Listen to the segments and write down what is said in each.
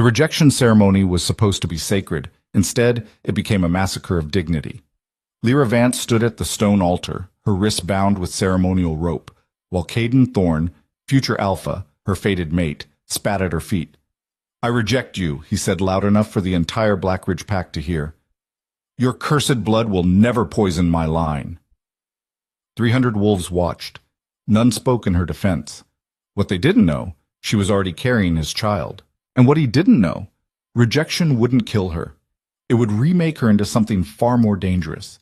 The rejection ceremony was supposed to be sacred. Instead, it became a massacre of dignity. Lyra Vance stood at the stone altar, her wrists bound with ceremonial rope, while Caden Thorne, future Alpha, her fated mate, spat at her feet. "I reject you," he said loud enough for the entire Blackridge pack to hear. "Your cursed blood will never poison my line." 300 wolves watched. None spoke in her defense. What they didn't know, she was already carrying his child. And what he didn't know, rejection wouldn't kill her. It would remake her into something far more dangerous.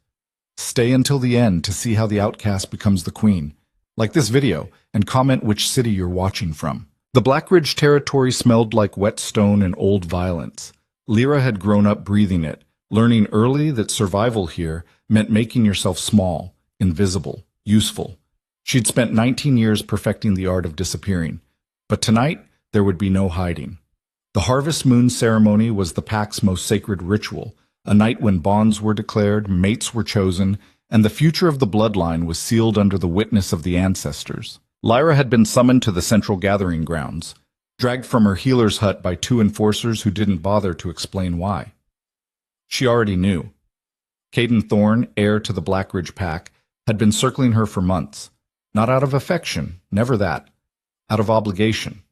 Stay until the end to see how the outcast becomes the queen. Like this video, and comment which city you're watching from. The Blackridge territory smelled like wet stone and old violence. Lyra had grown up breathing it, learning early that survival here meant making yourself small, invisible, useful. She'd spent 19 years perfecting the art of disappearing. But tonight, there would be no hiding. The Harvest Moon ceremony was the pack's most sacred ritual, a night when bonds were declared, mates were chosen, and the future of the bloodline was sealed under the witness of the ancestors. Lyra had been summoned to the central gathering grounds, dragged from her healer's hut by 2 enforcers who didn't bother to explain why. She already knew. Caden Thorne, heir to the Blackridge pack, had been circling her for months. Not out of affection, never that. Out of obligation.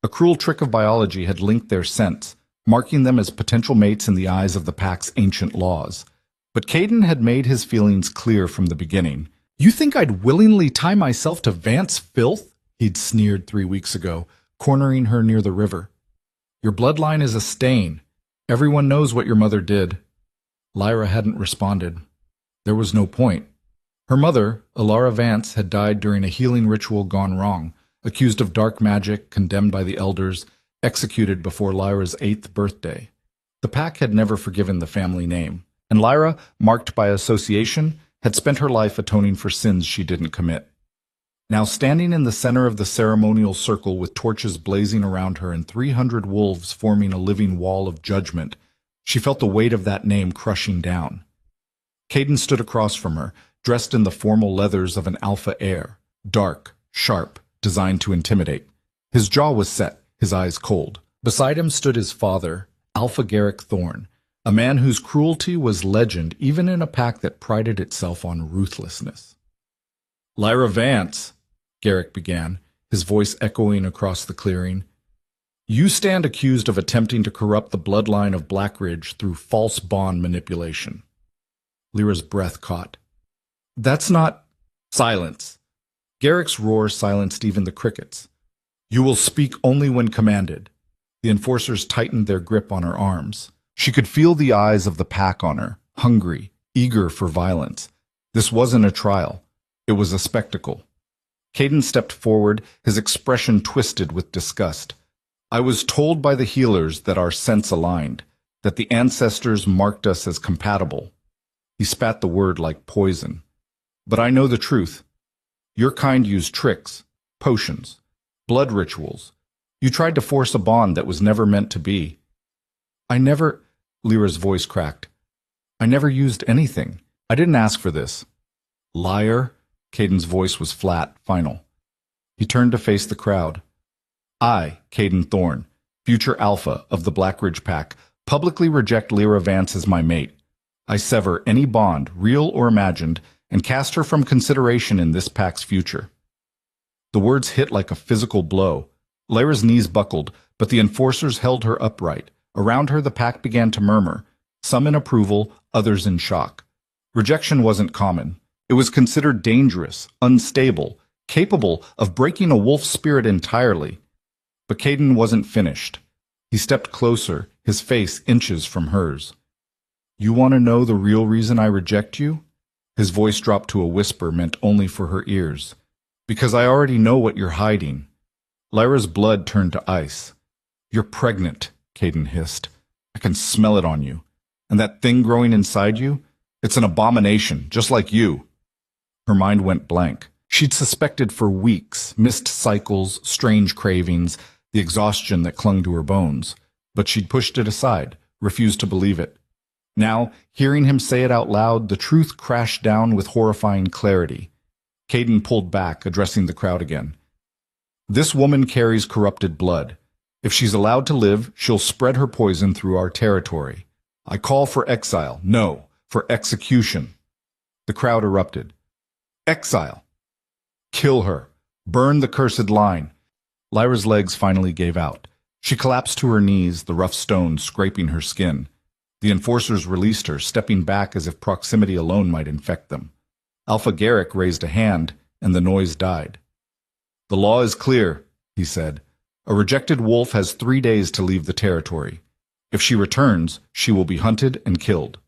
A cruel trick of biology had linked their scents, marking them as potential mates in the eyes of the pack's ancient laws. But Caden had made his feelings clear from the beginning. "You think I'd willingly tie myself to Vance filth?" he'd sneered 3 weeks ago, cornering her near the river. "Your bloodline is a stain. Everyone knows what your mother did." Lyra hadn't responded. There was no point. Her mother, Alara Vance, had died during a healing ritual gone wrong, accused of dark magic, condemned by the elders, executed before Lyra's 8th birthday. The pack had never forgiven the family name, and Lyra, marked by association, had spent her life atoning for sins she didn't commit. Now standing in the center of the ceremonial circle with torches blazing around her and 300 wolves forming a living wall of judgment, she felt the weight of that name crushing down. Caden stood across from her, dressed in the formal leathers of an alpha heir, dark, sharp, designed to intimidate. His jaw was set, his eyes cold. Beside him stood his father, Alpha Garrick Thorne, a man whose cruelty was legend even in a pack that prided itself on ruthlessness. "Lyra Vance," Garrick began, his voice echoing across the clearing, "you stand accused of attempting to corrupt the bloodline of Blackridge through false bond manipulation." Lyra's breath caught. "That's not—" "Silence." Garrick's roar silenced even the crickets. "You will speak only when commanded." The enforcers tightened their grip on her arms. She could feel the eyes of the pack on her, hungry, eager for violence. This wasn't a trial. It was a spectacle. Caden stepped forward, his expression twisted with disgust. "I was told by the healers that our scents aligned, that the ancestors marked us as compatible." He spat the word like poison. "But I know the truth. Your kind used tricks, potions, blood rituals. You tried to force a bond that was never meant to be." "I never—" Lyra's voice cracked. "I never used anything. I didn't ask for this." "Liar." Caden's voice was flat, final. He turned to face the crowd. "I, Caden Thorne, future Alpha of the Blackridge pack, publicly reject Lyra Vance as my mate. I sever any bond, real or imagined, and cast her from consideration in this pack's future." The words hit like a physical blow. Lyra's knees buckled, but the enforcers held her upright. Around her the pack began to murmur, some in approval, others in shock. Rejection wasn't common. It was considered dangerous, unstable, capable of breaking a wolf's spirit entirely. But Caden wasn't finished. He stepped closer, his face inches from hers. "You want to know the real reason I reject you?" His voice dropped to a whisper meant only for her ears. "Because I already know what you're hiding." Lyra's blood turned to ice. "You're pregnant," Caden hissed. "I can smell it on you. And that thing growing inside you? It's an abomination, just like you." Her mind went blank. She'd suspected for weeks, missed cycles, strange cravings, the exhaustion that clung to her bones. But she'd pushed it aside, refused to believe it. Now, hearing him say it out loud, the truth crashed down with horrifying clarity. Caden pulled back, addressing the crowd again. "This woman carries corrupted blood. If she's allowed to live, she'll spread her poison through our territory. I call for exile. No, for execution. The crowd erupted. Exile! Kill her! Burn the cursed line! Lyra's legs finally gave out. She collapsed to her knees, the rough stone scraping her skin. The enforcers released her, stepping back as if proximity alone might infect them. Alpha Garrick raised a hand, and the noise died. The law is clear, he said. A rejected wolf has 3 days to leave the territory. If she returns, she will be hunted and killed.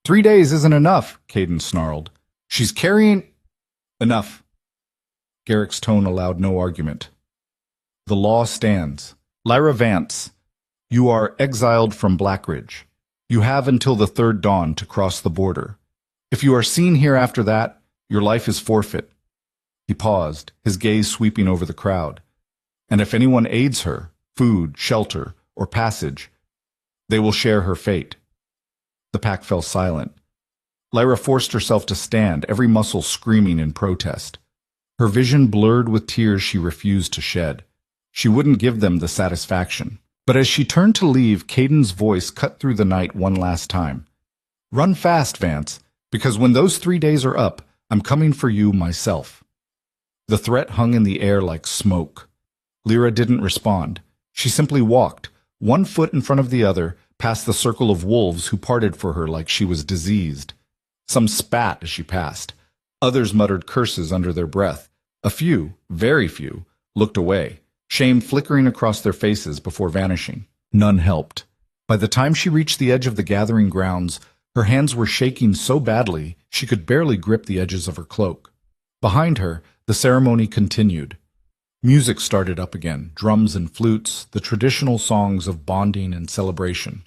3 days isn't enough, Caden snarled. She's carrying... Enough. Garrick's tone allowed no argument. The law stands. Lyra Vance, you are exiled from Blackridge. You have until the 3rd dawn to cross the border. If you are seen here after that, your life is forfeit. He paused, his gaze sweeping over the crowd. And if anyone aids her, food, shelter, or passage, they will share her fate. The pack fell silent. Lyra forced herself to stand, every muscle screaming in protest. Her vision blurred with tears she refused to shed. She wouldn't give them the satisfaction. But as she turned to leave, Caden's voice cut through the night one last time. Run fast, Vance, because when those 3 days are up, I'm coming for you myself. The threat hung in the air like smoke. Lyra didn't respond. She simply walked, one foot in front of the other, past the circle of wolves who parted for her like she was diseased. Some spat as she passed. Others muttered curses under their breath. A few, very few, looked away, shame flickering across their faces before vanishing. None helped. By the time she reached the edge of the gathering grounds, her hands were shaking so badly she could barely grip the edges of her cloak. Behind her, the ceremony continued. Music started up again, drums and flutes, the traditional songs of bonding and celebration.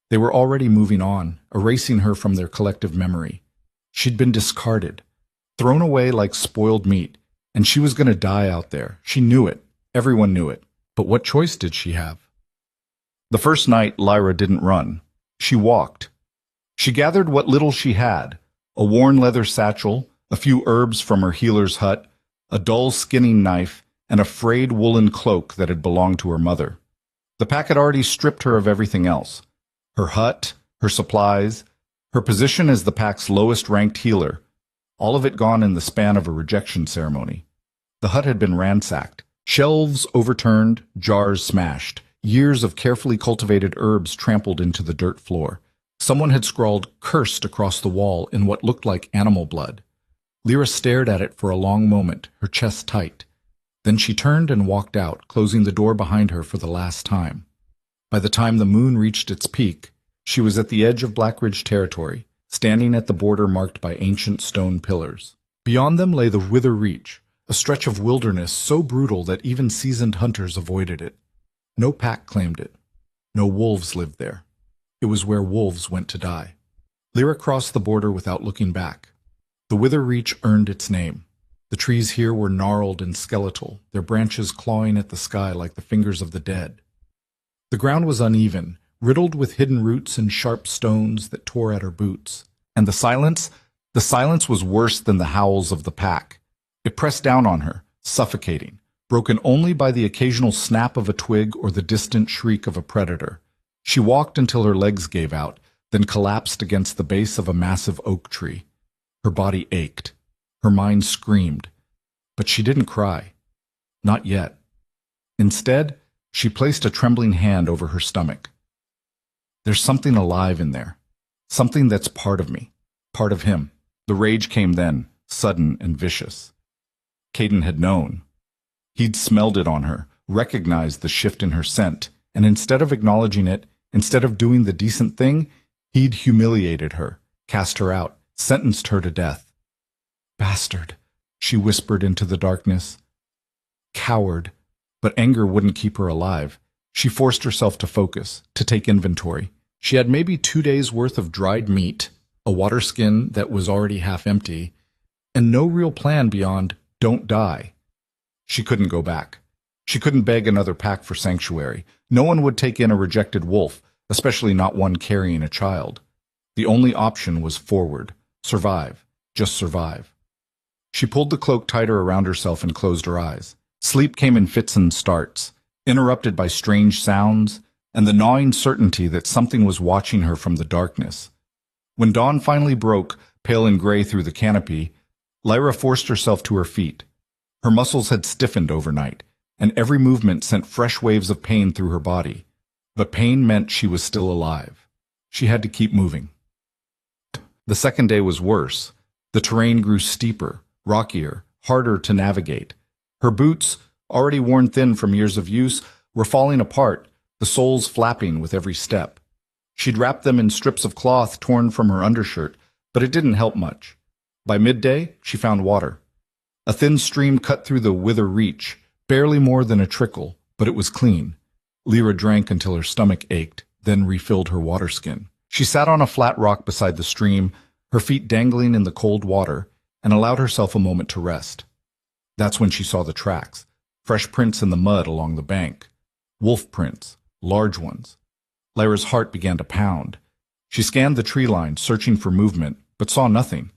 They were already moving on, erasing her from their collective memory. She'd been discarded, thrown away like spoiled meat, and she was going to die out there. She knew it. Everyone knew it. But what choice did she have? The first night, Lyra didn't run. She walked. She gathered what little she had, a worn leather satchel, a few herbs from her healer's hut, a dull skinning knife, and a frayed woolen cloak that had belonged to her mother. The pack had already stripped her of everything else. Her hut, her supplies, her position as the pack's lowest-ranked healer, all of it gone in the span of a rejection ceremony. The hut had been ransacked, shelves overturned, jars smashed, years of carefully cultivated herbs trampled into the dirt floor. Someone had scrawled "cursed" across the wall in what looked like animal blood. Lyra stared at it for a long moment, her chest tight. Then she turned and walked out, closing the door behind her for the last time. By the time the moon reached its peak, she was at the edge of Blackridge territory, standing at the border marked by ancient stone pillars. Beyond them lay the Wither Reach, a stretch of wilderness so brutal that even seasoned hunters avoided it. No pack claimed it. No wolves lived there. It was where wolves went to die. Lyra crossed the border without looking back. The Wither Reach earned its name. The trees here were gnarled and skeletal, their branches clawing at the sky like the fingers of the dead. The ground was uneven, riddled with hidden roots and sharp stones that tore at her boots. And the silence was worse than the howls of the pack. It pressed down on her, suffocating, broken only by the occasional snap of a twig or the distant shriek of a predator. She walked until her legs gave out, then collapsed against the base of a massive oak tree. Her body ached. Her mind screamed. But she didn't cry. Not yet. Instead, she placed a trembling hand over her stomach. There's something alive in there. Something that's part of me. Part of him. The rage came then, sudden and vicious. Caden had known. He'd smelled it on her, recognized the shift in her scent, and instead of acknowledging it, instead of doing the decent thing, he'd humiliated her, cast her out, sentenced her to death. Bastard, she whispered into the darkness. Coward, but anger wouldn't keep her alive. She forced herself to focus, to take inventory. She had maybe 2 days' worth of dried meat, a water skin that was already half empty, and no real plan beyond don't die. She couldn't go back. She couldn't beg another pack for sanctuary. No one would take in a rejected wolf, especially not one carrying a child. The only option was forward. Survive. Just survive. She pulled the cloak tighter around herself and closed her eyes. Sleep came in fits and starts. interrupted by strange sounds and the gnawing certainty that something was watching her from the darkness. When dawn finally broke, pale and gray through the canopy, Lyra forced herself to her feet. Her muscles had stiffened overnight, and every movement sent fresh waves of pain through her body. But pain meant she was still alive. She had to keep moving. The second day was worse. The terrain grew steeper, rockier, harder to navigate. Her boots, already worn thin from years of use, were falling apart, the soles flapping with every step. She'd wrapped them in strips of cloth torn from her undershirt, but it didn't help much. By midday, she found water. A thin stream cut through the wither reach, barely more than a trickle, but it was clean. Lyra drank until her stomach ached, then refilled her water skin. She sat on a flat rock beside the stream, her feet dangling in the cold water, and allowed herself a moment to rest. That's when she saw the tracks, fresh prints in the mud along the bank. Wolf prints, large ones. Lyra's heart began to pound. She scanned the tree line, searching for movement, but saw nothing.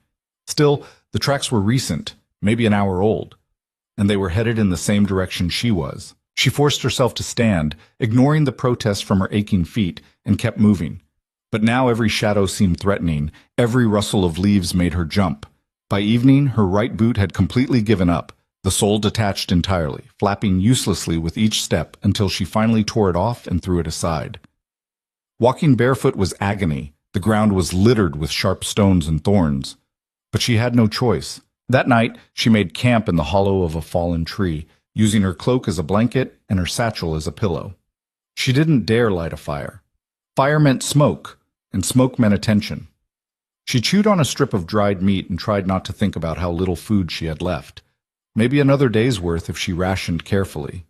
Still, the tracks were recent, maybe an hour old, and they were headed in the same direction she was. She forced herself to stand, ignoring the protest from her aching feet, and kept moving. But now every shadow seemed threatening, every rustle of leaves made her jump. By evening, her right boot had completely given up, the sole detached entirely, flapping uselessly with each step until she finally tore it off and threw it aside. Walking barefoot was agony. The ground was littered with sharp stones and thorns. But she had no choice. That night, she made camp in the hollow of a fallen tree, using her cloak as a blanket and her satchel as a pillow. She didn't dare light a fire. Fire meant smoke, and smoke meant attention. She chewed on a strip of dried meat and tried not to think about how little food she had left. Maybe another day's worth if she rationed carefully.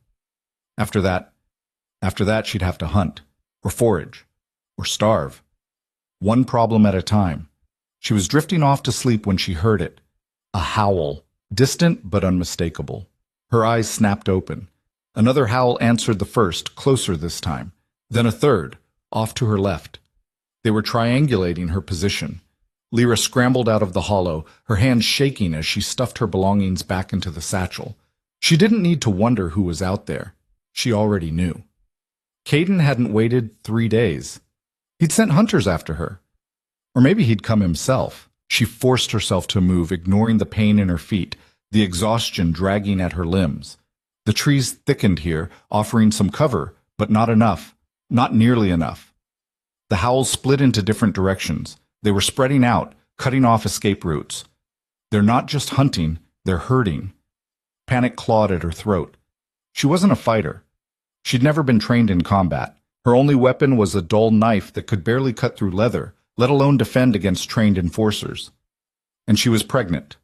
After that she'd have to hunt, or forage, or starve. One problem at a time. She was drifting off to sleep when she heard it. A howl, distant but unmistakable. Her eyes snapped open. Another howl answered the first, closer this time. Then a third, off to her left. They were triangulating her position. Lyra scrambled out of the hollow, her hands shaking as she stuffed her belongings back into the satchel. She didn't need to wonder who was out there. She already knew. Caden hadn't waited 3 days. He'd sent hunters after her. Or maybe he'd come himself. She forced herself to move, ignoring the pain in her feet, the exhaustion dragging at her limbs. The trees thickened here, offering some cover, but not enough, not nearly enough. The howls split into different directions. They were spreading out, cutting off escape routes. They're not just hunting, they're hurting. Panic clawed at her throat. She wasn't a fighter. She'd never been trained in combat. Her only weapon was a dull knife that could barely cut through leather, let alone defend against trained enforcers. And she was pregnant,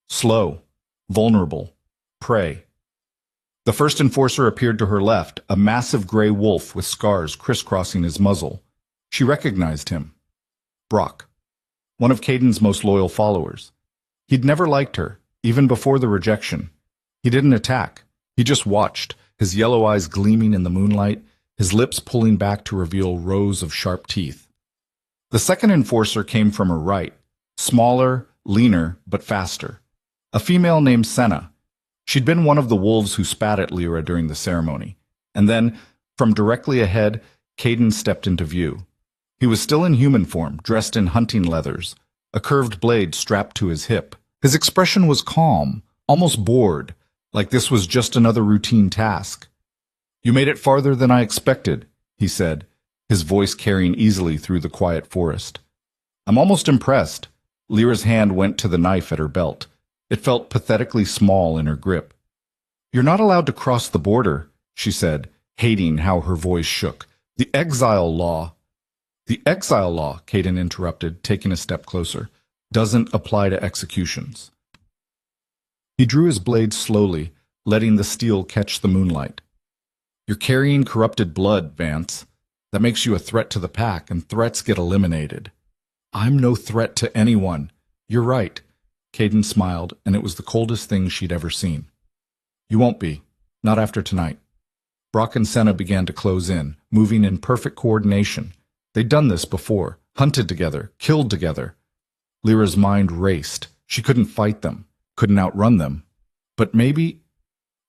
slow, vulnerable, prey. The first enforcer appeared to her left, a massive gray wolf with scars crisscrossing his muzzle. She recognized him. Brock, one of Caden's most loyal followers. He'd never liked her, even before the rejection. He didn't attack. He just watched, his yellow eyes gleaming in the moonlight, his lips pulling back to reveal rows of sharp teeth. The second enforcer came from her right, smaller, leaner, but faster. A female named Senna. She'd been one of the wolves who spat at Lyra during the ceremony. And then, from directly ahead, Caden stepped into view. He was still in human form, dressed in hunting leathers, a curved blade strapped to his hip. His expression was calm, almost bored, like this was just another routine task. "You made it farther than I expected," he said, his voice carrying easily through the quiet forest. "I'm almost impressed." Lyra's hand went to the knife at her belt. It felt pathetically small in her grip. "You're not allowed to cross the border," she said, hating how her voice shook. "The exile law—" "The exile law," Caden interrupted, taking a step closer, "doesn't apply to executions." He drew his blade slowly, letting the steel catch the moonlight. "You're carrying corrupted blood, Vance. That makes you a threat to the pack, and threats get eliminated." "I'm no threat to anyone." "You're right." Caden smiled, and it was the coldest thing she'd ever seen. "You won't be. Not after tonight." Brock and Senna began to close in, moving in perfect coordination. They'd done this before, hunted together, killed together. Lyra's mind raced. She couldn't fight them, couldn't outrun them. But maybe...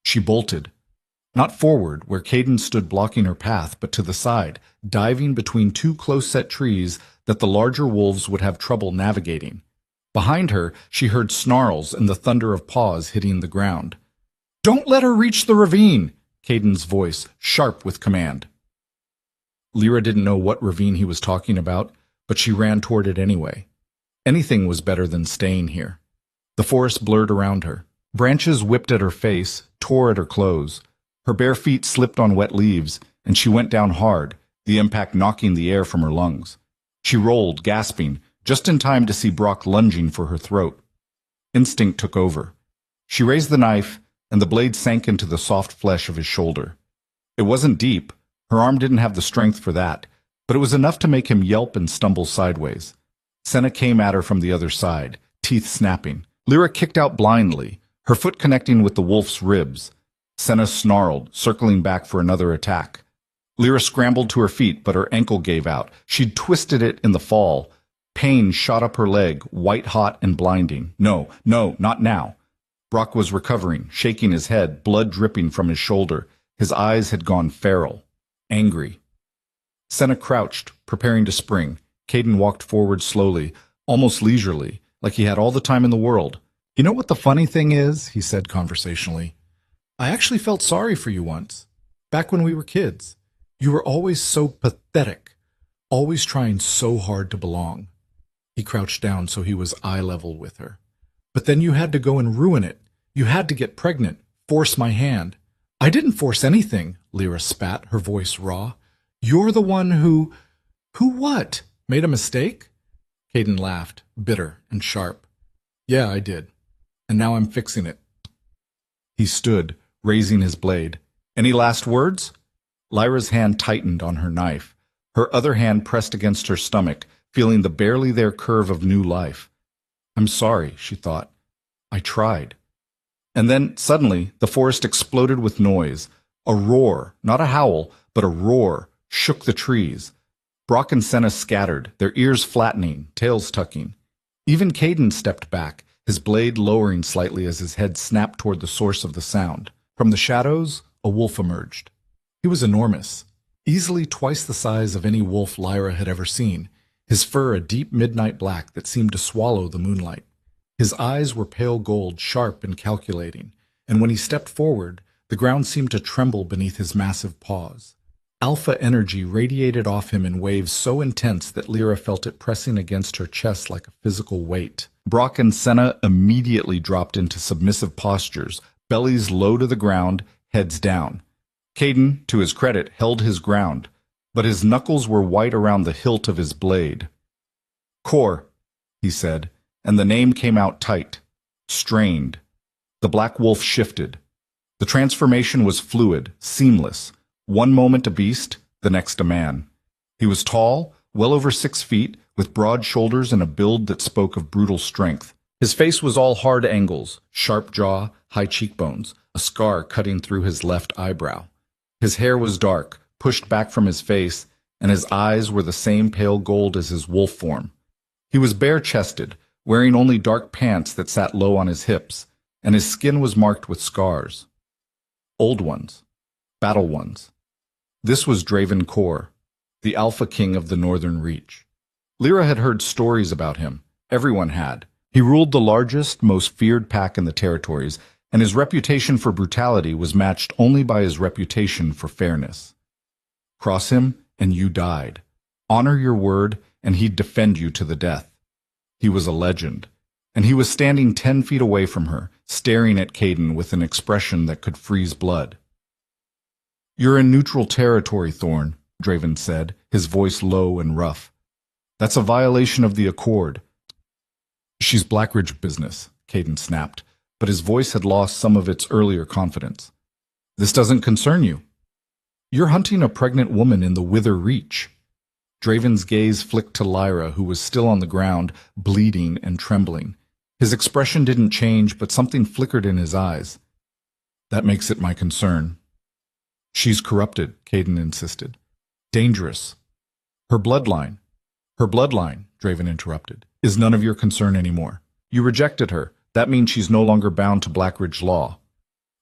She bolted. Not forward, where Caden stood blocking her path, but to the side, diving between two close-set trees that the larger wolves would have trouble navigating. Behind her, she heard snarls and the thunder of paws hitting the ground. "Don't let her reach the ravine!" Caden's voice, sharp with command. Lyra didn't know what ravine he was talking about, but she ran toward it anyway. Anything was better than staying here. The forest blurred around her. Branches whipped at her face, tore at her clothes. Her bare feet slipped on wet leaves, and she went down hard, the impact knocking the air from her lungs. She rolled, gasping, just in time to see Brock lunging for her throat. Instinct took over. She raised the knife, and the blade sank into the soft flesh of his shoulder. It wasn't deep. Her arm didn't have the strength for that, but it was enough to make him yelp and stumble sideways. Senna came at her from the other side, teeth snapping. Lyra kicked out blindly, her foot connecting with the wolf's ribs. Senna snarled, circling back for another attack. Lyra scrambled to her feet, but her ankle gave out. She'd twisted it in the fall. Pain shot up her leg, white-hot and blinding. No, not now. Brock was recovering, shaking his head, blood dripping from his shoulder. His eyes had gone feral, angry. Senna crouched, preparing to spring. Caden walked forward slowly, almost leisurely, like he had all the time in the world. "You know what the funny thing is?" he said conversationally. "I actually felt sorry for you once, back when we were kids. You were always so pathetic, always trying so hard to belong." He crouched down so he was eye level with her. "But then you had to go and ruin it. You had to get pregnant, force my hand." "I didn't force anything," Lyra spat, her voice raw. "You're the one who what? Made a mistake?" Caden laughed, bitter and sharp. "Yeah, I did. And now I'm fixing it." He stood, raising his blade. "Any last words?" Lyra's hand tightened on her knife. Her other hand pressed against her stomach, feeling the barely there curve of new life. "I'm sorry," she thought. "I tried." And then, suddenly, the forest exploded with noise. A roar, not a howl, but a roar, shook the trees. Brock and Senna scattered, their ears flattening, tails tucking. Even Caden stepped back, his blade lowering slightly as his head snapped toward the source of the sound. From the shadows, a wolf emerged. He was enormous, easily twice the size of any wolf Lyra had ever seen, his fur a deep midnight black that seemed to swallow the moonlight. His eyes were pale gold, sharp and calculating, and when he stepped forward, the ground seemed to tremble beneath his massive paws. Alpha energy radiated off him in waves so intense that Lyra felt it pressing against her chest like a physical weight. Brock and Senna immediately dropped into submissive postures, bellies low to the ground, heads down. Caden, to his credit, held his ground, but his knuckles were white around the hilt of his blade. "Core," he said, and the name came out tight, strained. The black wolf shifted. The transformation was fluid, seamless. One moment a beast, the next a man. He was tall, well over 6 feet, with broad shoulders and a build that spoke of brutal strength. His face was all hard angles, sharp jaw, high cheekbones, a scar cutting through his left eyebrow. His hair was dark, pushed back from his face, and his eyes were the same pale gold as his wolf form. He was bare-chested, wearing only dark pants that sat low on his hips, and his skin was marked with scars. Old ones. Battle ones. This was Draven Core, the Alpha King of the Northern Reach. Lyra had heard stories about him. Everyone had. He ruled the largest, most feared pack in the territories, and his reputation for brutality was matched only by his reputation for fairness. Cross him, and you died. Honor your word, and he'd defend you to the death. He was a legend, and he was standing 10 feet away from her, staring at Caden with an expression that could freeze blood. "You're in neutral territory, Thorn," Draven said, his voice low and rough. "That's a violation of the Accord." "She's Blackridge business," Caden snapped, but his voice had lost some of its earlier confidence. "This doesn't concern you. You're hunting a pregnant woman in the Wither Reach." Draven's gaze flicked to Lyra, who was still on the ground, bleeding and trembling. His expression didn't change, but something flickered in his eyes. "That makes it my concern." "She's corrupted," Caden insisted. "Dangerous. Her bloodline," Draven interrupted, "is none of your concern anymore. You rejected her. That means she's no longer bound to Blackridge law."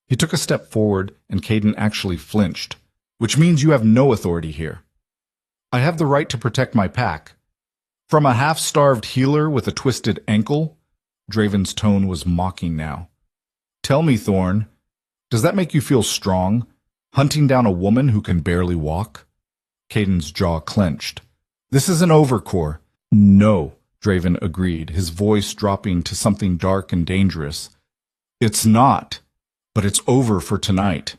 He took a step forward, and Caden actually flinched. Which means you have no authority here. I have the right to protect my pack. From a half-starved healer with a twisted ankle? Draven's tone was mocking now. Tell me, Thorn, does that make you feel strong, hunting down a woman who can barely walk? Caden's jaw clenched. This isn't over, Core. No, Draven agreed, his voice dropping to something dark and dangerous. It's not, but it's over for tonight.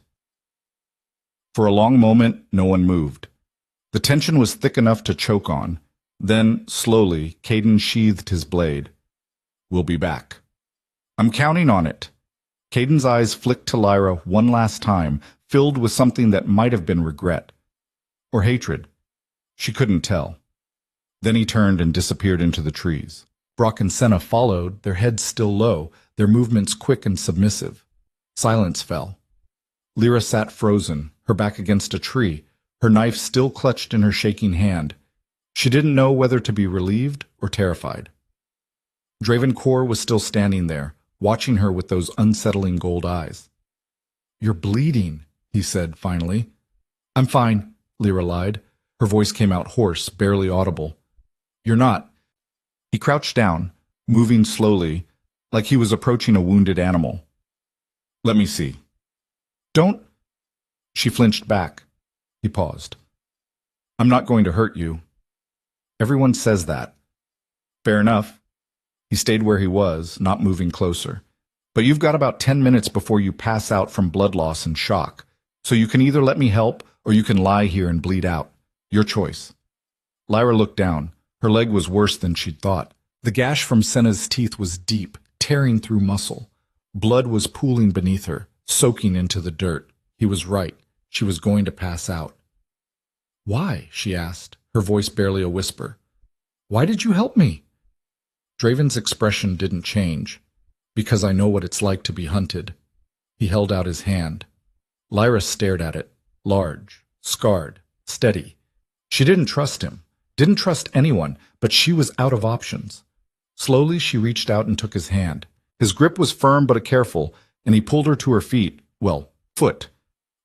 For a long moment, no one moved. The tension was thick enough to choke on. Then, slowly, Caden sheathed his blade. We'll be back. I'm counting on it. Caden's eyes flicked to Lyra one last time, filled with something that might have been regret. Or hatred. She couldn't tell. Then he turned and disappeared into the trees. Brock and Senna followed, their heads still low, their movements quick and submissive. Silence fell. Lyra sat frozen, her back against a tree, her knife still clutched in her shaking hand. She didn't know whether to be relieved or terrified. Draven Core was still standing there, watching her with those unsettling gold eyes. You're bleeding, he said finally. I'm fine, Lyra lied. Her voice came out hoarse, barely audible. You're not. He crouched down, moving slowly, like he was approaching a wounded animal. Let me see. Don't. She flinched back. He paused. I'm not going to hurt you. Everyone says that. Fair enough. He stayed where he was, not moving closer. But you've got about 10 minutes before you pass out from blood loss and shock. So you can either let me help, or you can lie here and bleed out. Your choice. Lyra looked down. Her leg was worse than she'd thought. The gash from Senna's teeth was deep, tearing through muscle. Blood was pooling beneath her, soaking into the dirt. He was right. She was going to pass out. Why? She asked, her voice barely a whisper. Why did you help me? Draven's expression didn't change. Because I know what it's like to be hunted. He held out his hand. Lyra stared at it, large, scarred, steady. She didn't trust him, didn't trust anyone, but she was out of options. Slowly she reached out and took his hand. His grip was firm but careful, and he pulled her to her feet, well, foot.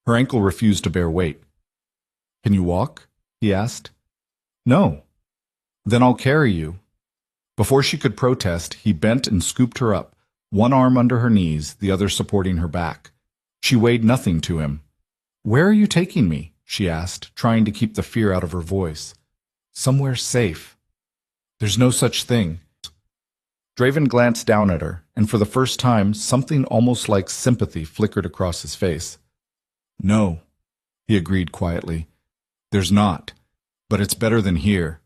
Her ankle refused to bear weight. Can you walk? He asked. No. Then I'll carry you. Before she could protest, he bent and scooped her up, one arm under her knees, the other supporting her back. She weighed nothing to him. Where are you taking me? She asked, trying to keep the fear out of her voice. Somewhere safe. There's no such thing. Draven glanced down at her, and for the first time, something almost like sympathy flickered across his face. No, he agreed quietly. There's not, but it's better than here.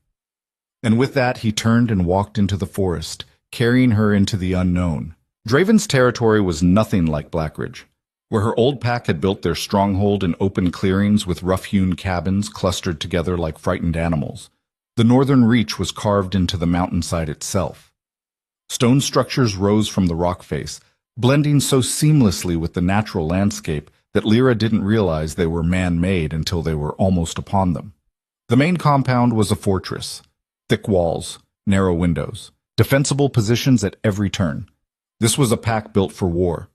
And with that, he turned and walked into the forest, carrying her into the unknown. Draven's territory was nothing like Blackridge, where her old pack had built their stronghold in open clearings with rough-hewn cabins clustered together like frightened animals. The northern reach was carved into the mountainside itself. Stone structures rose from the rock face, blending so seamlessly with the natural landscape that Lyra didn't realize they were man-made until they were almost upon them. The main compound was a fortress. Thick walls, narrow windows, defensible positions at every turn. This was a pack built for war.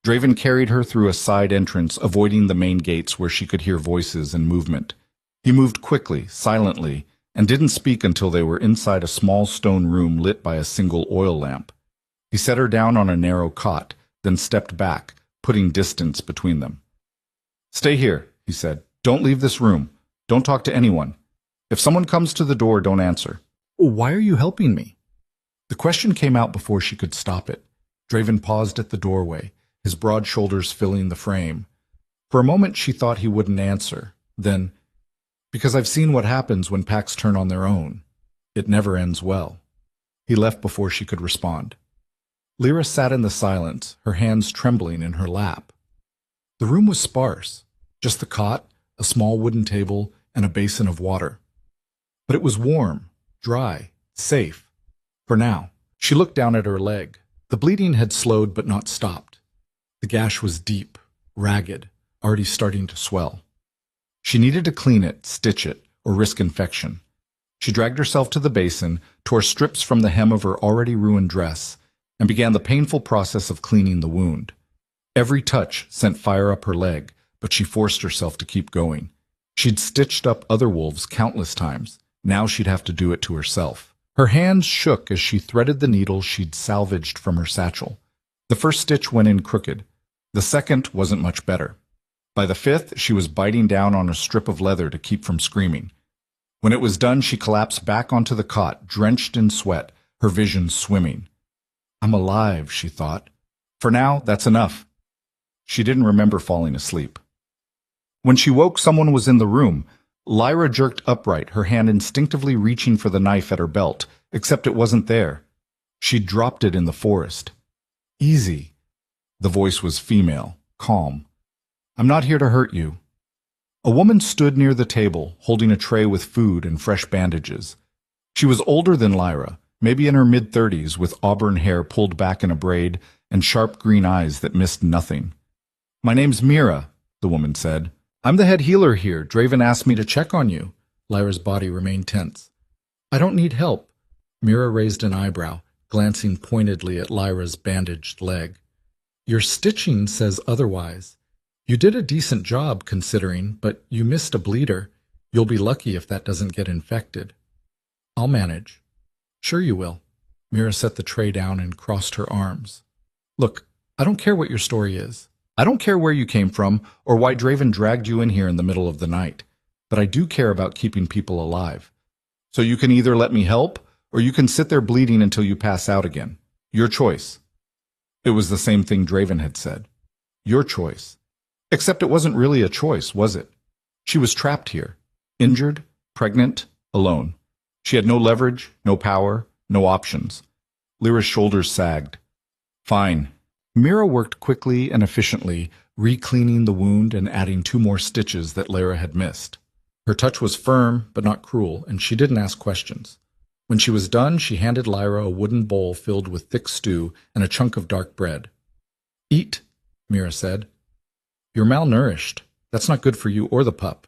Draven carried her through a side entrance, avoiding the main gates where she could hear voices and movement. He moved quickly, silently, and didn't speak until they were inside a small stone room lit by a single oil lamp. He set her down on a narrow cot, then stepped back, putting distance between them. Stay here, he said. Don't leave this room. Don't talk to anyone. If someone comes to the door, don't answer. Why are you helping me? The question came out before she could stop it. Draven paused at the doorway, his broad shoulders filling the frame. For a moment she thought he wouldn't answer. Then, because I've seen what happens when packs turn on their own. It never ends well. He left before she could respond. Lyra sat in the silence, her hands trembling in her lap. The room was sparse. Just the cot, a small wooden table, and a basin of water. But it was warm, dry, safe. For now. She looked down at her leg. The bleeding had slowed but not stopped. The gash was deep, ragged, already starting to swell. She needed to clean it, stitch it, or risk infection. She dragged herself to the basin, tore strips from the hem of her already ruined dress, and began the painful process of cleaning the wound. Every touch sent fire up her leg, but she forced herself to keep going. She'd stitched up other wolves countless times. Now she'd have to do it to herself. Her hands shook as she threaded the needle she'd salvaged from her satchel. The first stitch went in crooked. The second wasn't much better. By the fifth, she was biting down on a strip of leather to keep from screaming. When it was done, she collapsed back onto the cot, drenched in sweat, her vision swimming. I'm alive, she thought. For now, that's enough. She didn't remember falling asleep. When she woke, someone was in the room. Lyra jerked upright, her hand instinctively reaching for the knife at her belt, except it wasn't there. She'd dropped it in the forest. Easy. The voice was female, calm. I'm not here to hurt you. A woman stood near the table, holding a tray with food and fresh bandages. She was older than Lyra, maybe in her mid-30s, with auburn hair pulled back in a braid and sharp green eyes that missed nothing. My name's Mira, the woman said. I'm the head healer here. Draven asked me to check on you. Lyra's body remained tense. I don't need help. Mira raised an eyebrow, glancing pointedly at Lyra's bandaged leg. Your stitching says otherwise. You did a decent job, considering, but you missed a bleeder. You'll be lucky if that doesn't get infected. I'll manage. Sure you will. Mira set the tray down and crossed her arms. Look, I don't care what your story is. I don't care where you came from or why Draven dragged you in here in the middle of the night. But I do care about keeping people alive. So you can either let me help, or you can sit there bleeding until you pass out again. Your choice. It was the same thing Draven had said. Your choice. Except it wasn't really a choice, was it? She was trapped here. Injured, pregnant, alone. She had no leverage, no power, no options. Lyra's shoulders sagged. Fine. Mira worked quickly and efficiently, re-cleaning the wound and adding 2 more stitches that Lyra had missed. Her touch was firm, but not cruel, and she didn't ask questions. When she was done, she handed Lyra a wooden bowl filled with thick stew and a chunk of dark bread. Eat, Mira said. You're malnourished. That's not good for you or the pup.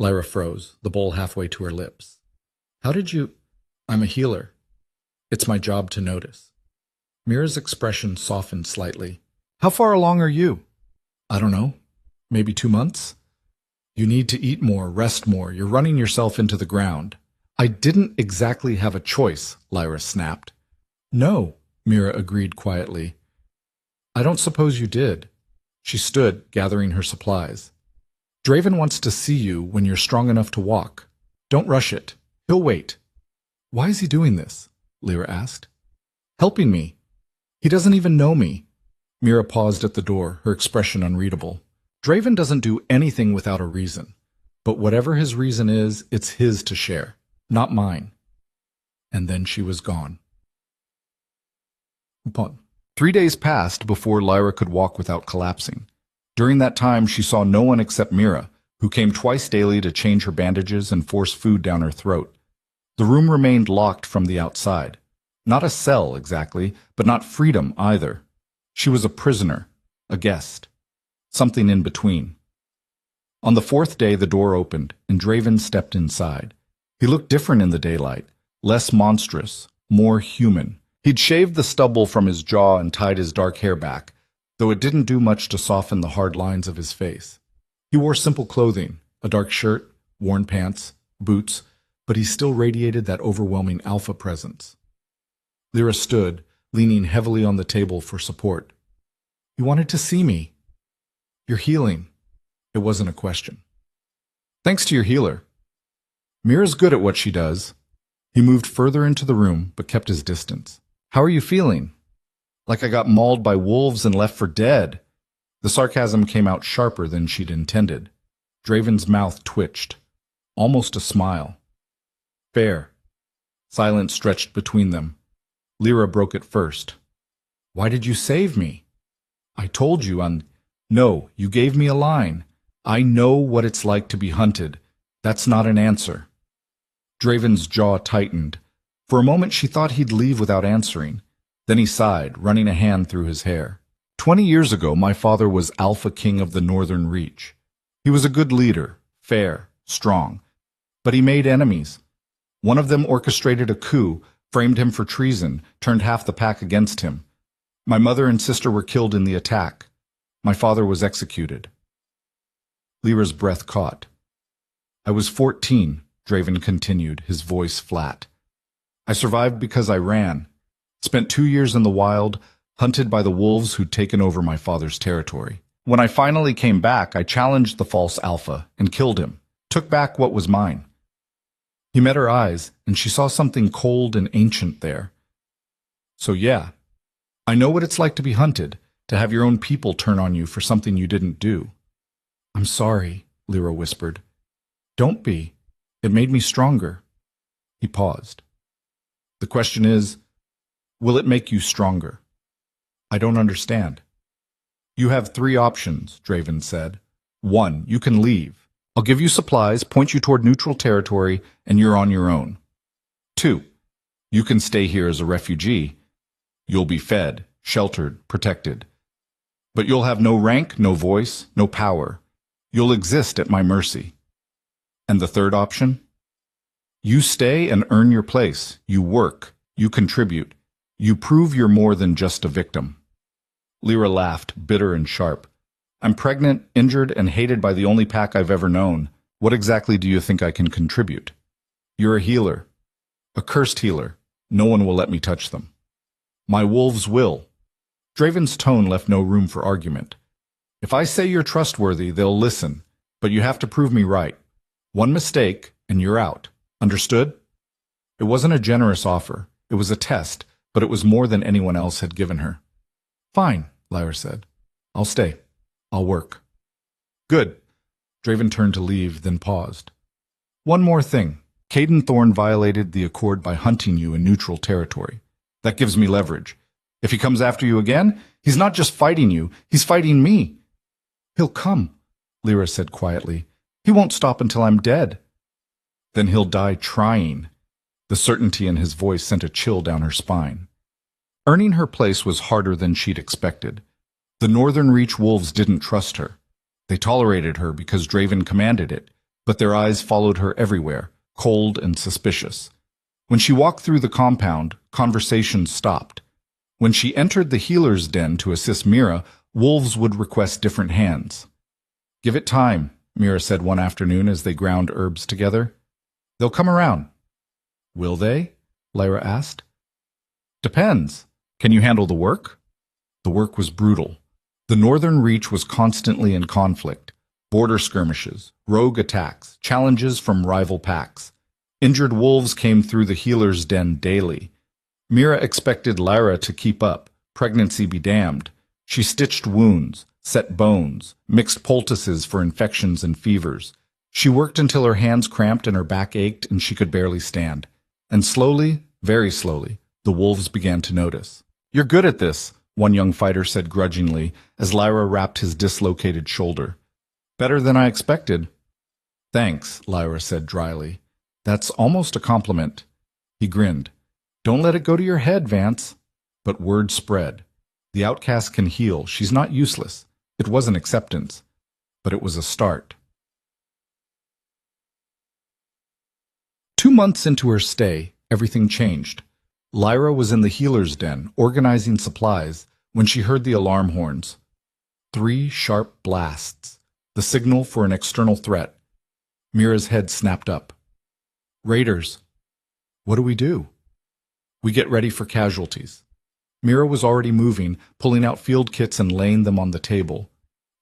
Lyra froze, the bowl halfway to her lips. How did you... I'm a healer. It's my job to notice. Mira's expression softened slightly. How far along are you? I don't know. Maybe 2 months? You need to eat more, rest more. You're running yourself into the ground. I didn't exactly have a choice, Lyra snapped. No, Mira agreed quietly. I don't suppose you did. She stood, gathering her supplies. Draven wants to see you when you're strong enough to walk. Don't rush it. He'll wait. Why is he doing this? Lyra asked. Helping me. He doesn't even know me. Mira paused at the door, her expression unreadable. Draven doesn't do anything without a reason. But whatever his reason is, it's his to share, not mine. And then she was gone. 3 days passed before Lyra could walk without collapsing. During that time, she saw no one except Mira, who came twice daily to change her bandages and force food down her throat. The room remained locked from the outside. Not a cell, exactly, but not freedom either. She was a prisoner, a guest, something in between. On the 4th day, the door opened, and Draven stepped inside. He looked different in the daylight, less monstrous, more human. He'd shaved the stubble from his jaw and tied his dark hair back, though it didn't do much to soften the hard lines of his face. He wore simple clothing, a dark shirt, worn pants, boots, but he still radiated that overwhelming alpha presence. Lyra stood, leaning heavily on the table for support. You wanted to see me. You're healing. It wasn't a question. Thanks to your healer. Mira's good at what she does. He moved further into the room, but kept his distance. How are you feeling? Like I got mauled by wolves and left for dead. The sarcasm came out sharper than she'd intended. Draven's mouth twitched. Almost a smile. Fair. Silence stretched between them. Lyra broke it first. Why did you save me? I told you No, you gave me a line. I know what it's like to be hunted. That's not an answer. Draven's jaw tightened. For a moment she thought he'd leave without answering. Then he sighed, running a hand through his hair. 20 years ago, my father was Alpha King of the Northern Reach. He was a good leader, fair, strong. But he made enemies. One of them orchestrated a coup, framed him for treason, turned half the pack against him. My mother and sister were killed in the attack. My father was executed. Lyra's breath caught. I was 14, Draven continued, his voice flat. I survived because I ran. Spent 2 years in the wild, hunted by the wolves who'd taken over my father's territory. When I finally came back, I challenged the false alpha and killed him, took back what was mine. He met her eyes, and she saw something cold and ancient there. So yeah, I know what it's like to be hunted, to have your own people turn on you for something you didn't do. I'm sorry, Lyra whispered. Don't be. It made me stronger. He paused. The question is, will it make you stronger? I don't understand. You have 3 options, Draven said. 1, you can leave. I'll give you supplies, point you toward neutral territory, and you're on your own. 2, you can stay here as a refugee. You'll be fed, sheltered, protected. But you'll have no rank, no voice, no power. You'll exist at my mercy. And the 3rd option? You stay and earn your place. You work. You contribute. You prove you're more than just a victim. Lyra laughed, bitter and sharp. I'm pregnant, injured, and hated by the only pack I've ever known. What exactly do you think I can contribute? You're a healer. A cursed healer. No one will let me touch them. My wolves will. Draven's tone left no room for argument. If I say you're trustworthy, they'll listen, but you have to prove me right. 1 mistake, and you're out. Understood? It wasn't a generous offer. It was a test, but it was more than anyone else had given her. Fine, Lyra said. I'll stay. I'll work. Good. Draven turned to leave, then paused. One more thing. Caden Thorne violated the accord by hunting you in neutral territory. That gives me leverage. If he comes after you again, he's not just fighting you, he's fighting me. He'll come, Lyra said quietly. He won't stop until I'm dead. Then he'll die trying. The certainty in his voice sent a chill down her spine. Earning her place was harder than she'd expected. The Northern Reach wolves didn't trust her. They tolerated her because Draven commanded it, but their eyes followed her everywhere, cold and suspicious. When she walked through the compound, conversations stopped. When she entered the healer's den to assist Mira, wolves would request different hands. Give it time, Mira said one afternoon as they ground herbs together. They'll come around. Will they? Lyra asked. Depends. Can you handle the work? The work was brutal. The Northern Reach was constantly in conflict. Border skirmishes, rogue attacks, challenges from rival packs. Injured wolves came through the healer's den daily. Mira expected Lyra to keep up, pregnancy be damned. She stitched wounds, set bones, mixed poultices for infections and fevers. She worked until her hands cramped and her back ached and she could barely stand. And slowly, very slowly, the wolves began to notice. You're good at this, one young fighter said grudgingly as Lyra wrapped his dislocated shoulder. Better than I expected. Thanks, Lyra said dryly. That's almost a compliment. He grinned. Don't let it go to your head, Vance. But word spread. The outcast can heal. She's not useless. It wasn't acceptance, but it was a start. 2 months into her stay, everything changed. Lyra was in the healer's den, organizing supplies, when she heard the alarm horns. 3 sharp blasts, the signal for an external threat. Mira's head snapped up. Raiders. What do we do? We get ready for casualties. Mira was already moving, pulling out field kits and laying them on the table.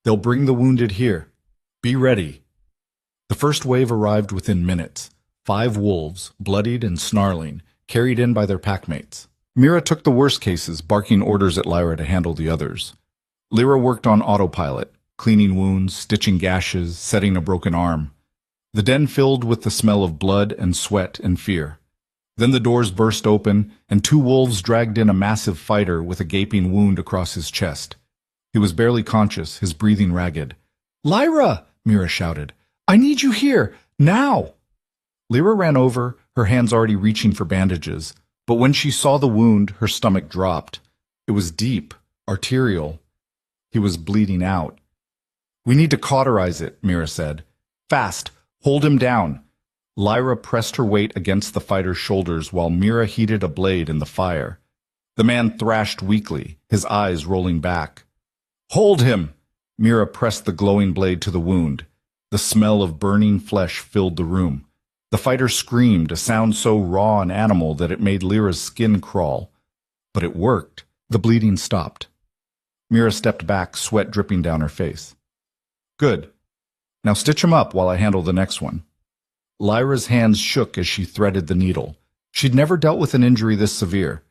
They'll bring the wounded here. Be ready. The first wave arrived within minutes. 5 wolves, bloodied and snarling, carried in by their packmates. Mira took the worst cases, barking orders at Lyra to handle the others. Lyra worked on autopilot, cleaning wounds, stitching gashes, setting a broken arm. The den filled with the smell of blood and sweat and fear. Then the doors burst open, and 2 wolves dragged in a massive fighter with a gaping wound across his chest. He was barely conscious, his breathing ragged. Lyra! Mira shouted. I need you here, now! Lyra ran over, her hands already reaching for bandages, but when she saw the wound, her stomach dropped. It was deep, arterial. He was bleeding out. We need to cauterize it, Mira said. Fast, hold him down. Lyra pressed her weight against the fighter's shoulders while Mira heated a blade in the fire. The man thrashed weakly, his eyes rolling back. Hold him! Mira pressed the glowing blade to the wound. The smell of burning flesh filled the room. The fighter screamed, a sound so raw and animal that it made Lyra's skin crawl. But it worked. The bleeding stopped. Mira stepped back, sweat dripping down her face. Good. Now stitch him up while I handle the next one. Lyra's hands shook as she threaded the needle. She'd never dealt with an injury this severe,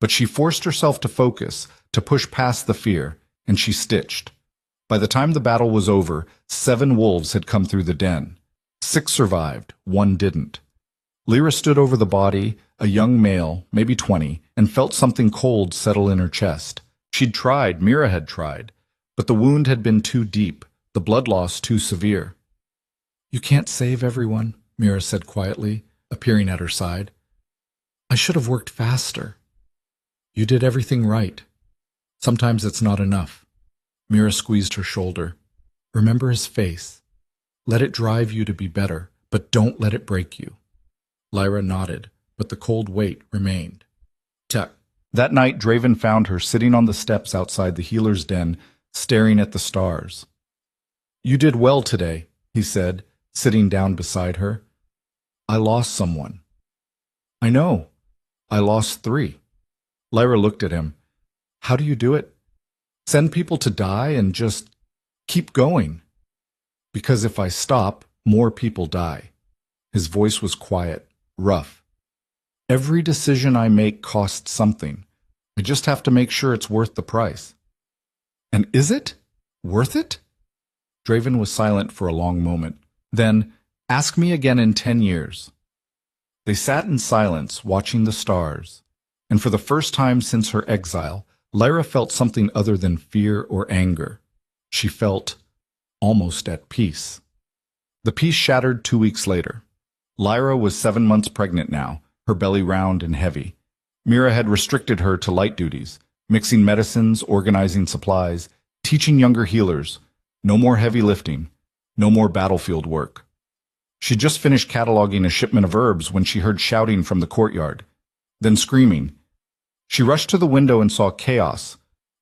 but she forced herself to focus, to push past the fear, and she stitched. By the time the battle was over, 7 wolves had come through the den. 6 survived, 1 didn't. Lyra stood over the body, a young male, maybe 20, and felt something cold settle in her chest. She'd tried, Mira had tried, but the wound had been too deep, the blood loss too severe. "You can't save everyone," Mira said quietly, appearing at her side. "I should have worked faster." "You did everything right. Sometimes it's not enough." Mira squeezed her shoulder. "Remember his face. Let it drive you to be better, but don't let it break you." Lyra nodded, but the cold weight remained. Tuck. That night, Draven found her sitting on the steps outside the healer's den, staring at the stars. "You did well today," he said, sitting down beside her. "I lost someone." "I know. I lost 3. Lyra looked at him. "How do you do it? Send people to die and just keep going?" "Because if I stop, more people die." His voice was quiet, rough. "Every decision I make costs something. I just have to make sure it's worth the price." "And is it? Worth it?" Draven was silent for a long moment. Then, "Ask me again in 10 years. They sat in silence, watching the stars, and for the first time since her exile, Lyra felt something other than fear or anger. She felt almost at peace. The peace shattered 2 weeks later. Lyra was 7 months pregnant now, her belly round and heavy. Mira had restricted her to light duties, mixing medicines, organizing supplies, teaching younger healers. No more heavy lifting, no more battlefield work. She just finished cataloging a shipment of herbs when she heard shouting from the courtyard, then screaming. She rushed to the window and saw chaos.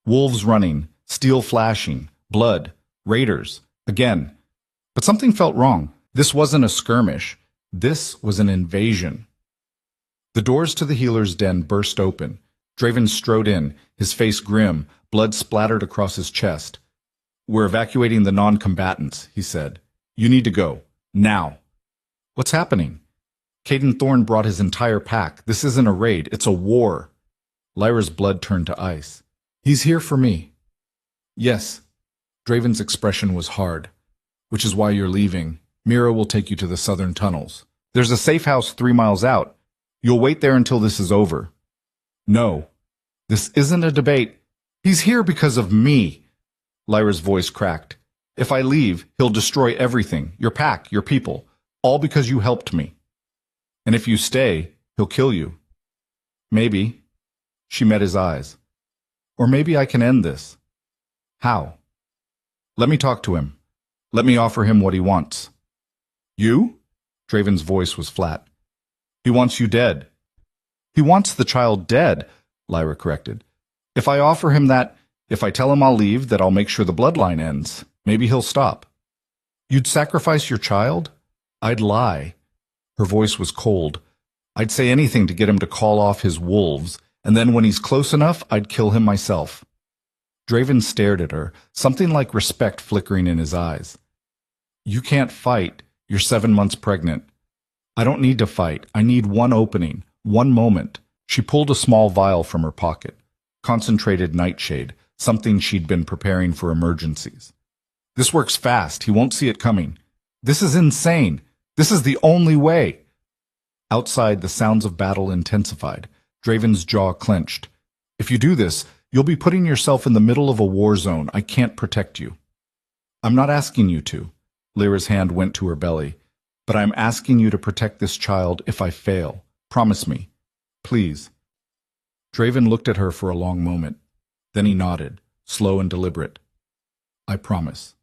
Wolves running, steel flashing, blood, raiders, again. But something felt wrong. This wasn't a skirmish. This was an invasion. The doors to the healer's den burst open. Draven strode in, his face grim, blood splattered across his chest. "We're evacuating the non-combatants," he said. "You need to go. Now." "What's happening?" "Caden Thorne brought his entire pack. This isn't a raid, it's a war." Lyra's blood turned to ice. "He's here for me." "Yes." Draven's expression was hard. "Which is why you're leaving. Mira will take you to the southern tunnels. There's a safe house 3 miles out. You'll wait there until this is over." "No. This isn't a debate. He's here because of me." Lyra's voice cracked. "If I leave, he'll destroy everything, your pack, your people, all because you helped me. And if you stay, he'll kill you." "Maybe." She met his eyes. "Or maybe I can end this." "How?" "Let me talk to him. Let me offer him what he wants." "You?" Draven's voice was flat. "He wants you dead." "He wants the child dead," Lyra corrected. "If I offer him that, if I tell him I'll leave, that I'll make sure the bloodline ends, maybe he'll stop." "You'd sacrifice your child?" "I'd lie." Her voice was cold. "I'd say anything to get him to call off his wolves, and then when he's close enough, I'd kill him myself." Draven stared at her, something like respect flickering in his eyes. "You can't fight. You're 7 months pregnant." "I don't need to fight. I need one opening, one moment." She pulled a small vial from her pocket. Concentrated nightshade, something she'd been preparing for emergencies. "This works fast. He won't see it coming. This is insane. This is the only way." Outside, the sounds of battle intensified. Draven's jaw clenched. "If you do this, you'll be putting yourself in the middle of a war zone. I can't protect you." "I'm not asking you to." Lyra's hand went to her belly. "But I'm asking you to protect this child if I fail. Promise me. Please." Draven looked at her for a long moment. Then he nodded, slow and deliberate. "I promise."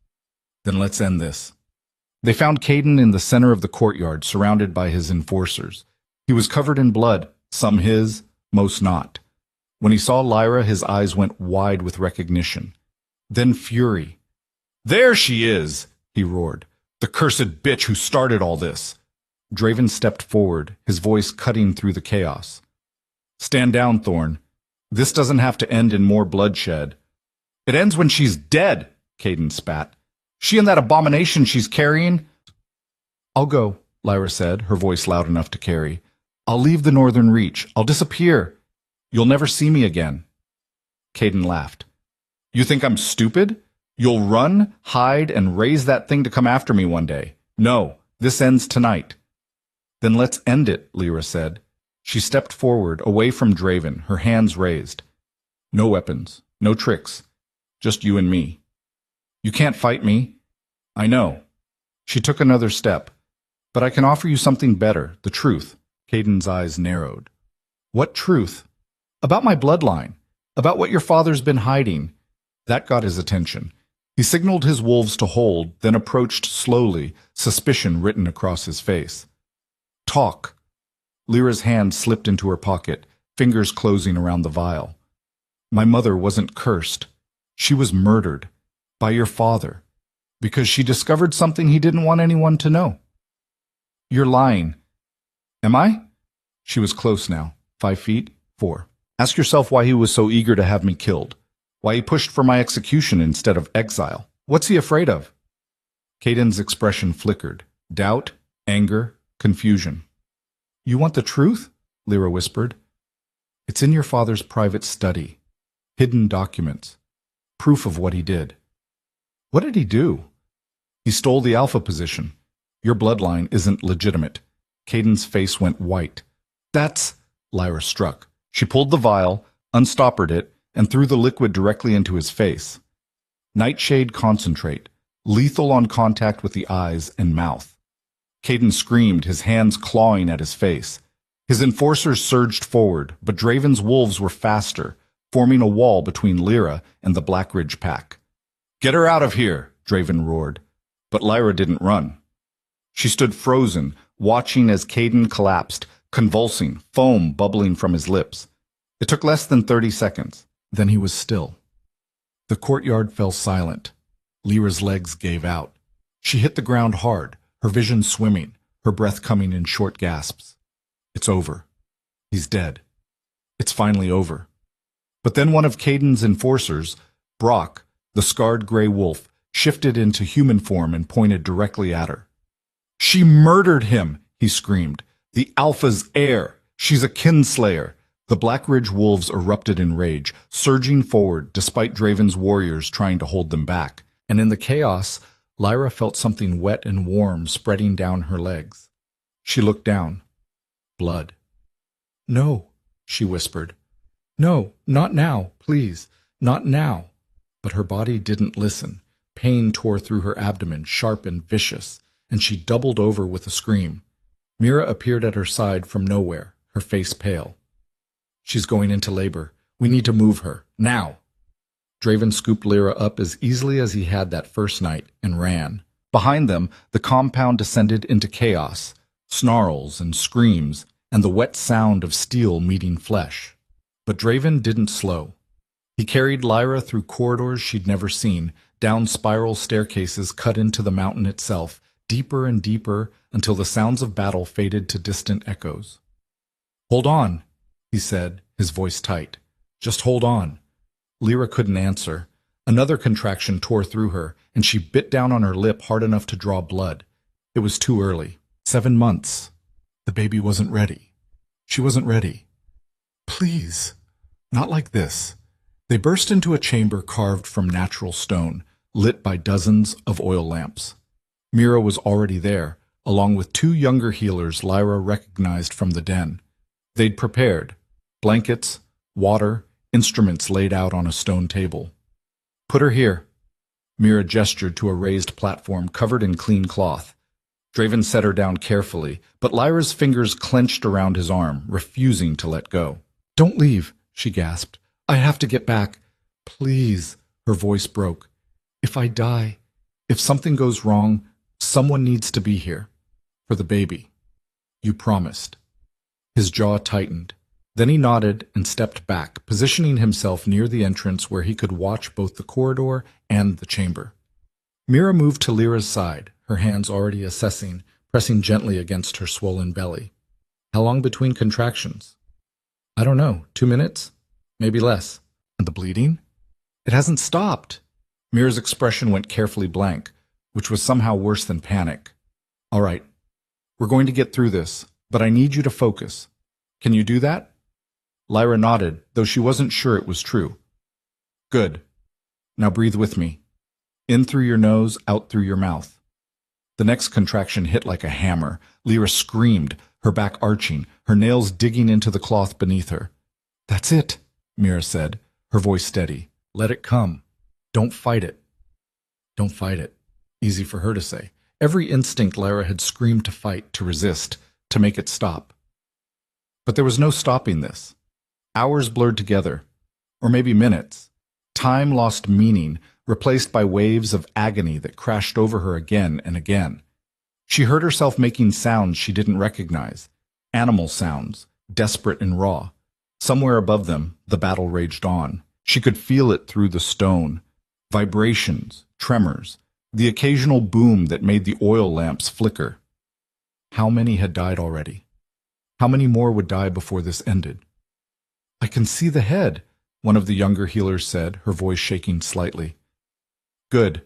"Then let's end this." They found Caden in the center of the courtyard, surrounded by his enforcers. He was covered in blood, some his, most not. When he saw Lyra, his eyes went wide with recognition. Then fury. There she is, he roared. The cursed bitch who started all this. Draven stepped forward, his voice cutting through the chaos. Stand down, Thorn. This doesn't have to end in more bloodshed. It ends when she's dead, Caden spat. She and that abomination she's carrying. I'll go, Lyra said, her voice loud enough to carry. I'll leave the Northern Reach. I'll disappear. You'll never see me again. Caden laughed. You think I'm stupid? You'll run, hide, and raise that thing to come after me one day. No, this ends tonight. Then let's end it, Lyra said. She stepped forward, away from Draven, her hands raised. No weapons, no tricks, just you and me. You can't fight me. I know. She took another step. But I can offer you something better, the truth. Caden's eyes narrowed. What truth? About my bloodline. About what your father's been hiding. That got his attention. He signaled his wolves to hold, then approached slowly, suspicion written across his face. Talk. Lyra's hand slipped into her pocket, fingers closing around the vial. My mother wasn't cursed. She was murdered. By your father. Because she discovered something he didn't want anyone to know. You're lying. Am I? She was close now. 5 feet, 4. Ask yourself why he was so eager to have me killed. Why he pushed for my execution instead of exile. What's he afraid of? Caden's expression flickered. Doubt, anger, confusion. You want the truth? Lyra whispered. It's in your father's private study. Hidden documents. Proof of what he did. What did he do? He stole the Alpha position. Your bloodline isn't legitimate. Caden's face went white. That's... Lyra struck. She pulled the vial, unstoppered it, and threw the liquid directly into his face. Nightshade concentrate, lethal on contact with the eyes and mouth. Caden screamed, his hands clawing at his face. His enforcers surged forward, but Draven's wolves were faster, forming a wall between Lyra and the Blackridge pack. Get her out of here, Draven roared. But Lyra didn't run. She stood frozen, watching as Caden collapsed, convulsing, foam bubbling from his lips. It took less than 30 seconds. Then he was still. The courtyard fell silent. Lyra's legs gave out. She hit the ground hard, her vision swimming, her breath coming in short gasps. It's over. He's dead. It's finally over. But then one of Caden's enforcers, Brock, the scarred gray wolf, shifted into human form and pointed directly at her. She murdered him, he screamed. The Alpha's heir. She's a kinslayer. The Blackridge wolves erupted in rage, surging forward despite Draven's warriors trying to hold them back. And in the chaos, Lyra felt something wet and warm spreading down her legs. She looked down. Blood. No, she whispered. No, not now, please, not now. But her body didn't listen. Pain tore through her abdomen, sharp and vicious, and she doubled over with a scream. Mira appeared at her side from nowhere, her face pale. She's going into labor. We need to move her, now. Draven scooped Lyra up as easily as he had that first night and ran. Behind them, the compound descended into chaos, snarls and screams, and the wet sound of steel meeting flesh. But Draven didn't slow. He carried Lyra through corridors she'd never seen, down spiral staircases cut into the mountain itself, deeper and deeper until the sounds of battle faded to distant echoes. Hold on, he said, his voice tight. Just hold on. Lyra couldn't answer. Another contraction tore through her, and she bit down on her lip hard enough to draw blood. It was too early. 7 months. The baby wasn't ready. She wasn't ready. Please. Not like this. They burst into a chamber carved from natural stone, lit by dozens of oil lamps. Mira was already there, along with 2 younger healers Lyra recognized from the den. They'd prepared. Blankets, water, instruments laid out on a stone table. Put her here. Mira gestured to a raised platform covered in clean cloth. Draven set her down carefully, but Lyra's fingers clenched around his arm, refusing to let go. Don't leave, she gasped. I have to get back. Please, her voice broke. If I die, if something goes wrong, someone needs to be here. For the baby. You promised. His jaw tightened. Then he nodded and stepped back, positioning himself near the entrance where he could watch both the corridor and the chamber. Mira moved to Lyra's side, her hands already assessing, pressing gently against her swollen belly. How long between contractions? I don't know, 2 minutes? Maybe less. And the bleeding? It hasn't stopped. Mira's expression went carefully blank, which was somehow worse than panic. All right, we're going to get through this, but I need you to focus. Can you do that? Lyra nodded, though she wasn't sure it was true. Good. Now breathe with me. In through your nose, out through your mouth. The next contraction hit like a hammer. Lyra screamed, her back arching, her nails digging into the cloth beneath her. That's it, Mira said, her voice steady. Let it come. Don't fight it. Don't fight it. Easy for her to say. Every instinct Lyra had screamed to fight, to resist, to make it stop. But there was no stopping this. Hours blurred together, or maybe minutes. Time lost meaning, replaced by waves of agony that crashed over her again and again. She heard herself making sounds she didn't recognize, animal sounds, desperate and raw. Somewhere above them, the battle raged on. She could feel it through the stone. Vibrations, tremors, the occasional boom that made the oil lamps flicker. How many had died already? How many more would die before this ended? I can see the head, one of the younger healers said, her voice shaking slightly. Good.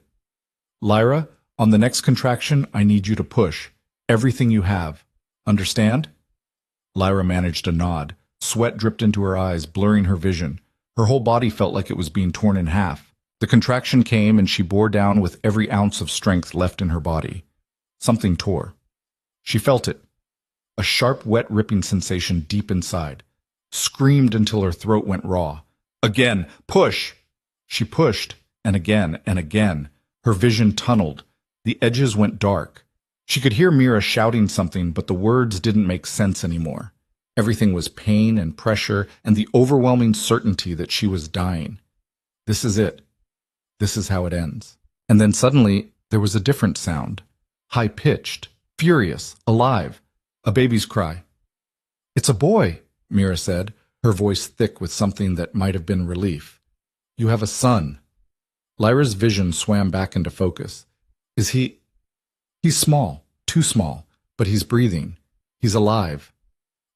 Lyra, on the next contraction, I need you to push. Everything you have. Understand? Lyra managed a nod. Sweat dripped into her eyes, blurring her vision. Her whole body felt like it was being torn in half. The contraction came and she bore down with every ounce of strength left in her body. Something tore. She felt it. A sharp, wet, ripping sensation deep inside. Screamed until her throat went raw. Again, push! She pushed, and again. Her vision tunneled. The edges went dark. She could hear Mira shouting something, but the words didn't make sense anymore. Everything was pain and pressure and the overwhelming certainty that she was dying. This is it. This is how it ends. And then suddenly, there was a different sound. High-pitched, furious, alive. A baby's cry. It's a boy, Mira said, her voice thick with something that might have been relief. You have a son. Lyra's vision swam back into focus. Is he... He's small, too small, but he's breathing. He's alive.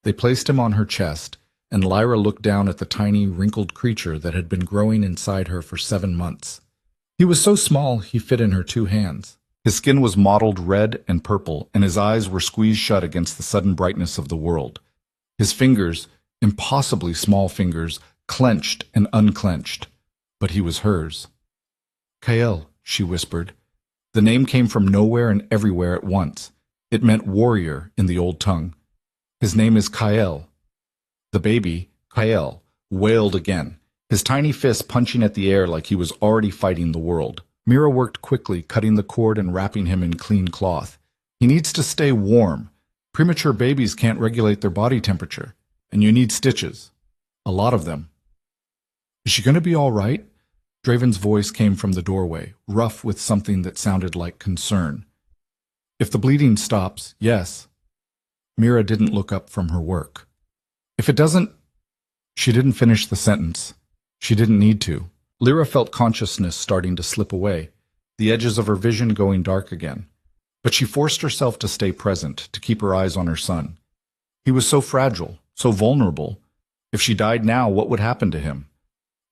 They placed him on her chest, and Lyra looked down at the tiny, wrinkled creature that had been growing inside her for 7 months. He was so small he fit in her 2 hands. His skin was mottled red and purple, and his eyes were squeezed shut against the sudden brightness of the world. His fingers, impossibly small fingers, clenched and unclenched. But he was hers. Kael, she whispered. The name came from nowhere and everywhere at once. It meant warrior in the old tongue. His name is Kael. The baby, Kael, wailed again, his tiny fist punching at the air like he was already fighting the world. Mira worked quickly, cutting the cord and wrapping him in clean cloth. He needs to stay warm. Premature babies can't regulate their body temperature, and you need stitches. A lot of them. Is she going to be all right? Draven's voice came from the doorway, rough with something that sounded like concern. If the bleeding stops, yes. Mira didn't look up from her work. If it doesn't... She didn't finish the sentence. She didn't need to. Lyra felt consciousness starting to slip away, the edges of her vision going dark again. But she forced herself to stay present, to keep her eyes on her son. He was so fragile, so vulnerable. If she died now, what would happen to him?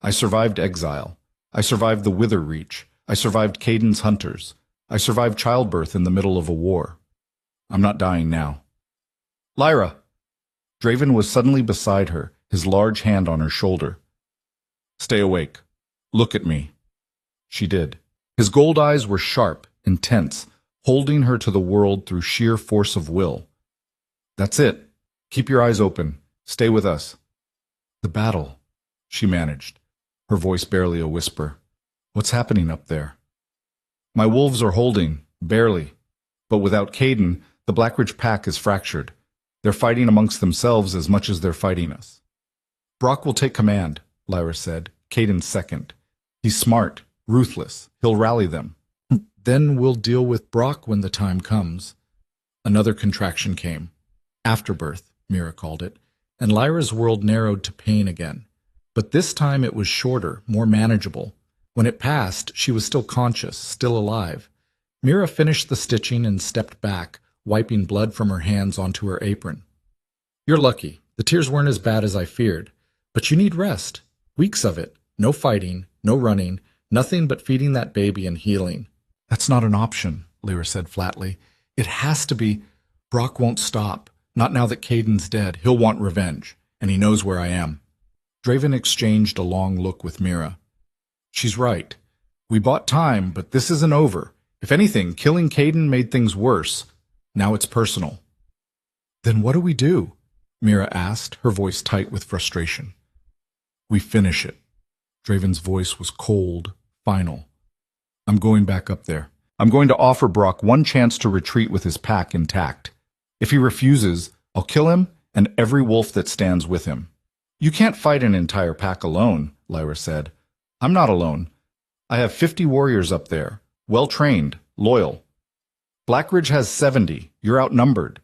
I survived exile. I survived the Wither Reach. I survived Caden's hunters. I survived childbirth in the middle of a war. I'm not dying now. Lyra! Draven was suddenly beside her, his large hand on her shoulder. Stay awake. Look at me. She did. His gold eyes were sharp, intense, holding her to the world through sheer force of will. That's it. Keep your eyes open. Stay with us. The battle, she managed, her voice barely a whisper. What's happening up there? My wolves are holding, barely. But without Caden, the Blackridge pack is fractured. They're fighting amongst themselves as much as they're fighting us. Brock will take command, Lyra said, Caden's second. He's smart, ruthless. He'll rally them. Then we'll deal with Brock when the time comes. Another contraction came. Afterbirth, Mira called it, and Lyra's world narrowed to pain again. But this time it was shorter, more manageable. When it passed, she was still conscious, still alive. Mira finished the stitching and stepped back, wiping blood from her hands onto her apron. "You're lucky. The tears weren't as bad as I feared. But you need rest. Weeks of it. No fighting, no running, nothing but feeding that baby and healing." "That's not an option," Lyra said flatly. "It has to be. Brock won't stop. Not now that Caden's dead. He'll want revenge, and he knows where I am." Draven exchanged a long look with Mira. "She's right. We bought time, but this isn't over. If anything, killing Caden made things worse. Now it's personal." "Then what do we do?" Mira asked, her voice tight with frustration. "We finish it." Draven's voice was cold, final. "I'm going back up there. I'm going to offer Brock one chance to retreat with his pack intact. If he refuses, I'll kill him and every wolf that stands with him." "You can't fight an entire pack alone," Lyra said. "I'm not alone. I have 50 warriors up there, well-trained, loyal. Blackridge has 70. You're outnumbered.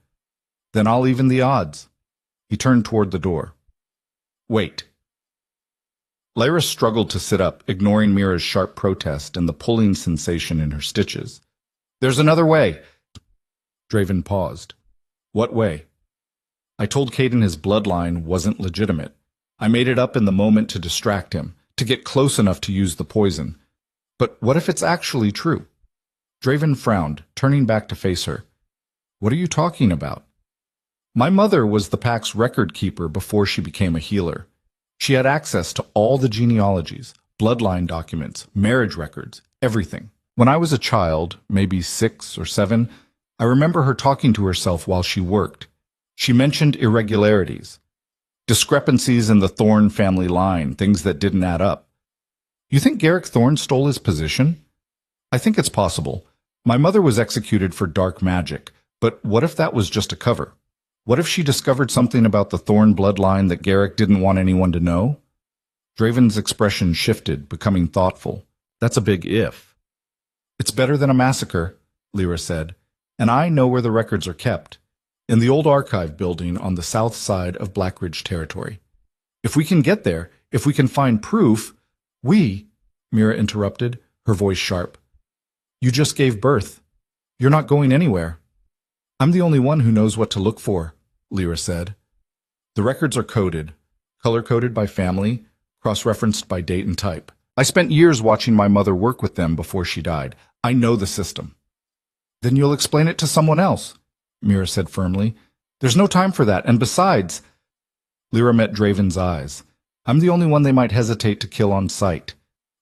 Then I'll even the odds." He turned toward the door. "Wait." Lyra struggled to sit up, ignoring Mira's sharp protest and the pulling sensation in her stitches. "There's another way." Draven paused. "What way?" "I told Caden his bloodline wasn't legitimate. I made it up in the moment to distract him, to get close enough to use the poison. But what if it's actually true?" Draven frowned, turning back to face her. "What are you talking about?" "My mother was the pack's record keeper before she became a healer. She had access to all the genealogies, bloodline documents, marriage records, everything. When I was a child, maybe 6 or 7, I remember her talking to herself while she worked. She mentioned irregularities, discrepancies in the Thorne family line, things that didn't add up. You think Garrick Thorne stole his position? I think it's possible. My mother was executed for dark magic, but what if that was just a cover? What if she discovered something about the Thorne bloodline that Garrick didn't want anyone to know?" Draven's expression shifted, becoming thoughtful. "That's a big if." "It's better than a massacre," Lyra said, "and I know where the records are kept. In the old archive building on the south side of Blackridge territory. If we can get there, if we can find proof, Mira interrupted, her voice sharp. "You just gave birth. You're not going anywhere." "I'm the only one who knows what to look for," Lyra said. "The records are coded, color-coded by family, cross-referenced by date and type. I spent years watching my mother work with them before she died. I know the system." "Then you'll explain it to someone else," Mira said firmly. "There's no time for that, and besides—" Lyra met Draven's eyes. "I'm the only one they might hesitate to kill on sight.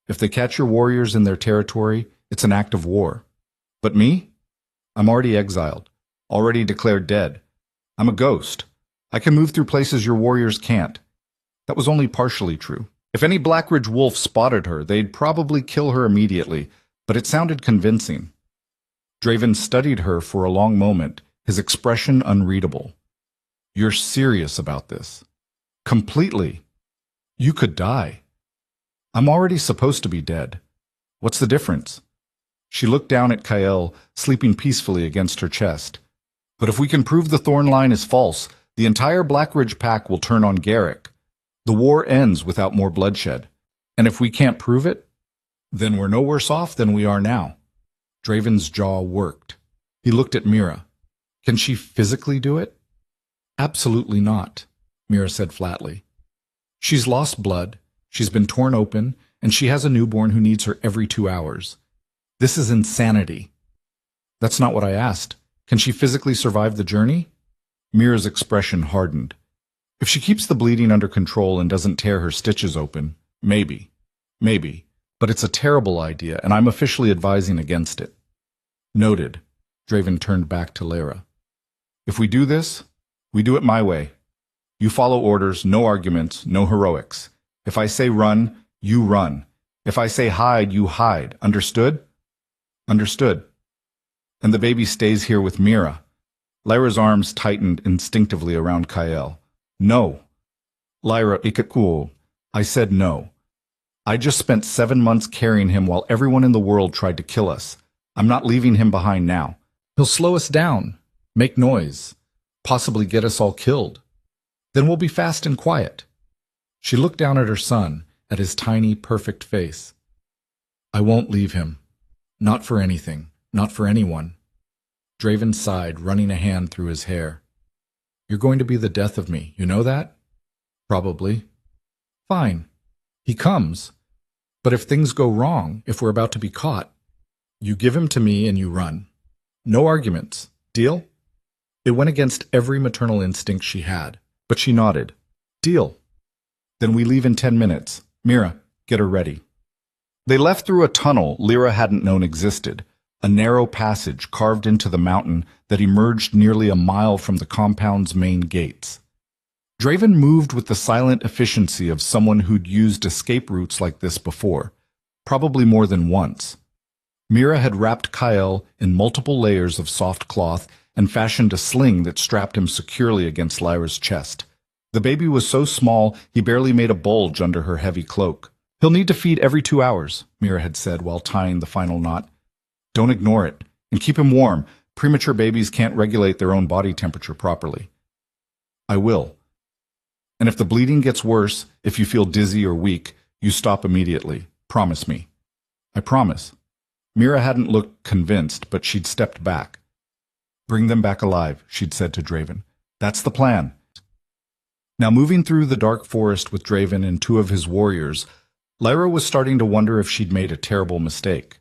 If they catch your warriors in their territory, it's an act of war. But me? I'm already exiled, already declared dead. I'm a ghost. I can move through places your warriors can't." That was only partially true. If any Blackridge wolf spotted her, they'd probably kill her immediately, but it sounded convincing. Draven studied her for a long moment, his expression unreadable. "You're serious about this?" "Completely. You could die." "I'm already supposed to be dead. What's the difference?" She looked down at Kael, sleeping peacefully against her chest. "But if we can prove the Thorn line is false, the entire Blackridge pack will turn on Garrick. The war ends without more bloodshed. And if we can't prove it, then we're no worse off than we are now." Draven's jaw worked. He looked at Mira. "Can she physically do it?" "Absolutely not," Mira said flatly. "She's lost blood, she's been torn open, and she has a newborn who needs her every 2 hours. This is insanity." "That's not what I asked. Can she physically survive the journey?" Mira's expression hardened. "If she keeps the bleeding under control and doesn't tear her stitches open, maybe. Maybe. But it's a terrible idea, and I'm officially advising against it." "Noted." Draven turned back to Lyra. "If we do this, we do it my way. You follow orders, no arguments, no heroics. If I say run, you run. If I say hide, you hide. Understood?" "Understood." "And the baby stays here with Mira." Lyra's arms tightened instinctively around Kael. "No." "Lyra, ikakul." I said no. I just spent 7 months carrying him while everyone in the world tried to kill us. I'm not leaving him behind now. He'll slow us down, make noise, possibly get us all killed. Then we'll be fast and quiet." She looked down at her son, at his tiny, perfect face. I won't leave him. Not for anything. Not for anyone. Draven sighed, running a hand through his hair. You're going to be the death of me, you know that? Probably. Fine. He comes. But if things go wrong, if we're about to be caught, you give him to me and you run. No arguments. Deal? It went against every maternal instinct she had, but she nodded. Deal. Then we leave in 10 minutes. Mira, get her ready. They left through a tunnel Lyra hadn't known existed, a narrow passage carved into the mountain that emerged nearly a mile from the compound's main gates. Draven moved with the silent efficiency of someone who'd used escape routes like this before, probably more than once. Mira had wrapped Kyle in multiple layers of soft cloth and fashioned a sling that strapped him securely against Lyra's chest. The baby was so small he barely made a bulge under her heavy cloak. He'll need to feed every 2 hours, Mira had said while tying the final knot. Don't ignore it, and keep him warm. Premature babies can't regulate their own body temperature properly. I will. And if the bleeding gets worse, if you feel dizzy or weak, you stop immediately. Promise me. I promise. Mira hadn't looked convinced, but she'd stepped back. Bring them back alive, she'd said to Draven. That's the plan. Now moving through the dark forest with Draven and 2 of his warriors, Lyra was starting to wonder if she'd made a terrible mistake.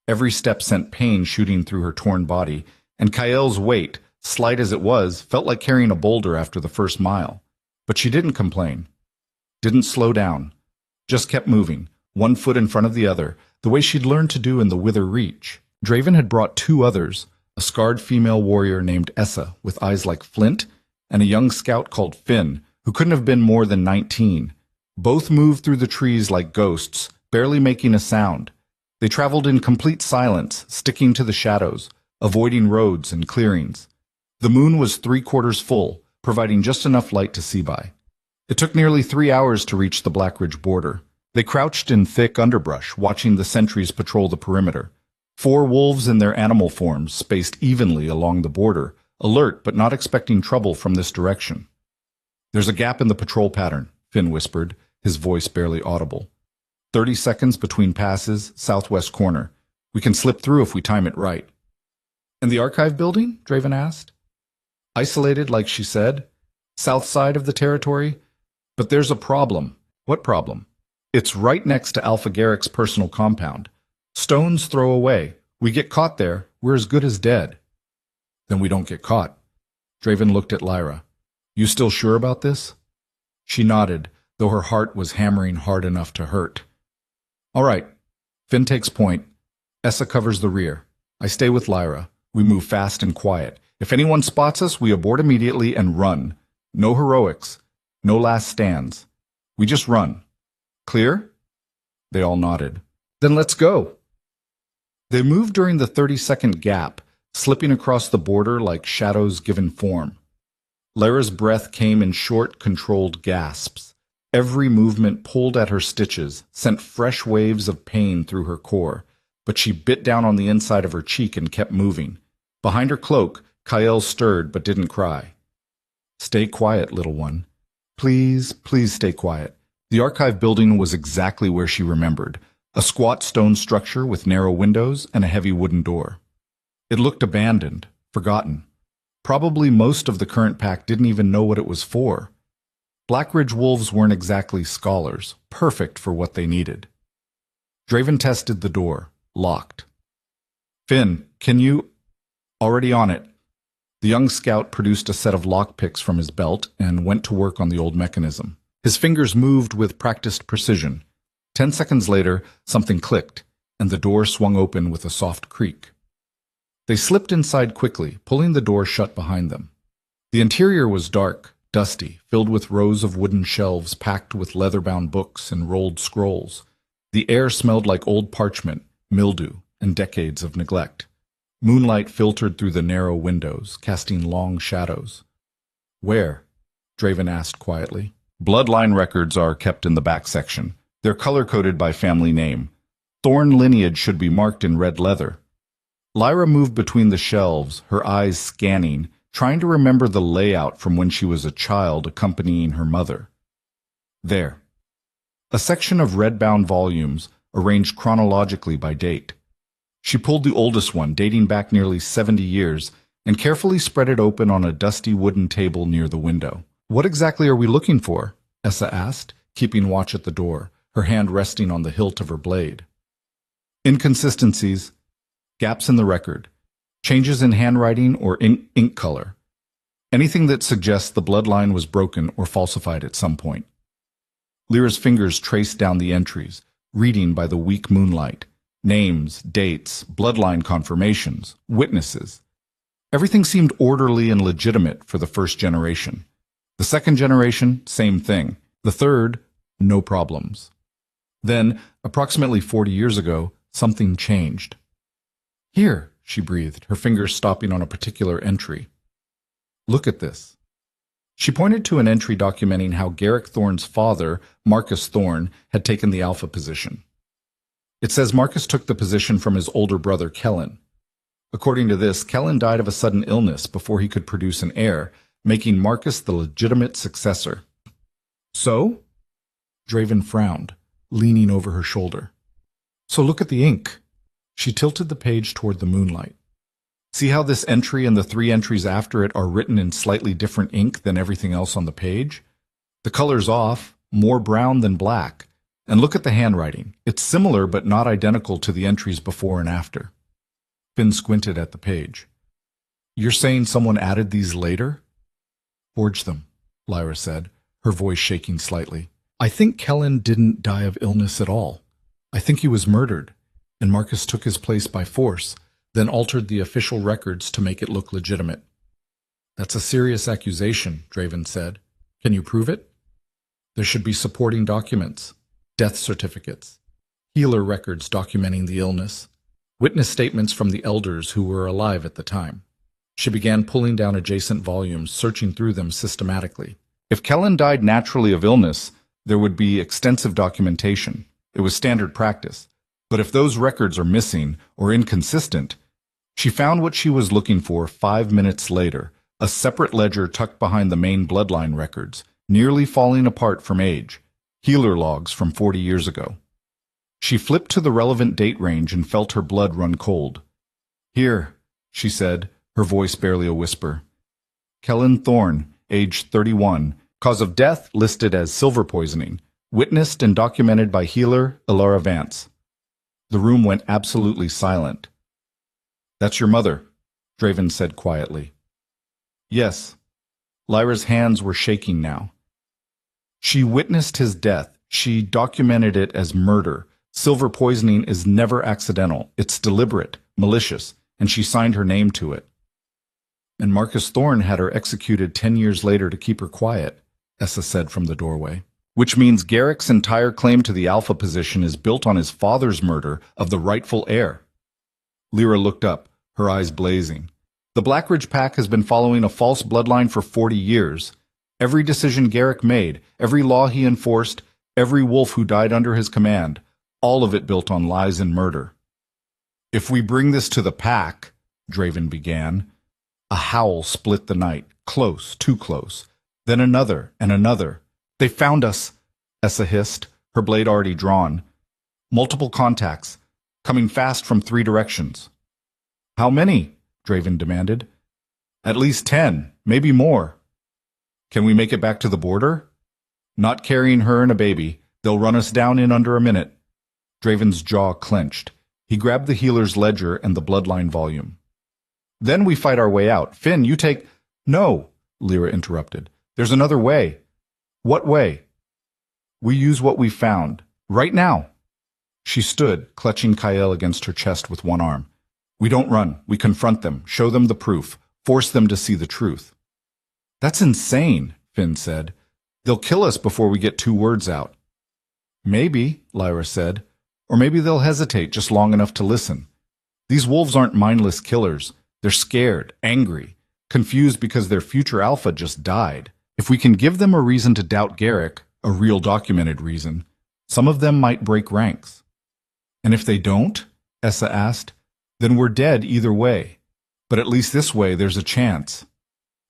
Every step sent pain shooting through her torn body, and Kyle's weight, slight as it was, felt like carrying a boulder after the first mile. But she didn't complain. Didn't slow down. Just kept moving, one foot in front of the other, the way she'd learned to do in the Wither Reach. Draven had brought 2 others, a scarred female warrior named Essa with eyes like flint, and a young scout called Finn, who couldn't have been more than 19. Both moved through the trees like ghosts, barely making a sound. They traveled in complete silence, sticking to the shadows, avoiding roads and clearings. The moon was 3/4 full, providing just enough light to see by. It took nearly 3 hours to reach the Blackridge border. They crouched in thick underbrush, watching the sentries patrol the perimeter. 4 wolves in their animal forms spaced evenly along the border, alert but not expecting trouble from this direction. There's a gap in the patrol pattern, Finn whispered, his voice barely audible. 30 seconds between passes, southwest corner. We can slip through if we time it right. And the archive building? Draven asked. Isolated, like she said. South side of the territory. But there's a problem. What problem? It's right next to Alpha Garrick's personal compound. Stones throw away. We get caught there, we're as good as dead. Then we don't get caught. Draven looked at Lyra. You still sure about this? She nodded, though her heart was hammering hard enough to hurt. All right. Finn takes point. Essa covers the rear. I stay with Lyra. We move fast and quiet. If anyone spots us, we abort immediately and run. No heroics. No last stands. We just run. Clear? They all nodded. Then let's go. They moved during the 30-second gap, slipping across the border like shadows given form. Lyra's breath came in short, controlled gasps. Every movement pulled at her stitches, sent fresh waves of pain through her core, but she bit down on the inside of her cheek and kept moving. Behind her cloak, Kyle stirred but didn't cry. Stay quiet, little one. Please, please stay quiet. The archive building was exactly where she remembered, a squat stone structure with narrow windows and a heavy wooden door. It looked abandoned, forgotten. Probably most of the current pack didn't even know what it was for. Blackridge wolves weren't exactly scholars, perfect for what they needed. Draven tested the door, locked. Finn, can you... Already on it. The young scout produced a set of lockpicks from his belt and went to work on the old mechanism. His fingers moved with practiced precision. 10 seconds later, something clicked, and the door swung open with a soft creak. They slipped inside quickly, pulling the door shut behind them. The interior was dark, dusty, filled with rows of wooden shelves packed with leather-bound books and rolled scrolls. The air smelled like old parchment, mildew, and decades of neglect. Moonlight filtered through the narrow windows, casting long shadows. Where? Draven asked quietly. Bloodline records are kept in the back section. They're color-coded by family name. Thorn lineage should be marked in red leather. Lyra moved between the shelves, her eyes scanning, trying to remember the layout from when she was a child accompanying her mother. There. A section of red-bound volumes, arranged chronologically by date. She pulled the oldest one, dating back nearly 70 years, and carefully spread it open on a dusty wooden table near the window. "What exactly are we looking for?" Essa asked, keeping watch at the door, her hand resting on the hilt of her blade. "Inconsistencies, gaps in the record, changes in handwriting or ink color. Anything that suggests the bloodline was broken or falsified at some point." Lyra's fingers traced down the entries, reading by the weak moonlight. Names, dates, bloodline confirmations, witnesses. Everything seemed orderly and legitimate for the first generation. The second generation, same thing. The third, no problems. Then, approximately 40 years ago, something changed. "Here," she breathed, her fingers stopping on a particular entry. "Look at this." She pointed to an entry documenting how Garrick Thorne's father, Marcus Thorne, had taken the alpha position. It says Marcus took the position from his older brother, Kellen. According to this, Kellen died of a sudden illness before he could produce an heir, making Marcus the legitimate successor. "So?" Draven frowned, leaning over her shoulder. "So look at the ink." She tilted the page toward the moonlight. "See how this entry and the 3 entries after it are written in slightly different ink than everything else on the page? The color's off, more brown than black. And look at the handwriting. It's similar but not identical to the entries before and after." Finn squinted at the page. "You're saying someone added these later?" "Forged them," Lyra said, her voice shaking slightly. "I think Kellen didn't die of illness at all. I think he was murdered, and Marcus took his place by force, then altered the official records to make it look legitimate." "That's a serious accusation," Draven said. "Can you prove it?" "There should be supporting documents. Death certificates, healer records documenting the illness, witness statements from the elders who were alive at the time." She began pulling down adjacent volumes, searching through them systematically. If Kellen died naturally of illness, there would be extensive documentation. It was standard practice. But if those records are missing or inconsistent, she found what she was looking for 5 minutes later, a separate ledger tucked behind the main bloodline records, nearly falling apart from age. Healer logs from 40 years ago. She flipped to the relevant date range and felt her blood run cold. "Here," she said, her voice barely a whisper. "Kellen Thorne, age 31, cause of death listed as silver poisoning, witnessed and documented by healer Elara Vance." The room went absolutely silent. "That's your mother," Draven said quietly. "Yes." Lyra's hands were shaking now. "She witnessed his death. She documented it as murder. Silver poisoning is never accidental. It's deliberate, malicious, and she signed her name to it." "And Marcus Thorne had her executed 10 years later to keep her quiet," Essa said from the doorway. "Which means Garrick's entire claim to the alpha position is built on his father's murder of the rightful heir." Lyra looked up, her eyes blazing. "The Blackridge Pack has been following a false bloodline for 40 years. Every decision Garrick made, every law he enforced, every wolf who died under his command, all of it built on lies and murder." "If we bring this to the pack," Draven began. A howl split the night, close, too close. Then another and another. "They found us," Essa hissed, her blade already drawn. "Multiple contacts, coming fast from 3 directions." "How many?" Draven demanded. "At least 10, maybe more." "Can we make it back to the border?" "Not carrying her and a baby. They'll run us down in under a minute." Draven's jaw clenched. He grabbed the healer's ledger and the bloodline volume. "Then we fight our way out. Finn, you take—" "No," Lyra interrupted. "There's another way." "What way?" "We use what we found. Right now." She stood, clutching Kyle against her chest with one arm. "We don't run. We confront them, show them the proof, force them to see the truth." "That's insane," Finn said. "They'll kill us before we get 2 words out." "Maybe," Lyra said. "Or maybe they'll hesitate just long enough to listen. These wolves aren't mindless killers. They're scared, angry, confused because their future alpha just died. If we can give them a reason to doubt Garrick, a real documented reason, some of them might break ranks." "And if they don't?" Essa asked. "Then we're dead either way. But at least this way there's a chance."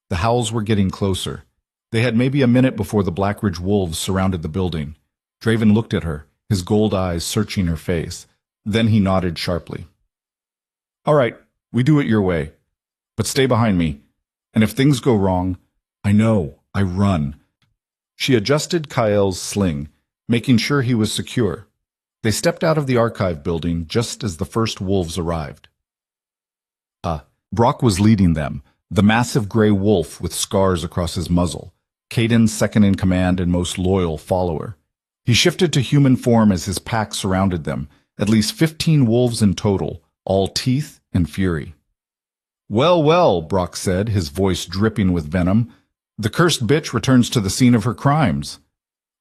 The howls were getting closer. They had maybe a minute before the Blackridge wolves surrounded the building. Draven looked at her, his gold eyes searching her face. Then he nodded sharply. All right, we do it your way. But stay behind me. And if things go wrong, I know, I run. She adjusted Kael's sling, making sure he was secure. They stepped out of the archive building just as the first wolves arrived. Brock was leading them, the massive gray wolf with scars across his muzzle, Caden's second-in-command and most loyal follower. He shifted to human form as his pack surrounded them, at least 15 wolves in total, all teeth and fury. Well, well, Brock said, his voice dripping with venom. The cursed bitch returns to the scene of her crimes.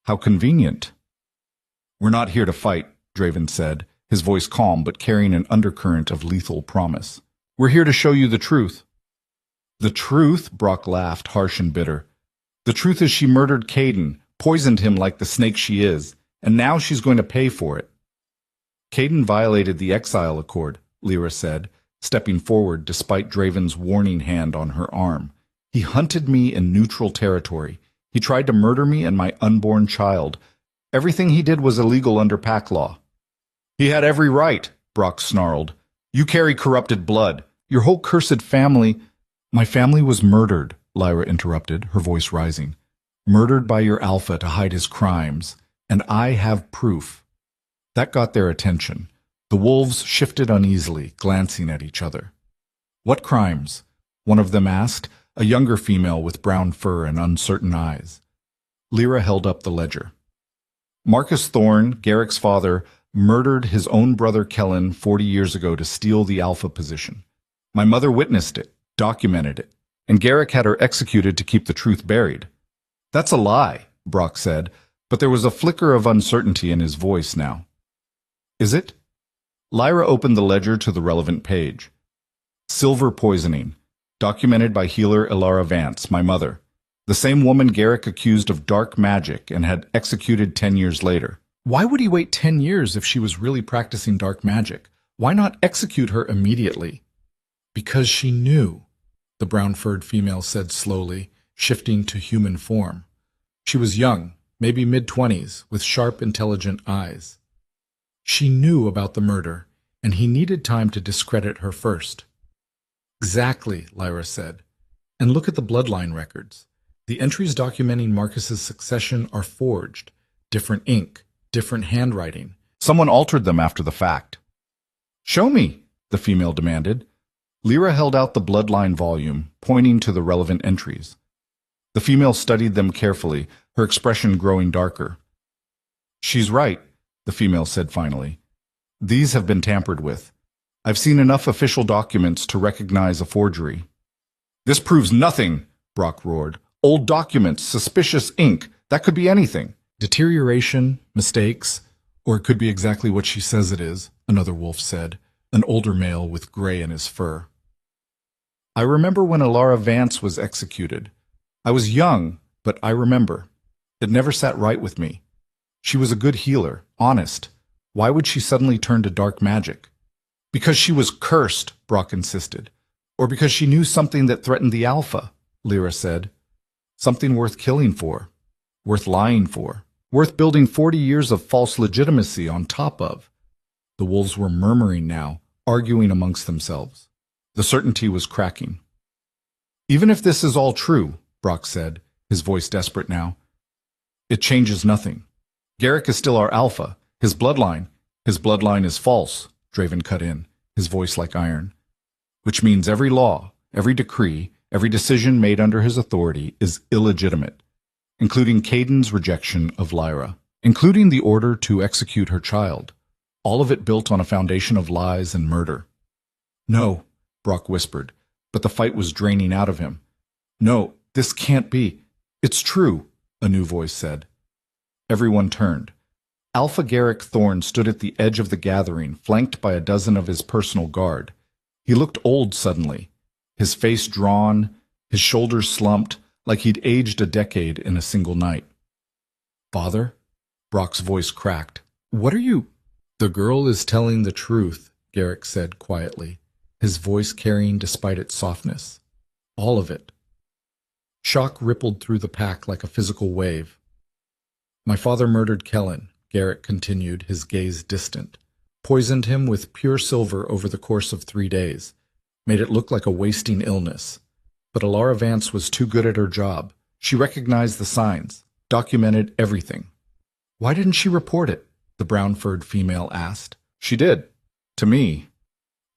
How convenient. We're not here to fight, Draven said, his voice calm but carrying an undercurrent of lethal promise. We're here to show you the truth. The truth? Brock laughed, harsh and bitter. The truth is she murdered Caden, poisoned him like the snake she is, and now she's going to pay for it. Caden violated the exile accord, Lyra said, stepping forward despite Draven's warning hand on her arm. He hunted me in neutral territory. He tried to murder me and my unborn child. Everything he did was illegal under pack law. He had every right, Brock snarled. You carry corrupted blood. Your whole cursed family— My family was murdered, Lyra interrupted, her voice rising. Murdered by your alpha to hide his crimes, and I have proof. That got their attention. The wolves shifted uneasily, glancing at each other. What crimes? One of them asked, a younger female with brown fur and uncertain eyes. Lyra held up the ledger. Marcus Thorne, Garrick's father, murdered his own brother Kellen 40 years ago to steal the alpha position. My mother witnessed it, documented it, and Garrick had her executed to keep the truth buried. That's a lie, Brock said, but there was a flicker of uncertainty in his voice now. Is it? Lyra opened the ledger to the relevant page. Silver poisoning, documented by healer Elara Vance, my mother, the same woman Garrick accused of dark magic and had executed 10 years later. Why would he wait 10 years if she was really practicing dark magic? Why not execute her immediately? Because she knew, the brown-furred female said slowly, shifting to human form. She was young, maybe mid-20s, with sharp, intelligent eyes. She knew about the murder, and he needed time to discredit her first. Exactly, Lyra said. And look at the bloodline records. The entries documenting Marcus's succession are forged, different ink, different handwriting. Someone altered them after the fact. Show me, the female demanded. Lyra held out the bloodline volume, pointing to the relevant entries. The female studied them carefully, her expression growing darker. She's right, the female said finally. These have been tampered with. I've seen enough official documents to recognize a forgery. This proves nothing, Brock roared. Old documents, suspicious ink, that could be anything. Deterioration, mistakes, or it could be exactly what she says it is, another wolf said, an older male with gray in his fur. I remember when Elara Vance was executed. I was young, but I remember. It never sat right with me. She was a good healer, honest. Why would she suddenly turn to dark magic? Because she was cursed, Brock insisted. Or because she knew something that threatened the Alpha, Lyra said. Something worth killing for, worth lying for, worth building 40 years of false legitimacy on top of. The wolves were murmuring now, arguing amongst themselves. The certainty was cracking. Even if this is all true, Brock said, his voice desperate now, it changes nothing. Garrick is still our alpha. His bloodline is false, Draven cut in, his voice like iron. Which means every law, every decree, every decision made under his authority is illegitimate, including Caden's rejection of Lyra, including the order to execute her child, all of it built on a foundation of lies and murder. No, Brock whispered, but the fight was draining out of him. No, this can't be. It's true, a new voice said. Everyone turned. Alpha Garrick Thorne stood at the edge of the gathering, flanked by a dozen of his personal guard. He looked old suddenly, his face drawn, his shoulders slumped, like he'd aged a decade in a single night. Father? Brock's voice cracked. What are you— The girl is telling the truth, Garrick said quietly, his voice carrying despite its softness. All of it. Shock rippled through the pack like a physical wave. My father murdered Kellen, Garrick continued, his gaze distant. Poisoned him with pure silver over the course of 3 days. Made it look like a wasting illness. But Alara Vance was too good at her job. She recognized the signs, documented everything. Why didn't she report it? The brown-furred female asked. She did. To me.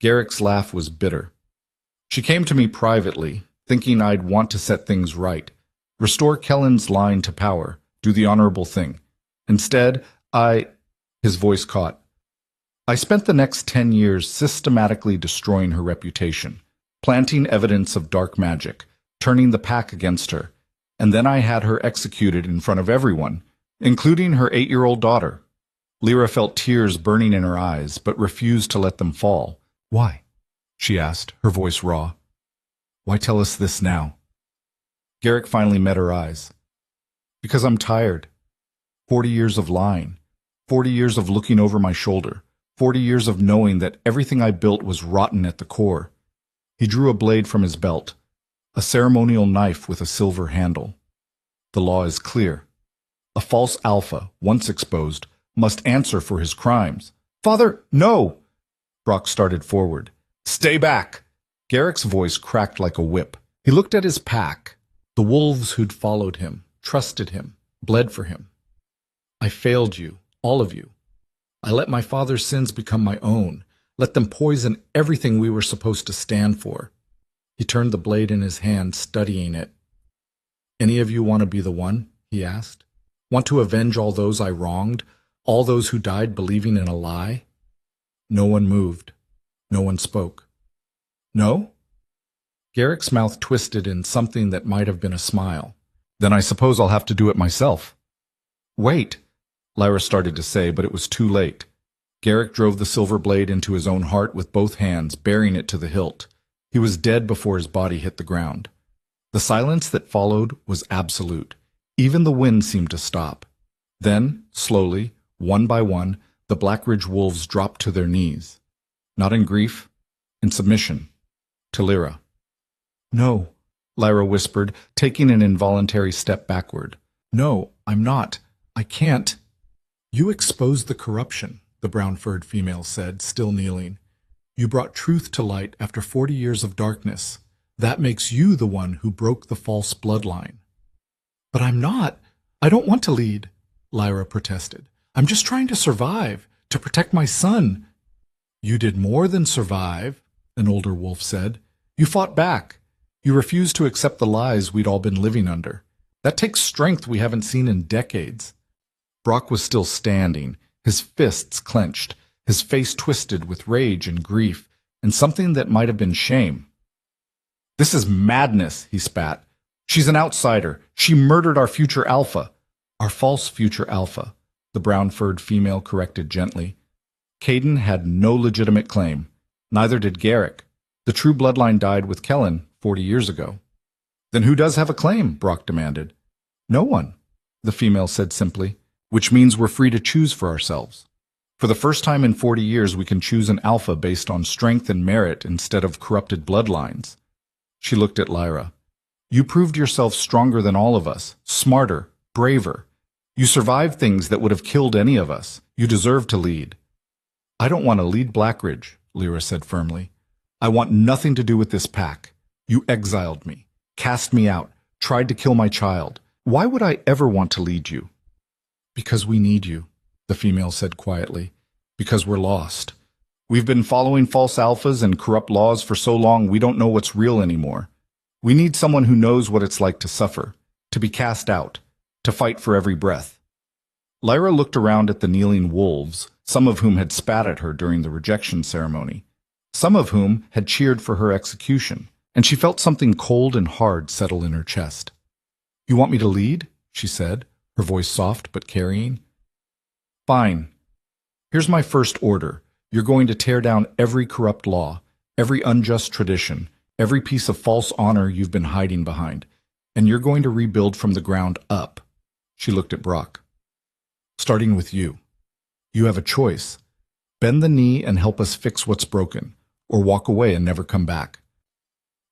Garrick's laugh was bitter. She came to me privately, thinking I'd want to set things right. Restore Kellen's line to power. Do the honorable thing. Instead, His voice caught. I spent the next 10 years systematically destroying her reputation, planting evidence of dark magic, turning the pack against her, and then I had her executed in front of everyone, including her 8-year-old daughter. Lyra felt tears burning in her eyes, but refused to let them fall. Why? She asked, her voice raw. Why tell us this now? Garrick finally met her eyes. Because I'm tired. 40 years of lying. 40 years of looking over my shoulder. 40 years of knowing that everything I built was rotten at the core. He drew a blade from his belt, a ceremonial knife with a silver handle. The law is clear. A false alpha, once exposed, must answer for his crimes. Father, no! Brock started forward. Stay back! Garrick's voice cracked like a whip. He looked at his pack, the wolves who'd followed him, trusted him, bled for him. I failed you, all of you. I let my father's sins become my own, let them poison everything we were supposed to stand for. He turned the blade in his hand, studying it. Any of you want to be the one? He asked. Want to avenge all those I wronged, all those who died believing in a lie? No one moved. No one spoke. No? Garrick's mouth twisted in something that might have been a smile. Then I suppose I'll have to do it myself. Wait, Lyra started to say, but it was too late. Garrick drove the silver blade into his own heart with both hands, bearing it to the hilt. He was dead before his body hit the ground. The silence that followed was absolute. Even the wind seemed to stop. Then, slowly, one by one, the Blackridge wolves dropped to their knees. Not in grief, in submission, to Lyra. No, Lyra whispered, taking an involuntary step backward. No, I'm not. I can't. You exposed the corruption, the brown-furred female said, still kneeling. You brought truth to light after 40 years of darkness. That makes you the one who broke the false bloodline. But I'm not. I don't want to lead, Lyra protested. I'm just trying to survive, to protect my son. You did more than survive, an older wolf said. You fought back. You refused to accept the lies we'd all been living under. That takes strength we haven't seen in decades. Brock was still standing, his fists clenched, his face twisted with rage and grief, and something that might have been shame. This is madness, he spat. She's an outsider. She murdered our future alpha. Our false future alpha, the brown-furred female corrected gently. Caden had no legitimate claim. Neither did Garrick. The true bloodline died with Kellen 40 years ago. Then who does have a claim? Brock demanded. No one, the female said simply, which means we're free to choose for ourselves. For the first time in 40 years, we can choose an alpha based on strength and merit instead of corrupted bloodlines. She looked at Lyra. You proved yourself stronger than all of us, smarter, braver. You survived things that would have killed any of us. You deserve to lead. I don't want to lead Blackridge, Lyra said firmly. I want nothing to do with this pack. You exiled me, cast me out, tried to kill my child. Why would I ever want to lead you? Because we need you, the female said quietly. Because we're lost. We've been following false alphas and corrupt laws for so long we don't know what's real anymore. We need someone who knows what it's like to suffer, to be cast out, to fight for every breath. Lyra looked around at the kneeling wolves, some of whom had spat at her during the rejection ceremony, some of whom had cheered for her execution, and she felt something cold and hard settle in her chest. You want me to lead? She said, her voice soft but carrying. Fine. Here's my first order. You're going to tear down every corrupt law, every unjust tradition, every piece of false honor you've been hiding behind, and you're going to rebuild from the ground up. She looked at Brock. Starting with you. You have a choice. Bend the knee and help us fix what's broken, or walk away and never come back.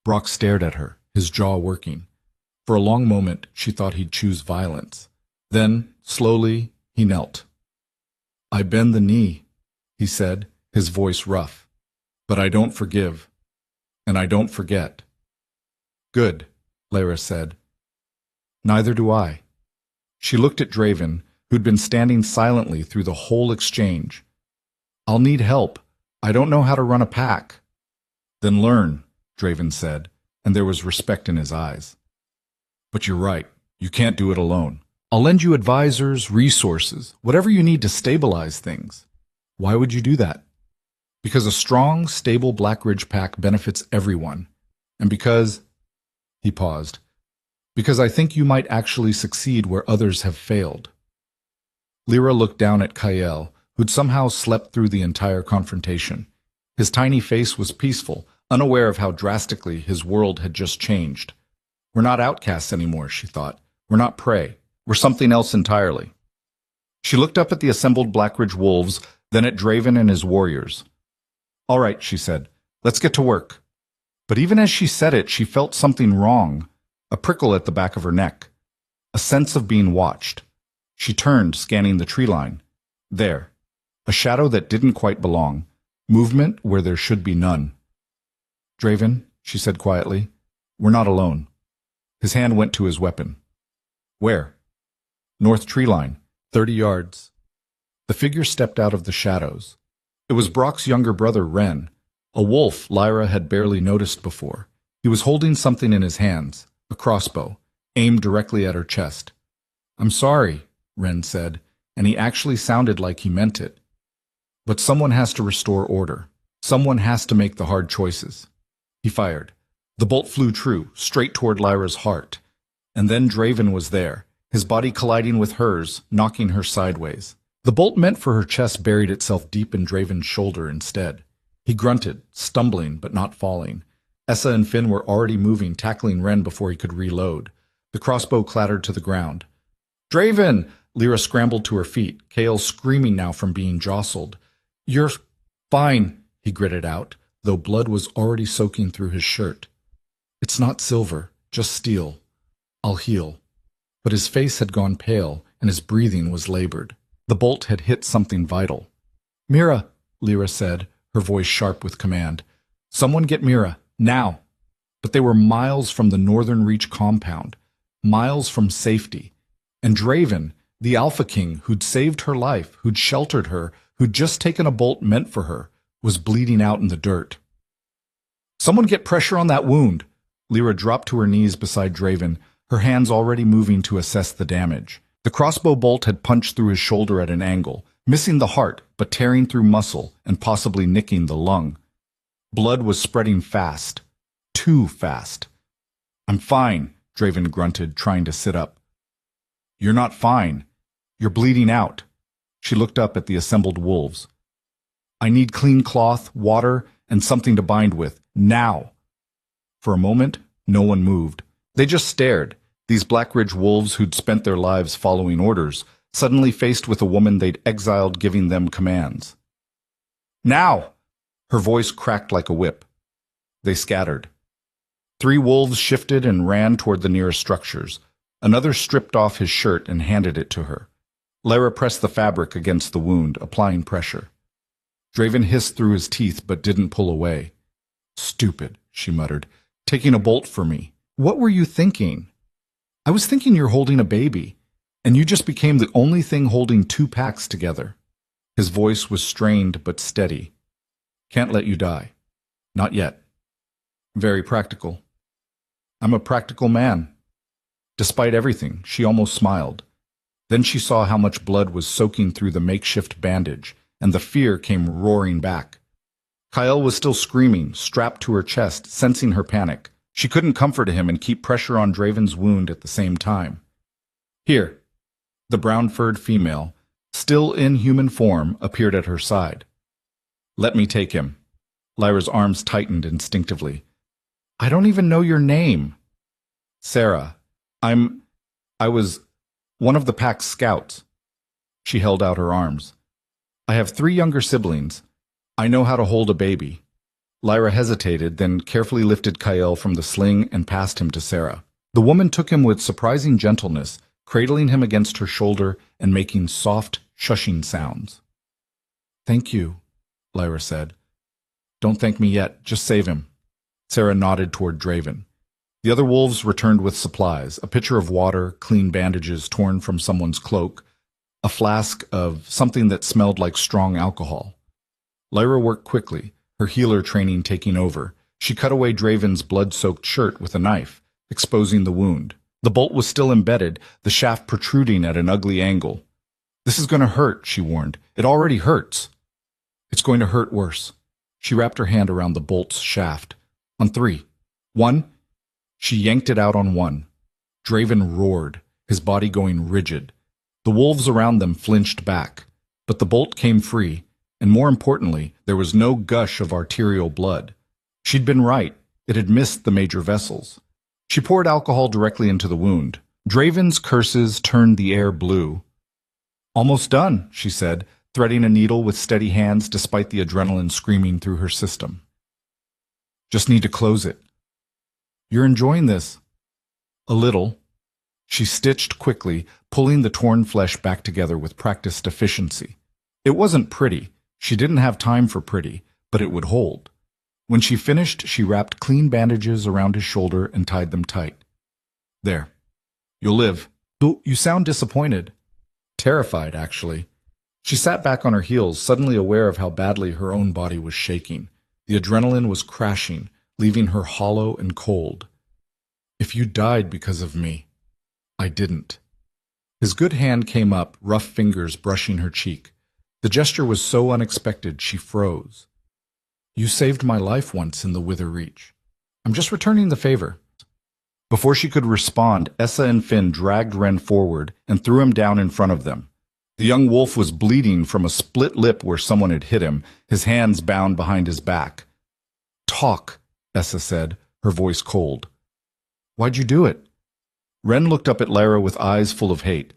Brock stared at her, his jaw working. For a long moment, she thought he'd choose violence. Then, slowly, he knelt. I bend the knee, he said, his voice rough. But I don't forgive. And I don't forget. Good, Lyra said. Neither do I. She looked at Draven, who'd been standing silently through the whole exchange. I'll need help. I don't know how to run a pack. Then learn, Draven said, and there was respect in his eyes. But you're right. You can't do it alone. I'll lend you advisors, resources, whatever you need to stabilize things. Why would you do that? Because a strong, stable Black Ridge pack benefits everyone. And because... He paused. Because I think you might actually succeed where others have failed. Lyra looked down at Kyle, who'd somehow slept through the entire confrontation. His tiny face was peaceful, unaware of how drastically his world had just changed. We're not outcasts anymore, she thought. We're not prey. We're something else entirely. She looked up at the assembled Blackridge wolves, then at Draven and his warriors. All right, she said. Let's get to work. But even as she said it, she felt something wrong, a prickle at the back of her neck, a sense of being watched. She turned, scanning the tree line. There, a shadow that didn't quite belong, movement where there should be none. Draven, she said quietly, we're not alone. His hand went to his weapon. Where? North tree line, 30 yards. The figure stepped out of the shadows. It was Brock's younger brother, Ren, a wolf Lyra had barely noticed before. He was holding something in his hands, a crossbow, aimed directly at her chest. I'm sorry, Ren said, and he actually sounded like he meant it. But someone has to restore order. Someone has to make the hard choices. He fired. The bolt flew true, straight toward Lyra's heart. And then Draven was there, his body colliding with hers, knocking her sideways. The bolt meant for her chest buried itself deep in Draven's shoulder instead. He grunted, stumbling but not falling. Essa and Finn were already moving, tackling Ren before he could reload. The crossbow clattered to the ground. Draven! Lyra scrambled to her feet, Kale screaming now from being jostled. You're fine, he gritted out, though blood was already soaking through his shirt. It's not silver, just steel. I'll heal. But his face had gone pale, and his breathing was labored. The bolt had hit something vital. Mira, Lyra said, her voice sharp with command. Someone get Mira, now. But they were miles from the Northern Reach compound, miles from safety. And Draven, the Alpha King who'd saved her life, who'd sheltered her, who'd just taken a bolt meant for her, was bleeding out in the dirt. Someone get pressure on that wound. Lyra dropped to her knees beside Draven, her hands already moving to assess the damage. The crossbow bolt had punched through his shoulder at an angle, missing the heart, but tearing through muscle and possibly nicking the lung. Blood was spreading fast. Too fast. I'm fine, Draven grunted, trying to sit up. You're not fine. You're bleeding out. She looked up at the assembled wolves. I need clean cloth, water, and something to bind with, now. For a moment, no one moved. They just stared. These Blackridge wolves who'd spent their lives following orders, suddenly faced with a woman they'd exiled giving them commands. Now! Her voice cracked like a whip. They scattered. 3 wolves shifted and ran toward the nearest structures. Another stripped off his shirt and handed it to her. Lyra pressed the fabric against the wound, applying pressure. Draven hissed through his teeth but didn't pull away. Stupid, she muttered, taking a bolt for me. What were you thinking? I was thinking you're holding a baby, and you just became the only thing holding 2 packs together. His voice was strained but steady. Can't let you die. Not yet. Very practical. I'm a practical man. Despite everything, she almost smiled. Then she saw how much blood was soaking through the makeshift bandage, and the fear came roaring back. Kyle was still screaming, strapped to her chest, sensing her panic. She couldn't comfort him and keep pressure on Draven's wound at the same time. Here. The brown-furred female, still in human form, appeared at her side. Let me take him. Lyra's arms tightened instinctively. I don't even know your name. Sarah. I was one of the pack's scouts. She held out her arms. I have 3 younger siblings. I know how to hold a baby. Lyra hesitated, then carefully lifted Kyle from the sling and passed him to Sarah. The woman took him with surprising gentleness, cradling him against her shoulder and making soft, shushing sounds. Thank you, Lyra said. Don't thank me yet, just save him. Sarah nodded toward Draven. The other wolves returned with supplies, a pitcher of water, clean bandages torn from someone's cloak, a flask of something that smelled like strong alcohol. Lyra worked quickly, her healer training taking over. She cut away Draven's blood-soaked shirt with a knife, exposing the wound. The bolt was still embedded, the shaft protruding at an ugly angle. This is going to hurt, she warned. It already hurts. It's going to hurt worse. She wrapped her hand around the bolt's shaft. On 3. 1. She yanked it out on 1. Draven roared, his body going rigid. The wolves around them flinched back, but the bolt came free, and more importantly, there was no gush of arterial blood. She'd been right. It had missed the major vessels. She poured alcohol directly into the wound. Draven's curses turned the air blue. Almost done, she said, threading a needle with steady hands despite the adrenaline screaming through her system. Just need to close it. You're enjoying this? A little. She stitched quickly, pulling the torn flesh back together with practiced efficiency. It wasn't pretty. She didn't have time for pretty, but it would hold. When she finished, she wrapped clean bandages around his shoulder and tied them tight. There. You'll live. You sound disappointed. Terrified, actually. She sat back on her heels, suddenly aware of how badly her own body was shaking. The adrenaline was crashing, leaving her hollow and cold. If you died because of me. I didn't. His good hand came up, rough fingers brushing her cheek. The gesture was so unexpected she froze. You saved my life once in the Wither Reach. I'm just returning the favor. Before she could respond, Essa and Finn dragged Ren forward and threw him down in front of them. The young wolf was bleeding from a split lip where someone had hit him, his hands bound behind his back. Talk, Essa said, her voice cold. Why'd you do it? Ren looked up at Lyra with eyes full of hate.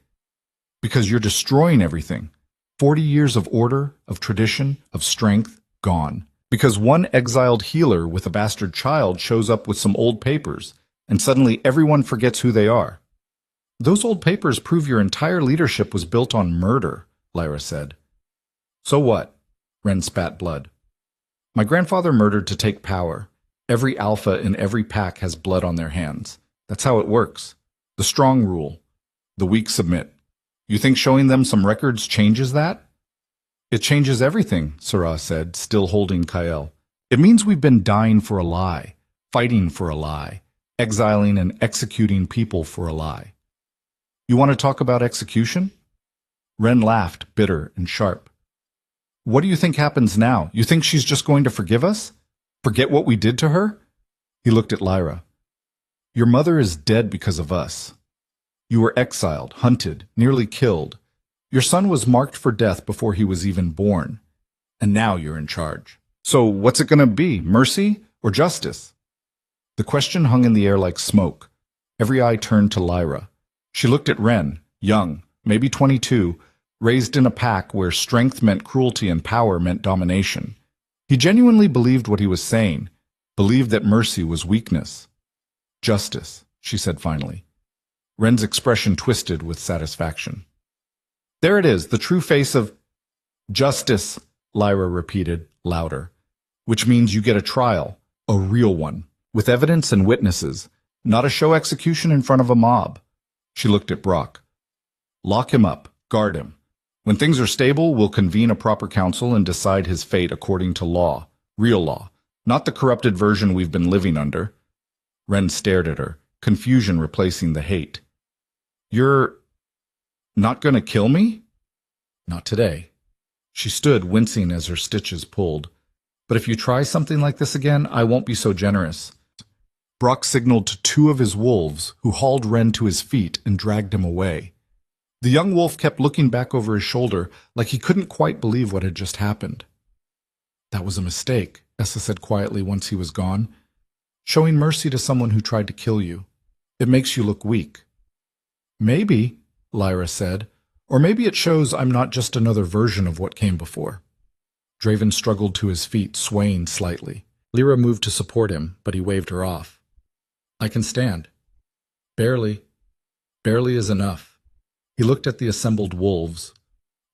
Because you're destroying everything. 40 years of order, of tradition, of strength, gone. Because one exiled healer with a bastard child shows up with some old papers, and suddenly everyone forgets who they are. Those old papers prove your entire leadership was built on murder, Lyra said. So what? Ren spat blood. My grandfather murdered to take power. Every alpha in every pack has blood on their hands. That's how it works. The strong rule. The weak submit. You think showing them some records changes that? It changes everything, Sarah said, still holding Kael. It means we've been dying for a lie, fighting for a lie, exiling and executing people for a lie. You want to talk about execution? Ren laughed, bitter and sharp. What do you think happens now? You think she's just going to forgive us? Forget what we did to her? He looked at Lyra. Your mother is dead because of us. You were exiled, hunted, nearly killed. Your son was marked for death before he was even born. And now you're in charge. So what's it going to be, mercy or justice? The question hung in the air like smoke. Every eye turned to Lyra. She looked at Ren, young, maybe 22, raised in a pack where strength meant cruelty and power meant domination. He genuinely believed what he was saying, believed that mercy was weakness. Justice, she said finally. Ren's expression twisted with satisfaction. There it is, the true face of justice, Lyra repeated, louder. Which means you get a trial, a real one, with evidence and witnesses, not a show execution in front of a mob. She looked at Brock. Lock him up, guard him. When things are stable, we'll convene a proper council and decide his fate according to law, real law, not the corrupted version we've been living under. Ren stared at her, confusion replacing the hate. You're not going to kill me? Not today. She stood, wincing as her stitches pulled. But if you try something like this again, I won't be so generous. Brock signaled to 2 of his wolves, who hauled Ren to his feet and dragged him away. The young wolf kept looking back over his shoulder like he couldn't quite believe what had just happened. That was a mistake, Essa said quietly once he was gone. Showing mercy to someone who tried to kill you. It makes you look weak. Maybe, Lyra said, or maybe it shows I'm not just another version of what came before. Draven struggled to his feet, swaying slightly. Lyra moved to support him, but he waved her off. I can stand. Barely. Barely is enough. He looked at the assembled wolves.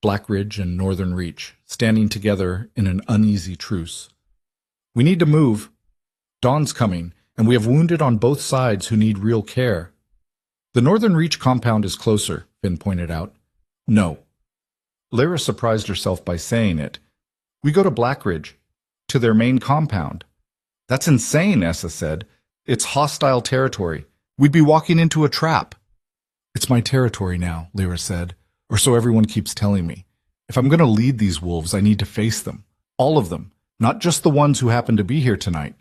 Blackridge and Northern Reach, standing together in an uneasy truce. "We need to move. Dawn's coming, and we have wounded on both sides who need real care." "The Northern Reach compound is closer," Finn pointed out. "No." Lyra surprised herself by saying it. "We go to Blackridge, to their main compound." "That's insane," Essa said. "It's hostile territory. We'd be walking into a trap." "It's my territory now," Lyra said, "or so everyone keeps telling me. If I'm going to lead these wolves, I need to face them. All of them, not just the ones who happen to be here tonight."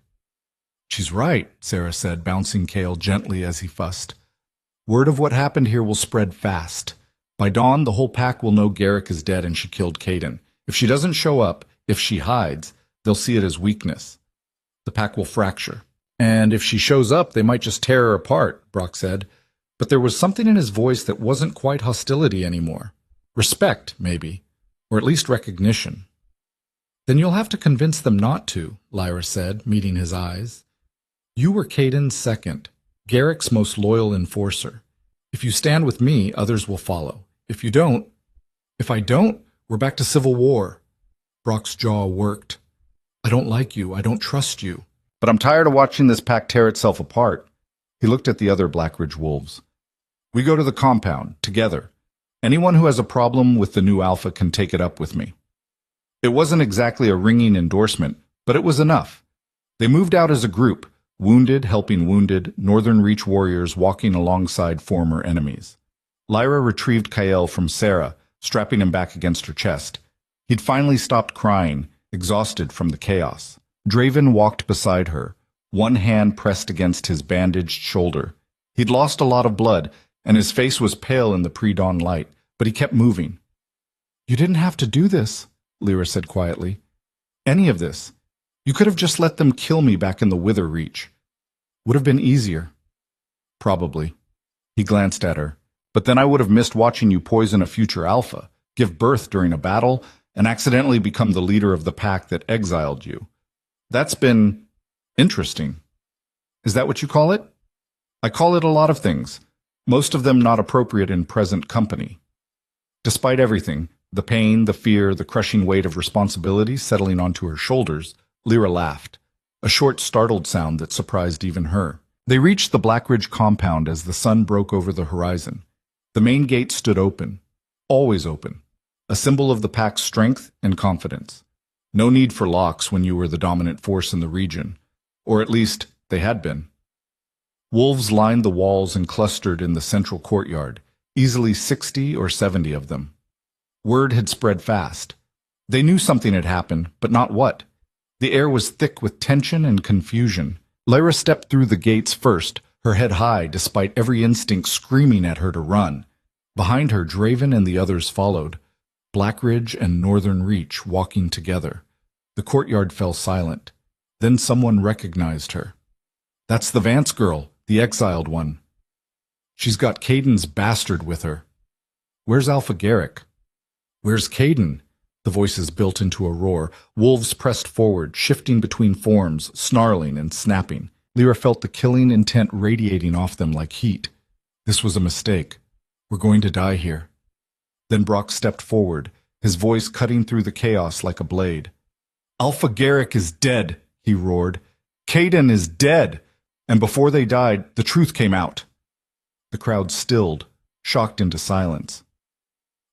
"She's right," Sarah said, bouncing Kale gently as he fussed. "Word of what happened here will spread fast. By dawn, the whole pack will know Garrick is dead and she killed Caden. If she doesn't show up, if she hides, they'll see it as weakness. The pack will fracture. And if she shows up, they might just tear her apart," Brock said. But there was something in his voice that wasn't quite hostility anymore. Respect, maybe, or at least recognition. "Then you'll have to convince them not to," Lyra said, meeting his eyes. "You were Caden's second, Garrick's most loyal enforcer. If you stand with me, others will follow. If you don't—" "If I don't, we're back to civil war." Brock's jaw worked. "I don't like you. I don't trust you. But I'm tired of watching this pack tear itself apart." He looked at the other Blackridge wolves. "We go to the compound, together. Anyone who has a problem with the new Alpha can take it up with me." It wasn't exactly a ringing endorsement, but it was enough. They moved out as a group, wounded helping wounded, Northern Reach warriors walking alongside former enemies. Lyra retrieved Kael from Sarah, strapping him back against her chest. He'd finally stopped crying, exhausted from the chaos. Draven walked beside her, one hand pressed against his bandaged shoulder. He'd lost a lot of blood, and his face was pale in the pre-dawn light, but he kept moving. "You didn't have to do this," Lyra said quietly. "Any of this. You could have just let them kill me back in the Wither Reach. Would have been easier." "Probably." He glanced at her. "But then I would have missed watching you poison a future Alpha, give birth during a battle, and accidentally become the leader of the pack that exiled you. That's been interesting." "Is that what you call it?" "I call it a lot of things, most of them not appropriate in present company." Despite everything, the pain, the fear, the crushing weight of responsibility settling onto her shoulders, Lyra laughed, a short, startled sound that surprised even her. They reached the Blackridge compound as the sun broke over the horizon. The main gate stood open, always open, a symbol of the pack's strength and confidence. No need for locks when you were the dominant force in the region, or at least they had been. Wolves lined the walls and clustered in the central courtyard, easily 60 or 70 of them. Word had spread fast. They knew something had happened, but not what. The air was thick with tension and confusion. Lyra stepped through the gates first, her head high despite every instinct screaming at her to run. Behind her, Draven and the others followed, Blackridge and Northern Reach walking together. The courtyard fell silent. Then someone recognized her. "That's the Vance girl, the exiled one. She's got Caden's bastard with her." "Where's Alpha Garrick?" "Where's Caden?" The voices built into a roar. Wolves pressed forward, shifting between forms, snarling and snapping. Lyra felt the killing intent radiating off them like heat. This was a mistake. "We're going to die here." Then Brock stepped forward, his voice cutting through the chaos like a blade. "Alpha Garrick is dead," he roared. "Caden is dead!" And before they died, the truth came out. The crowd stilled, shocked into silence.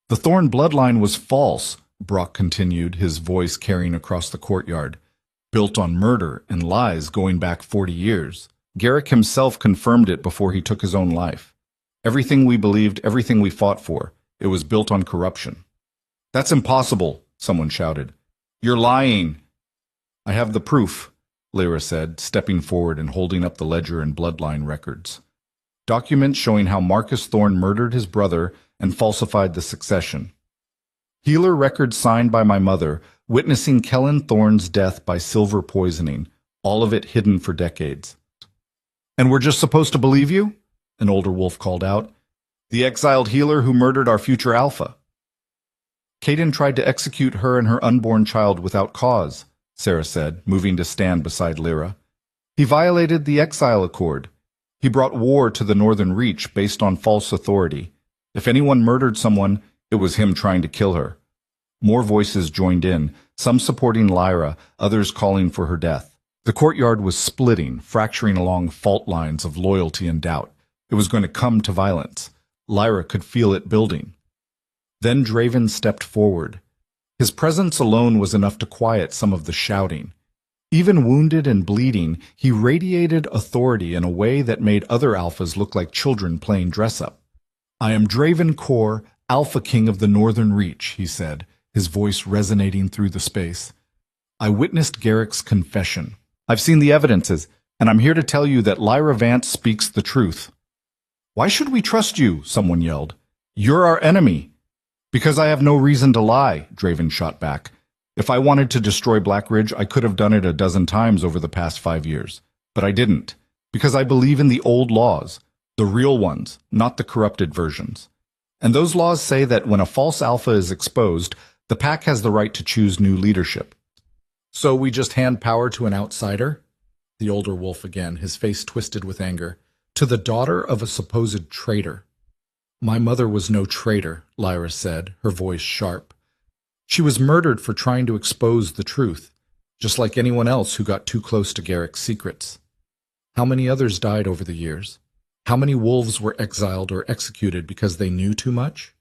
"The Thorn bloodline was false," Brock continued, his voice carrying across the courtyard. "Built on murder and lies going back 40 years. Garrick himself confirmed it before he took his own life. Everything we believed, everything we fought for, it was built on corruption." "That's impossible," someone shouted. "You're lying." "I have the proof," Lyra said, stepping forward and holding up the ledger and bloodline records. Documents showing how Marcus Thorn murdered his brother and falsified the succession. Healer records signed by my mother, witnessing Kellen Thorn's death by silver poisoning, all of it hidden for decades. "And we're just supposed to believe you?" an older wolf called out. "The exiled healer who murdered our future Alpha." "Caden tried to execute her and her unborn child without cause," Sarah said, moving to stand beside Lyra. "He violated the exile accord. He brought war to the Northern Reach based on false authority. If anyone murdered someone, it was him trying to kill her. More voices joined in, some supporting Lyra, others calling for her death. The courtyard was splitting, fracturing along fault lines of loyalty and doubt. It was going to come to violence. Lyra could feel it building. Then Draven stepped forward. His presence alone was enough to quiet some of the shouting. Even wounded and bleeding, he radiated authority in a way that made other alphas look like children playing dress-up. "I am Draven Kor, Alpha King of the Northern Reach," he said, his voice resonating through the space. "I witnessed Garrick's confession. I've seen the evidences, and I'm here to tell you that Lyra Vance speaks the truth." "Why should we trust you?" someone yelled. "You're our enemy." "Because I have no reason to lie," Draven shot back. "If I wanted to destroy Blackridge, I could have done it a dozen times over the past 5 years. But I didn't, because I believe in the old laws, the real ones, not the corrupted versions. And those laws say that when a false alpha is exposed, the pack has the right to choose new leadership." "So we just hand power to an outsider?" The older wolf again, his face twisted with anger. "To the daughter of a supposed traitor." "My mother was no traitor," Lyra said, her voice sharp. "She was murdered for trying to expose the truth, just like anyone else who got too close to Garrick's secrets. How many others died over the years? How many wolves were exiled or executed because they knew too much?"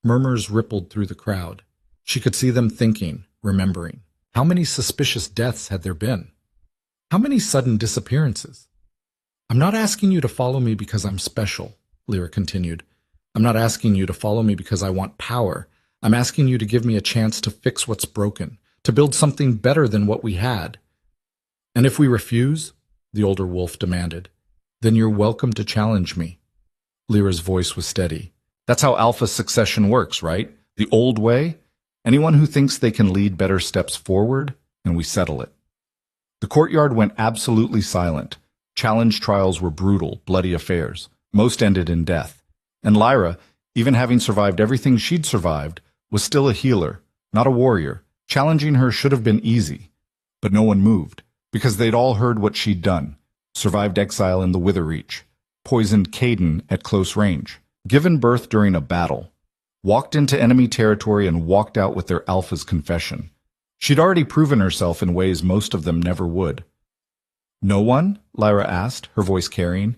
Murmurs rippled through the crowd. She could see them thinking, remembering. How many suspicious deaths had there been? How many sudden disappearances? "I'm not asking you to follow me because I'm special," Lyra continued. "I'm not asking you to follow me because I want power. I'm asking you to give me a chance to fix what's broken, to build something better than what we had." "And if we refuse?" the older wolf demanded. "Then you're welcome to challenge me." Lyra's voice was steady. "That's how alpha succession works, right? The old way? Anyone who thinks they can lead better steps forward, and we settle it." The courtyard went absolutely silent. Challenge trials were brutal, bloody affairs. Most ended in death. And Lyra, even having survived everything she'd survived, was still a healer, not a warrior. Challenging her should have been easy. But no one moved, because they'd all heard what she'd done. Survived exile in the Witherreach. Poisoned Caden at close range. Given birth during a battle. Walked into enemy territory and walked out with their alpha's confession. She'd already proven herself in ways most of them never would. "No one?" Lyra asked, her voice carrying.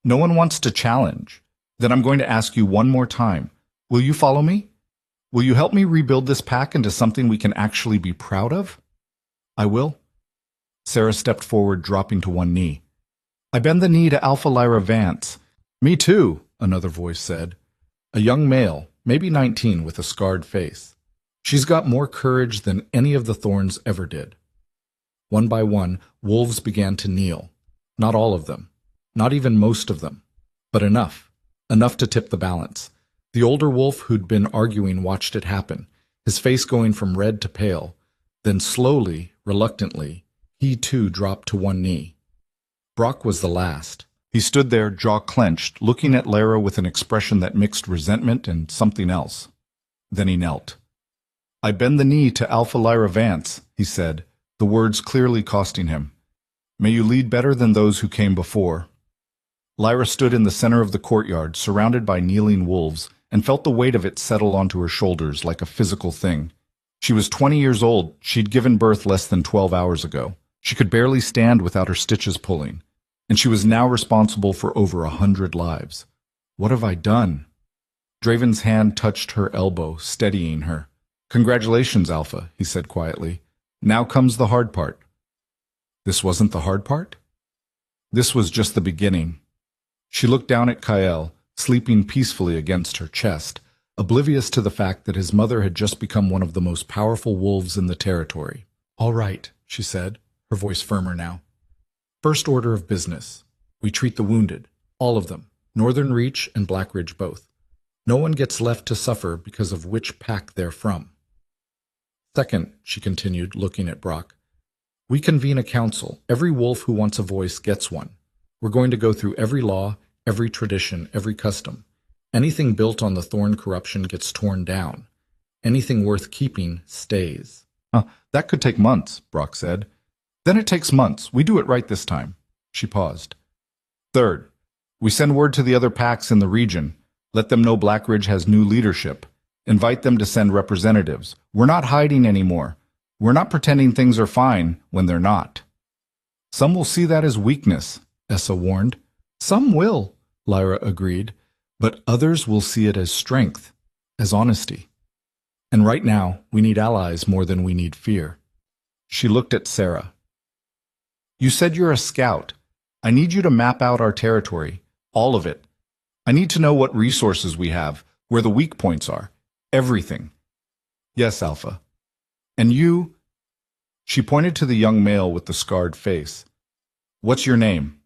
"No one wants to challenge. Then I'm going to ask you one more time. Will you follow me? Will you help me rebuild this pack into something we can actually be proud of?" "I will." Sarah stepped forward, dropping to one knee. "I bend the knee to Alpha Lyra Vance." "Me too," another voice said. A young male, maybe 19, with a scarred face. "She's got more courage than any of the Thorns ever did." One by one, wolves began to kneel. Not all of them. Not even most of them. But enough. Enough to tip the balance. The older wolf who'd been arguing watched it happen, his face going from red to pale. Then slowly, reluctantly, he too dropped to one knee. Brock was the last. He stood there, jaw clenched, looking at Lyra with an expression that mixed resentment and something else. Then he knelt. "I bend the knee to Alpha Lyra Vance," he said, the words clearly costing him. "May you lead better than those who came before." Lyra stood in the center of the courtyard, surrounded by kneeling wolves, and felt the weight of it settle onto her shoulders like a physical thing. She was 20 years old. She'd given birth less than 12 hours ago. She could barely stand without her stitches pulling. And she was now responsible for over 100 lives. "What have I done?" Draven's hand touched her elbow, steadying her. "Congratulations, Alpha," he said quietly. "Now comes the hard part." This wasn't the hard part? This was just the beginning. She looked down at Kael, sleeping peacefully against her chest, oblivious to the fact that his mother had just become one of the most powerful wolves in the territory. "All right," she said, her voice firmer now. "First order of business. We treat the wounded, all of them, Northern Reach and Blackridge both. No one gets left to suffer because of which pack they're from. Second," she continued, looking at Brock, "we convene a council. Every wolf who wants a voice gets one. We're going to go through every law, every tradition, every custom. Anything built on the Thorn corruption gets torn down. Anything worth keeping stays." That could take months," Brock said. "Then it takes months. We do it right this time." She paused. "Third, we send word to the other packs in the region. Let them know Blackridge has new leadership. Invite them to send representatives. We're not hiding anymore. We're not pretending things are fine when they're not. Some will see that as weakness, Essa warned. Some will, Lyra agreed, but others will see it as strength, as honesty. And right now, we need allies more than we need fear. She looked at Sarah. You said you're a scout. I need you to map out our territory, all of it. I need to know what resources we have, where the weak points are, everything. Yes, Alpha. And you? She pointed to the young male with the scarred face. What's your name?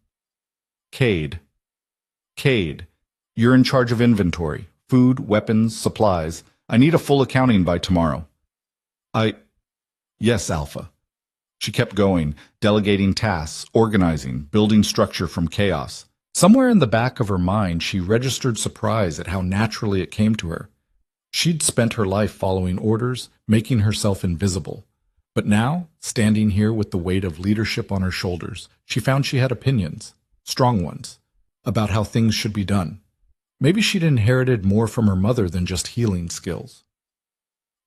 Cade. Cade, you're in charge of inventory, food, weapons, supplies. I need a full accounting by tomorrow. Yes, Alpha. She kept going, delegating tasks, organizing, building structure from chaos. Somewhere in the back of her mind, she registered surprise at how naturally it came to her. She'd spent her life following orders, making herself invisible. But now, standing here with the weight of leadership on her shoulders, she found she had opinions, strong ones, about how things should be done. Maybe she'd inherited more from her mother than just healing skills.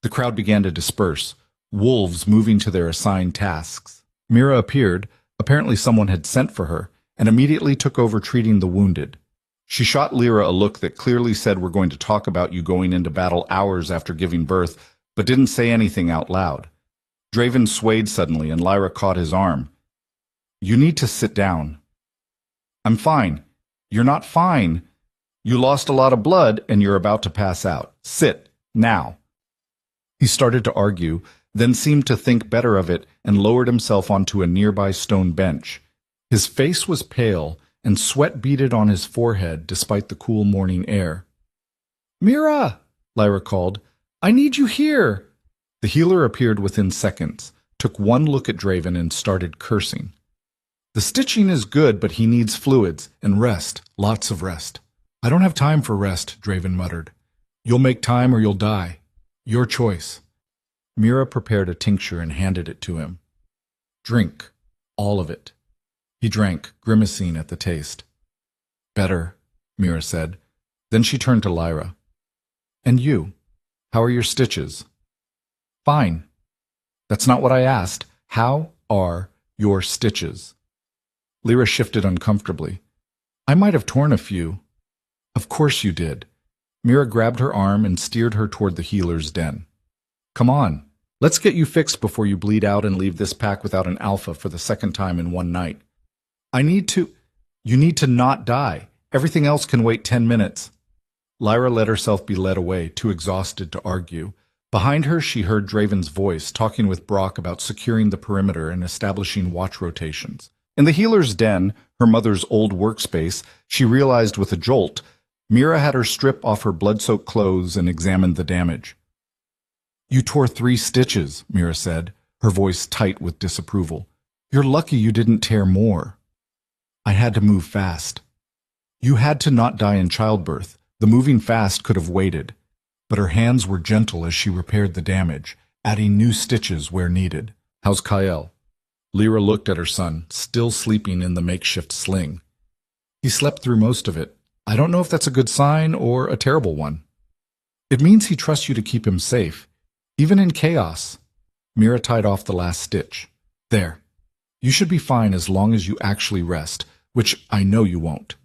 The crowd began to disperse, wolves moving to their assigned tasks. Mira appeared, apparently someone had sent for her, and immediately took over treating the wounded. She shot Lyra a look that clearly said, we're going to talk about you going into battle hours after giving birth, but didn't say anything out loud. Draven swayed suddenly, and Lyra caught his arm. You need to sit down. I'm fine. You're not fine. You lost a lot of blood, and you're about to pass out. Sit, now. He started to argue, then seemed to think better of it and lowered himself onto a nearby stone bench. His face was pale, and sweat beaded on his forehead despite the cool morning air. Mira, Lyra called, I need you here. The healer appeared within seconds, took one look at Draven and started cursing. The stitching is good, but he needs fluids and rest, lots of rest. I don't have time for rest, Draven muttered. You'll make time or you'll die. Your choice. Mira prepared a tincture and handed it to him. Drink, all of it. He drank, grimacing at the taste. Better, Mira said. Then she turned to Lyra. And you? How are your stitches? Fine. That's not what I asked. How are your stitches? Lyra shifted uncomfortably. I might have torn a few. Of course you did. Mira grabbed her arm and steered her toward the healer's den. Come on, let's get you fixed before you bleed out and leave this pack without an alpha for the second time in one night. You need to not die. Everything else can wait 10 minutes. Lyra let herself be led away, too exhausted to argue. Behind her, she heard Draven's voice, talking with Brock about securing the perimeter and establishing watch rotations. In the healer's den, her mother's old workspace, she realized with a jolt, Mira had her strip off her blood-soaked clothes and examined the damage. You tore 3 stitches, Mira said, her voice tight with disapproval. You're lucky you didn't tear more. I had to move fast. You had to not die in childbirth. The moving fast could have waited. But her hands were gentle as she repaired the damage, adding new stitches where needed. How's Kyle? Lyra looked at her son, still sleeping in the makeshift sling. He slept through most of it. I don't know if that's a good sign or a terrible one. It means he trusts you to keep him safe, even in chaos. Mira tied off the last stitch. There. You should be fine as long as you actually rest, which I know you won't.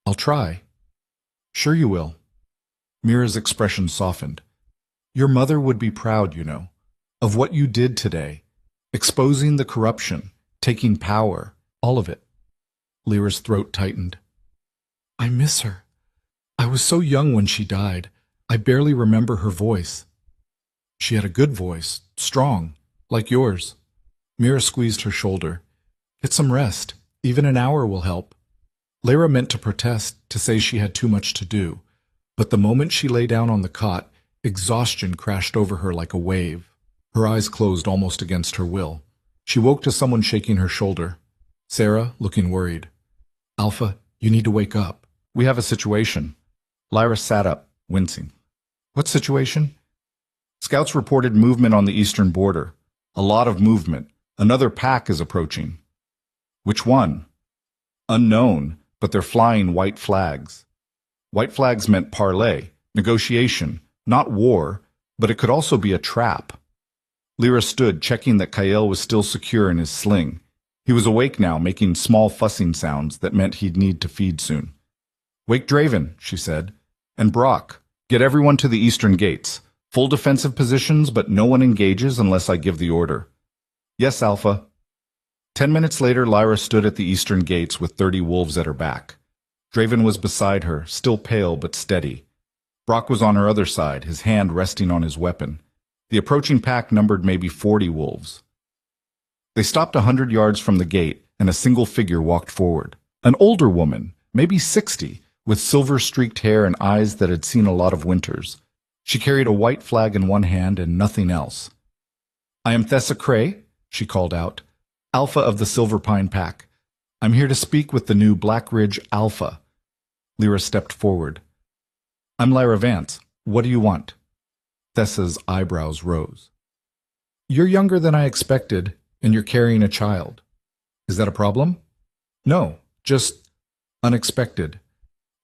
I'll try. Sure you will. Mira's expression softened. Your mother would be proud, you know, of what you did today. Exposing the corruption, taking power, all of it. Lyra's throat tightened. I miss her. I was so young when she died. I barely remember her voice. She had a good voice, strong, like yours. Mira squeezed her shoulder. Get some rest. Even an hour will help. Lyra meant to protest, to say she had too much to do. But the moment she lay down on the cot, exhaustion crashed over her like a wave. Her eyes closed almost against her will. She woke to someone shaking her shoulder. Sarah, looking worried. Alpha, you need to wake up. We have a situation. Lyra sat up, wincing. What situation? Scouts reported movement on the eastern border. A lot of movement. Another pack is approaching. Which one? Unknown, but they're flying white flags. White flags meant parley, negotiation, Not war, but it could also be a trap. Lyra stood, checking that Kael was still secure in his sling. He was awake now, making small fussing sounds that meant he'd need to feed soon. "Wake Draven," she said. "And Brock, get everyone to the eastern gates. Full defensive positions, but no one engages unless I give the order." "Yes, Alpha." 10 minutes later, Lyra stood at the eastern gates with 30 wolves at her back. Draven was beside her, still pale but steady. Brock was on her other side, his hand resting on his weapon. The approaching pack numbered maybe 40 wolves. They stopped 100 yards from the gate, and a single figure walked forward. An older woman, maybe 60, with silver-streaked hair and eyes that had seen a lot of winters. She carried a white flag in one hand and nothing else. "I am Thessa Cray," she called out, "Alpha of the Silver Pine Pack. I'm here to speak with the new Black Ridge Alpha." Lyra stepped forward. "I'm Lyra Vance. What do you want?" Thessa's eyebrows rose. "You're younger than I expected, and you're carrying a child. Is that a problem?" "No, just unexpected."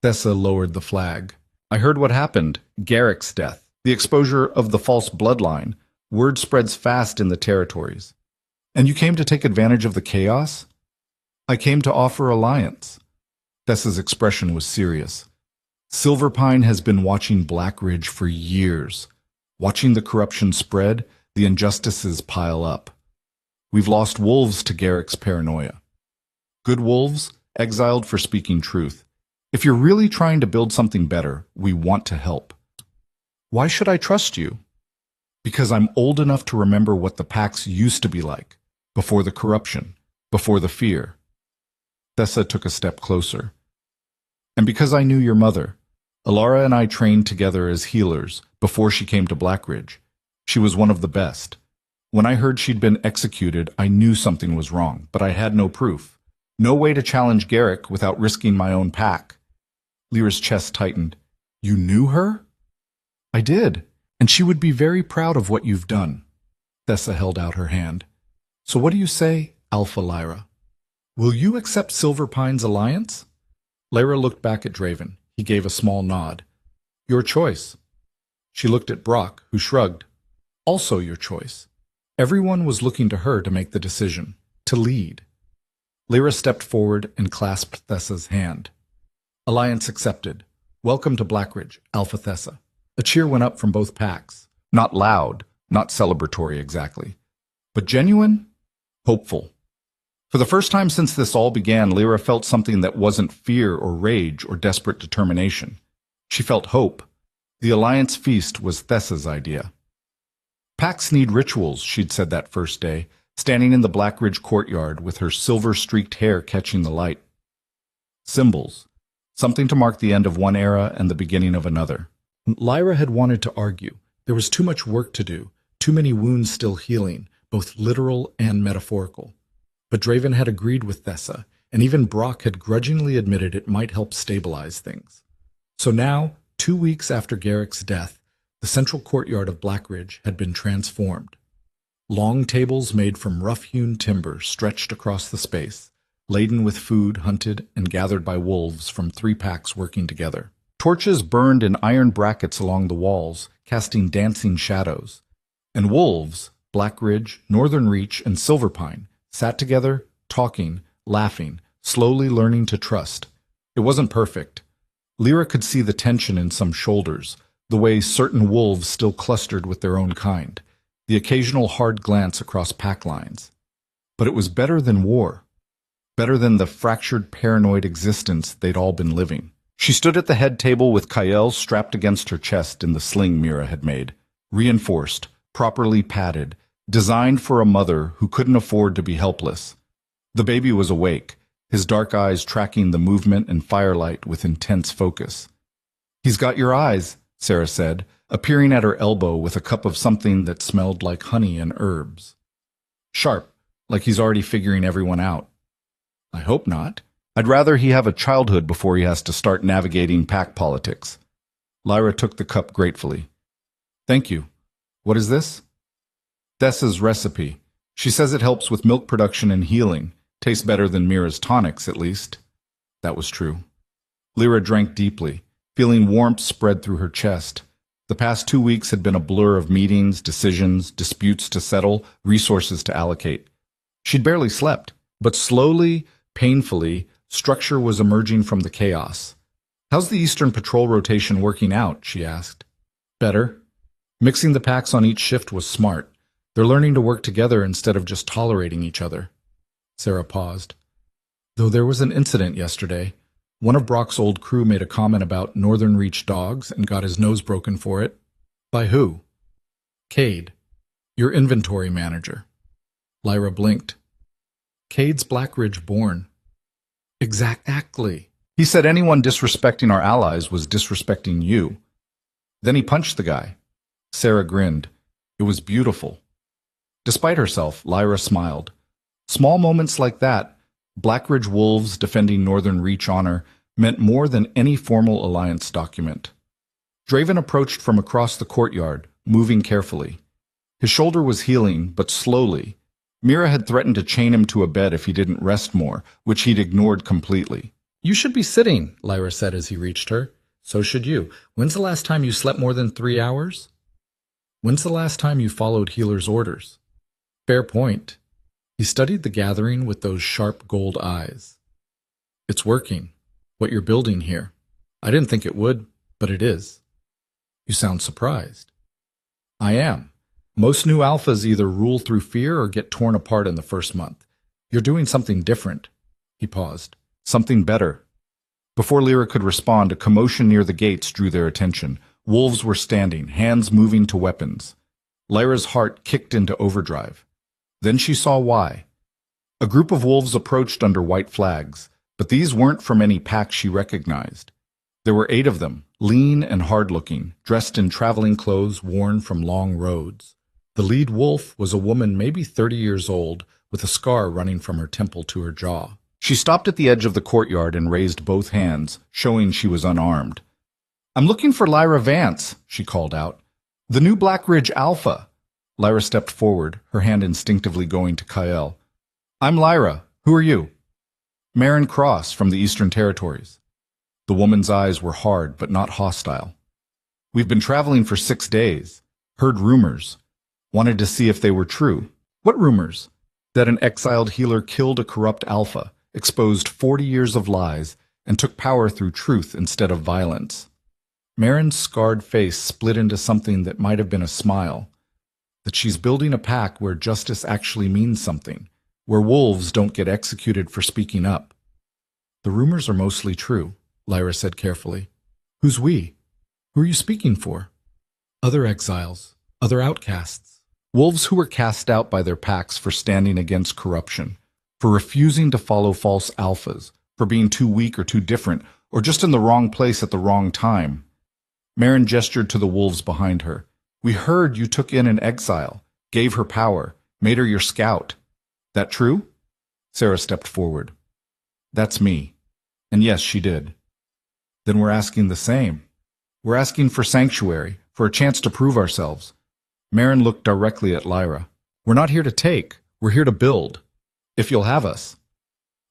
Thessa lowered the flag. "I heard what happened, Garrick's death, the exposure of the false bloodline. Word spreads fast in the territories. And you came to take advantage of the chaos?" "I came to offer alliance." Thessa's expression was serious. "Silverpine has been watching Black Ridge for years, watching the corruption spread, the injustices pile up. We've lost wolves to Garrick's paranoia. Good wolves, exiled for speaking truth. If you're really trying to build something better, we want to help." "Why should I trust you?" "Because I'm old enough to remember what the packs used to be like, before the corruption, before the fear." Thessa took a step closer. "And because I knew your mother. Alara and I trained together as healers before she came to Blackridge. She was one of the best. When I heard she'd been executed, I knew something was wrong, but I had no proof. No way to challenge Garrick without risking my own pack." Lyra's chest tightened. "You knew her?" "I did, and she would be very proud of what you've done." Thessa held out her hand. "So what do you say, Alpha Lyra? Will you accept Silverpine's alliance?" Lyra looked back at Draven. He gave a small nod. "Your choice." She looked at Brock, who shrugged. "Also your choice." Everyone was looking to her to make the decision, to lead. Lyra stepped forward and clasped Thessa's hand. "Alliance accepted. Welcome to Blackridge, Alpha Thessa." A cheer went up from both packs. Not loud, not celebratory exactly, but genuine, hopeful. For the first time since this all began, Lyra felt something that wasn't fear or rage or desperate determination. She felt hope. The Alliance feast was Thessa's idea. "Packs need rituals," she'd said that first day, standing in the Blackridge courtyard with her silver-streaked hair catching the light. Symbols. Something to mark the end of one era and the beginning of another. Lyra had wanted to argue. There was too much work to do, too many wounds still healing, both literal and metaphorical. But Draven had agreed with Thessa, and even Brock had grudgingly admitted it might help stabilize things. So now, 2 weeks after Garrick's death, the central courtyard of Blackridge had been transformed. Long tables made from rough-hewn timber stretched across the space, laden with food hunted and gathered by wolves from 3 packs working together. Torches burned in iron brackets along the walls, casting dancing shadows. And wolves, Blackridge, Northern Reach, and Silverpine, sat together, talking, laughing, slowly learning to trust. It wasn't perfect. Lyra could see the tension in some shoulders, the way certain wolves still clustered with their own kind, the occasional hard glance across pack lines. But it was better than war, better than the fractured, paranoid existence they'd all been living. She stood at the head table with Kael strapped against her chest in the sling Mira had made, reinforced, properly padded, designed for a mother who couldn't afford to be helpless. The baby was awake, his dark eyes tracking the movement and firelight with intense focus. "He's got your eyes," Sarah said, appearing at her elbow with a cup of something that smelled like honey and herbs. "Sharp, like he's already figuring everyone out." "I hope not. I'd rather he have a childhood before he has to start navigating pack politics." Lyra took the cup gratefully. "Thank you. What is this?" "Thessa's recipe. She says it helps with milk production and healing. Tastes better than Mira's tonics, at least." That was true. Lyra drank deeply, feeling warmth spread through her chest. The past 2 weeks had been a blur of meetings, decisions, disputes to settle, resources to allocate. She'd barely slept, but slowly, painfully, structure was emerging from the chaos. "How's the Eastern Patrol rotation working out?" she asked. "Better. Mixing the packs on each shift was smart. They're learning to work together instead of just tolerating each other." Sarah paused. "Though there was an incident yesterday. One of Brock's old crew made a comment about Northern Reach dogs and got his nose broken for it." "By who?" "Cade, your inventory manager." Lyra blinked. "Cade's Blackridge born." "Exactly. He said anyone disrespecting our allies was disrespecting you. Then he punched the guy." Sarah grinned. It was beautiful. Despite herself, Lyra smiled. Small moments like that, Blackridge wolves defending Northern Reach honor, meant more than any formal alliance document. Draven approached from across the courtyard, moving carefully. His shoulder was healing, but slowly. Mira had threatened to chain him to a bed if he didn't rest more, which he'd ignored completely. "You should be sitting," Lyra said as he reached her. "So should you. When's the last time you slept more than 3 hours? When's the last time you followed healer's orders?" "Fair point." He studied the gathering with those sharp gold eyes. "It's working. What you're building here. I didn't think it would, but it is." "You sound surprised." "I am. Most new alphas either rule through fear or get torn apart in the first month. You're doing something different." He paused. "Something better." Before Lyra could respond, a commotion near the gates drew their attention. Wolves were standing, hands moving to weapons. Lyra's heart kicked into overdrive. Then she saw why. A group of wolves approached under white flags, but these weren't from any pack she recognized. There were 8 of them, lean and hard-looking, dressed in traveling clothes worn from long roads. The lead wolf was a woman maybe 30 years old, with a scar running from her temple to her jaw. She stopped at the edge of the courtyard and raised both hands, showing she was unarmed. "I'm looking for Lyra Vance," she called out. "The new Blackridge Alpha." Lyra stepped forward, her hand instinctively going to Kyle. "I'm Lyra. Who are you?" "Marin Cross, from the Eastern Territories." The woman's eyes were hard but not hostile. "We've been traveling for 6 days. Heard rumors. Wanted to see if they were true." "What rumors?" "That an exiled healer killed a corrupt alpha, exposed 40 years of lies, and took power through truth instead of violence." Marin's scarred face split into something that might have been a smile. That she's building a pack where justice actually means something, where wolves don't get executed for speaking up. "The rumors are mostly true," Lyra said carefully. "Who's we? Who are you speaking for?" "Other exiles, other outcasts. Wolves who were cast out by their packs for standing against corruption, for refusing to follow false alphas, for being too weak or too different, or just in the wrong place at the wrong time." Marin gestured to the wolves behind her. "We heard you took in an exile, gave her power, made her your scout. That true?" Sarah stepped forward. "That's me. And yes, she did." "Then we're asking the same. We're asking for sanctuary, for a chance to prove ourselves." Marin looked directly at Lyra. "We're not here to take. We're here to build. If you'll have us."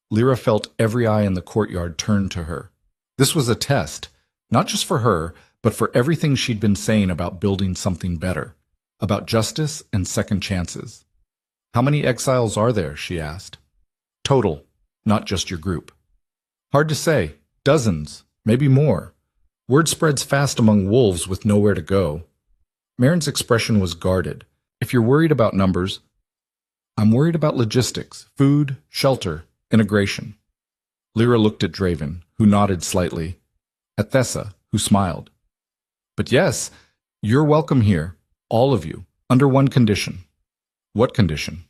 Lyra felt every eye in the courtyard turn to her. This was a test, not just for her, but for everything she'd been saying about building something better, about justice and second chances. "How many exiles are there?" she asked. "Total, not just your group." "Hard to say. Dozens, maybe more. Word spreads fast among wolves with nowhere to go." Marin's expression was guarded. "If you're worried about numbers, I'm worried about logistics, food, shelter, integration." Lyra looked at Draven, who nodded slightly, at Thessa, who smiled. "But yes, you're welcome here, all of you, under one condition." "What condition?"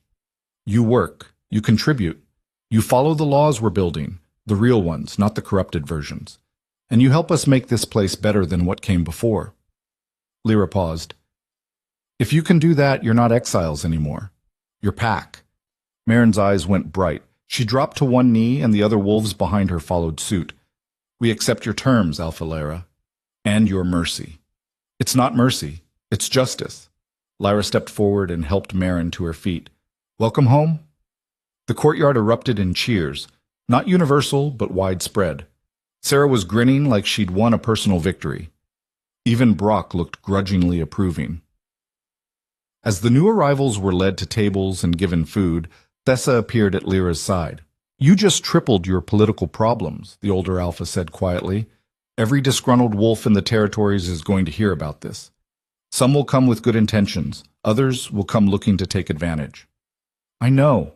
"You work, you contribute, you follow the laws we're building, the real ones, not the corrupted versions, and you help us make this place better than what came before." Lyra paused. "If you can do that, you're not exiles anymore. You're pack." Marin's eyes went bright. She dropped to one knee, and the other wolves behind her followed suit. "We accept your terms, Alpha Lyra, and your mercy." "It's not mercy. It's justice." Lyra stepped forward and helped Marin to her feet. "Welcome home?" The courtyard erupted in cheers, not universal, but widespread. Sarah was grinning like she'd won a personal victory. Even Brock looked grudgingly approving. As the new arrivals were led to tables and given food, Thessa appeared at Lyra's side. "You just tripled your political problems," the older alpha said quietly. "Every disgruntled wolf in the territories is going to hear about this. Some will come with good intentions. Others will come looking to take advantage." "I know.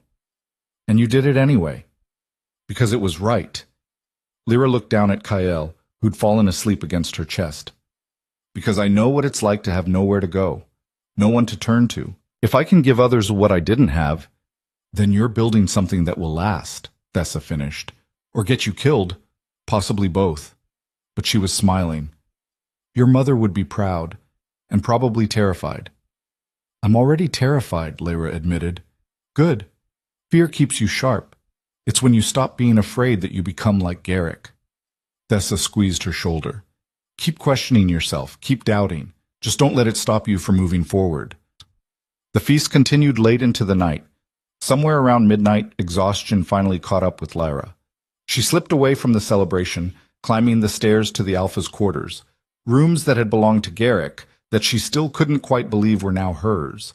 And you did it anyway. Because it was right." Lyra looked down at Kael, who'd fallen asleep against her chest. "Because I know what it's like to have nowhere to go. No one to turn to. If I can give others what I didn't have, then you're building something that will last," Thessa finished. "Or get you killed. Possibly both." But she was smiling. "Your mother would be proud, and probably terrified." "I'm already terrified," Lyra admitted. "Good. Fear keeps you sharp. It's when you stop being afraid that you become like Garrick." Thessa squeezed her shoulder. "Keep questioning yourself. Keep doubting. Just don't let it stop you from moving forward." The feast continued late into the night. Somewhere around midnight, exhaustion finally caught up with Lyra. She slipped away from the celebration, climbing the stairs to the Alpha's quarters, rooms that had belonged to Garrick that she still couldn't quite believe were now hers.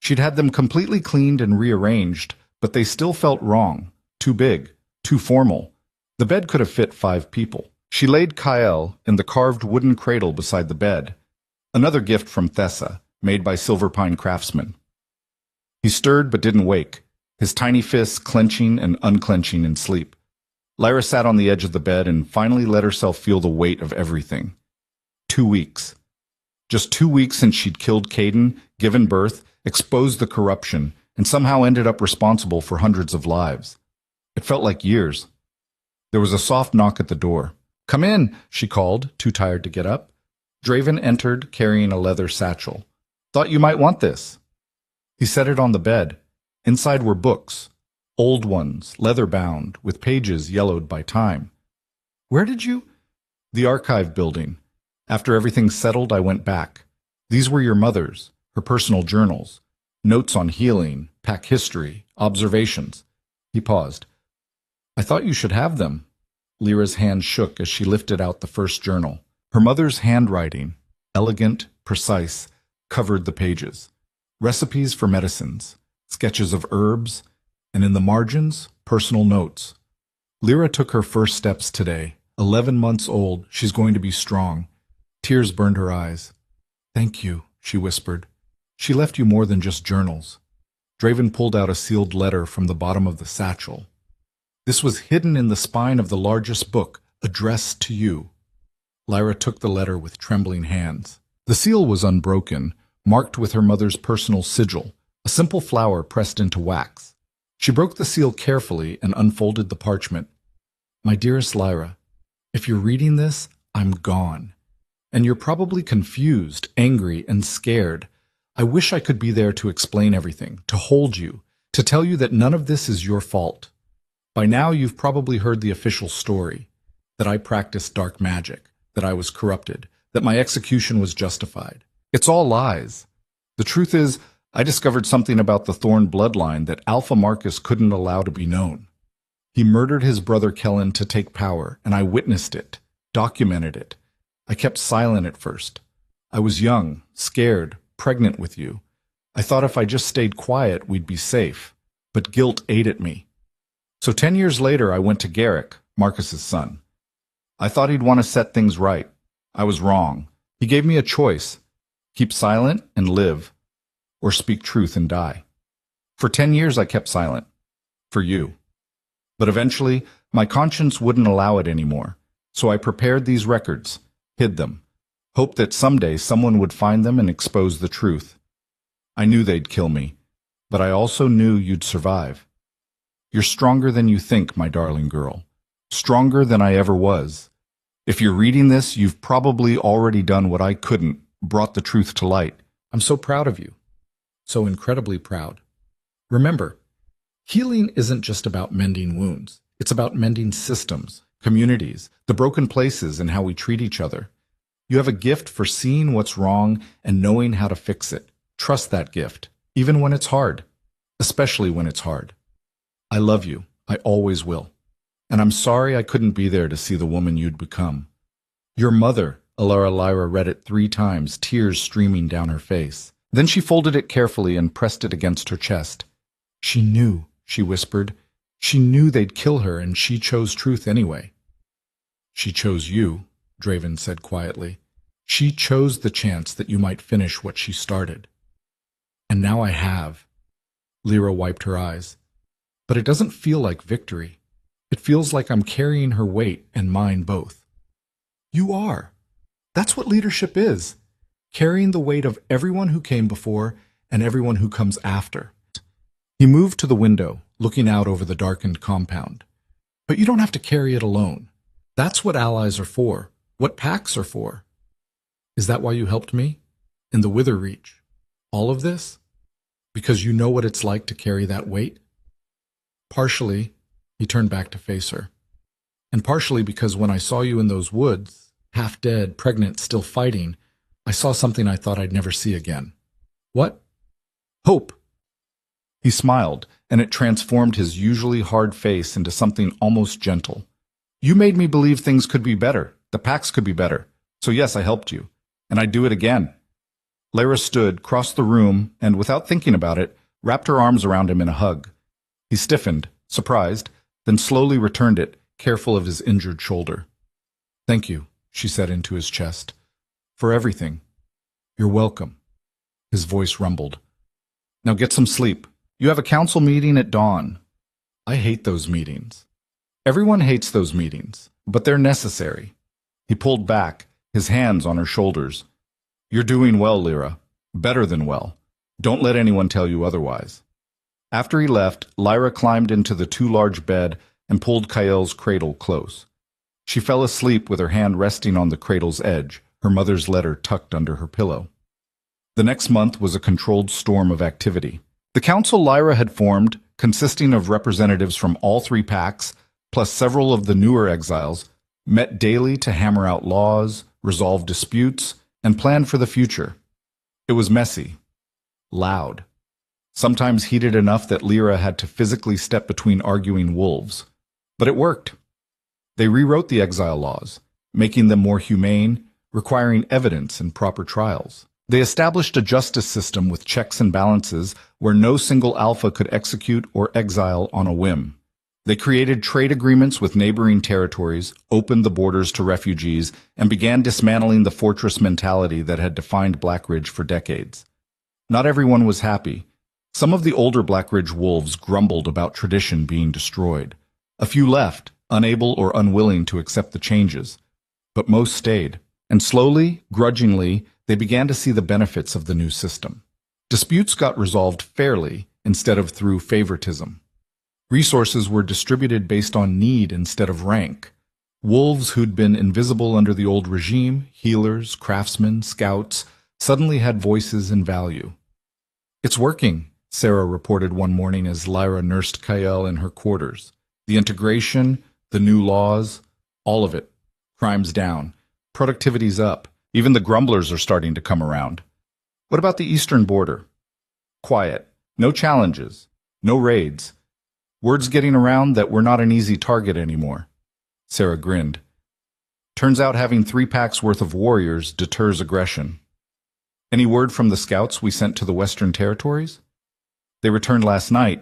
She'd had them completely cleaned and rearranged, but they still felt wrong, too big, too formal. The bed could have fit 5 people. She laid Kael in the carved wooden cradle beside the bed, another gift from Thessa, made by Silverpine craftsmen. He stirred but didn't wake, his tiny fists clenching and unclenching in sleep. Lyra sat on the edge of the bed and finally let herself feel the weight of everything. 2 weeks. Just 2 weeks since she'd killed Caden, given birth, exposed the corruption, and somehow ended up responsible for hundreds of lives. It felt like years. There was a soft knock at the door. "Come in," she called, too tired to get up. Draven entered, carrying a leather satchel. "Thought you might want this." He set it on the bed. Inside were books, old ones, leather-bound, with pages yellowed by time. "Where did you—" "The archive building. After everything settled, I went back. These were your mother's, her personal journals, notes on healing, pack history, observations." He paused. "I thought you should have them." Lyra's hand shook as she lifted out the first journal. Her mother's handwriting, elegant, precise, covered the pages. Recipes for medicines, sketches of herbs, and in the margins, personal notes. Lyra took her first steps today. 11 months old, she's going to be strong. Tears burned her eyes. "Thank you," she whispered. "She left you more than just journals." Draven pulled out a sealed letter from the bottom of the satchel. This was hidden in the spine of the largest book, addressed to you. Lyra took the letter with trembling hands. The seal was unbroken, marked with her mother's personal sigil, a simple flower pressed into wax. She broke the seal carefully and unfolded the parchment. "My dearest Lyra, if you're reading this, I'm gone. And you're probably confused, angry, and scared. I wish I could be there to explain everything, to hold you, to tell you that none of this is your fault. By now you've probably heard the official story, that I practiced dark magic, that I was corrupted, that my execution was justified. It's all lies. The truth is, I discovered something about the Thorn bloodline that Alpha Marcus couldn't allow to be known. He murdered his brother Kellen to take power, and I witnessed it, documented it. I kept silent at first. I was young, scared, pregnant with you. I thought if I just stayed quiet, we'd be safe. But guilt ate at me. So 10 years later, I went to Garrick, Marcus's son. I thought he'd want to set things right. I was wrong. He gave me a choice. Keep silent and live, or speak truth and die. For 10 years, I kept silent. For you. But eventually, my conscience wouldn't allow it anymore. So I prepared these records, hid them, hoped that someday someone would find them and expose the truth. I knew they'd kill me, but I also knew you'd survive. You're stronger than you think, my darling girl. Stronger than I ever was. If you're reading this, you've probably already done what I couldn't, brought the truth to light. I'm so proud of you. So incredibly proud. Remember, healing isn't just about mending wounds. It's about mending systems, communities, the broken places, and how we treat each other. You have a gift for seeing what's wrong and knowing how to fix it. Trust that gift, even when it's hard, especially when it's hard. I love you. I always will. And I'm sorry I couldn't be there to see the woman you'd become. Your mother, Alara Lyra read it 3 times, tears streaming down her face. Then she folded it carefully and pressed it against her chest. She knew, she whispered. She knew they'd kill her, and she chose truth anyway. She chose you, Draven said quietly. She chose the chance that you might finish what she started. And now I have. Lyra wiped her eyes. But it doesn't feel like victory. It feels like I'm carrying her weight and mine both. You are. That's what leadership is. Carrying the weight of everyone who came before and everyone who comes after. He moved to the window, looking out over the darkened compound. But you don't have to carry it alone. That's what allies are for, what packs are for. Is that why you helped me? In the Wither Reach? All of this? Because you know what it's like to carry that weight? Partially, he turned back to face her. And partially because when I saw you in those woods, half dead, pregnant, still fighting, I saw something I thought I'd never see again. What? Hope. He smiled, and it transformed his usually hard face into something almost gentle. You made me believe things could be better, the packs could be better. So yes, I helped you. And I'd do it again. Lyra stood, crossed the room, and without thinking about it, wrapped her arms around him in a hug. He stiffened, surprised, then slowly returned it, careful of his injured shoulder. Thank you, she said into his chest. For everything. You're welcome. His voice rumbled. Now get some sleep. You have a council meeting at dawn. I hate those meetings. Everyone hates those meetings, but they're necessary. He pulled back, his hands on her shoulders. You're doing well, Lyra. Better than well. Don't let anyone tell you otherwise. After he left, Lyra climbed into the too large bed and pulled Kael's cradle close. She fell asleep with her hand resting on the cradle's edge, her mother's letter tucked under her pillow. The next month was a controlled storm of activity. The council Lyra had formed, consisting of representatives from all 3 packs, plus several of the newer exiles, met daily to hammer out laws, resolve disputes, and plan for the future. It was messy, loud, sometimes heated enough that Lyra had to physically step between arguing wolves. But it worked. They rewrote the exile laws, making them more humane, requiring evidence and proper trials. They established a justice system with checks and balances where no single alpha could execute or exile on a whim. They created trade agreements with neighboring territories, opened the borders to refugees, and began dismantling the fortress mentality that had defined Blackridge for decades. Not everyone was happy. Some of the older Blackridge wolves grumbled about tradition being destroyed. A few left, unable or unwilling to accept the changes. But most stayed, and slowly, grudgingly, they began to see the benefits of the new system. Disputes got resolved fairly instead of through favoritism. Resources were distributed based on need instead of rank. Wolves who'd been invisible under the old regime, healers, craftsmen, scouts, suddenly had voices and value. It's working, Sarah reported one morning as Lyra nursed Kael in her quarters. The integration, the new laws, all of it. Crime's down. Productivity's up. Even the grumblers are starting to come around. What about the eastern border? Quiet. No challenges. No raids. Word's getting around that we're not an easy target anymore. Sarah grinned. Turns out having 3 packs worth of warriors deters aggression. Any word from the scouts we sent to the Western Territories? They returned last night.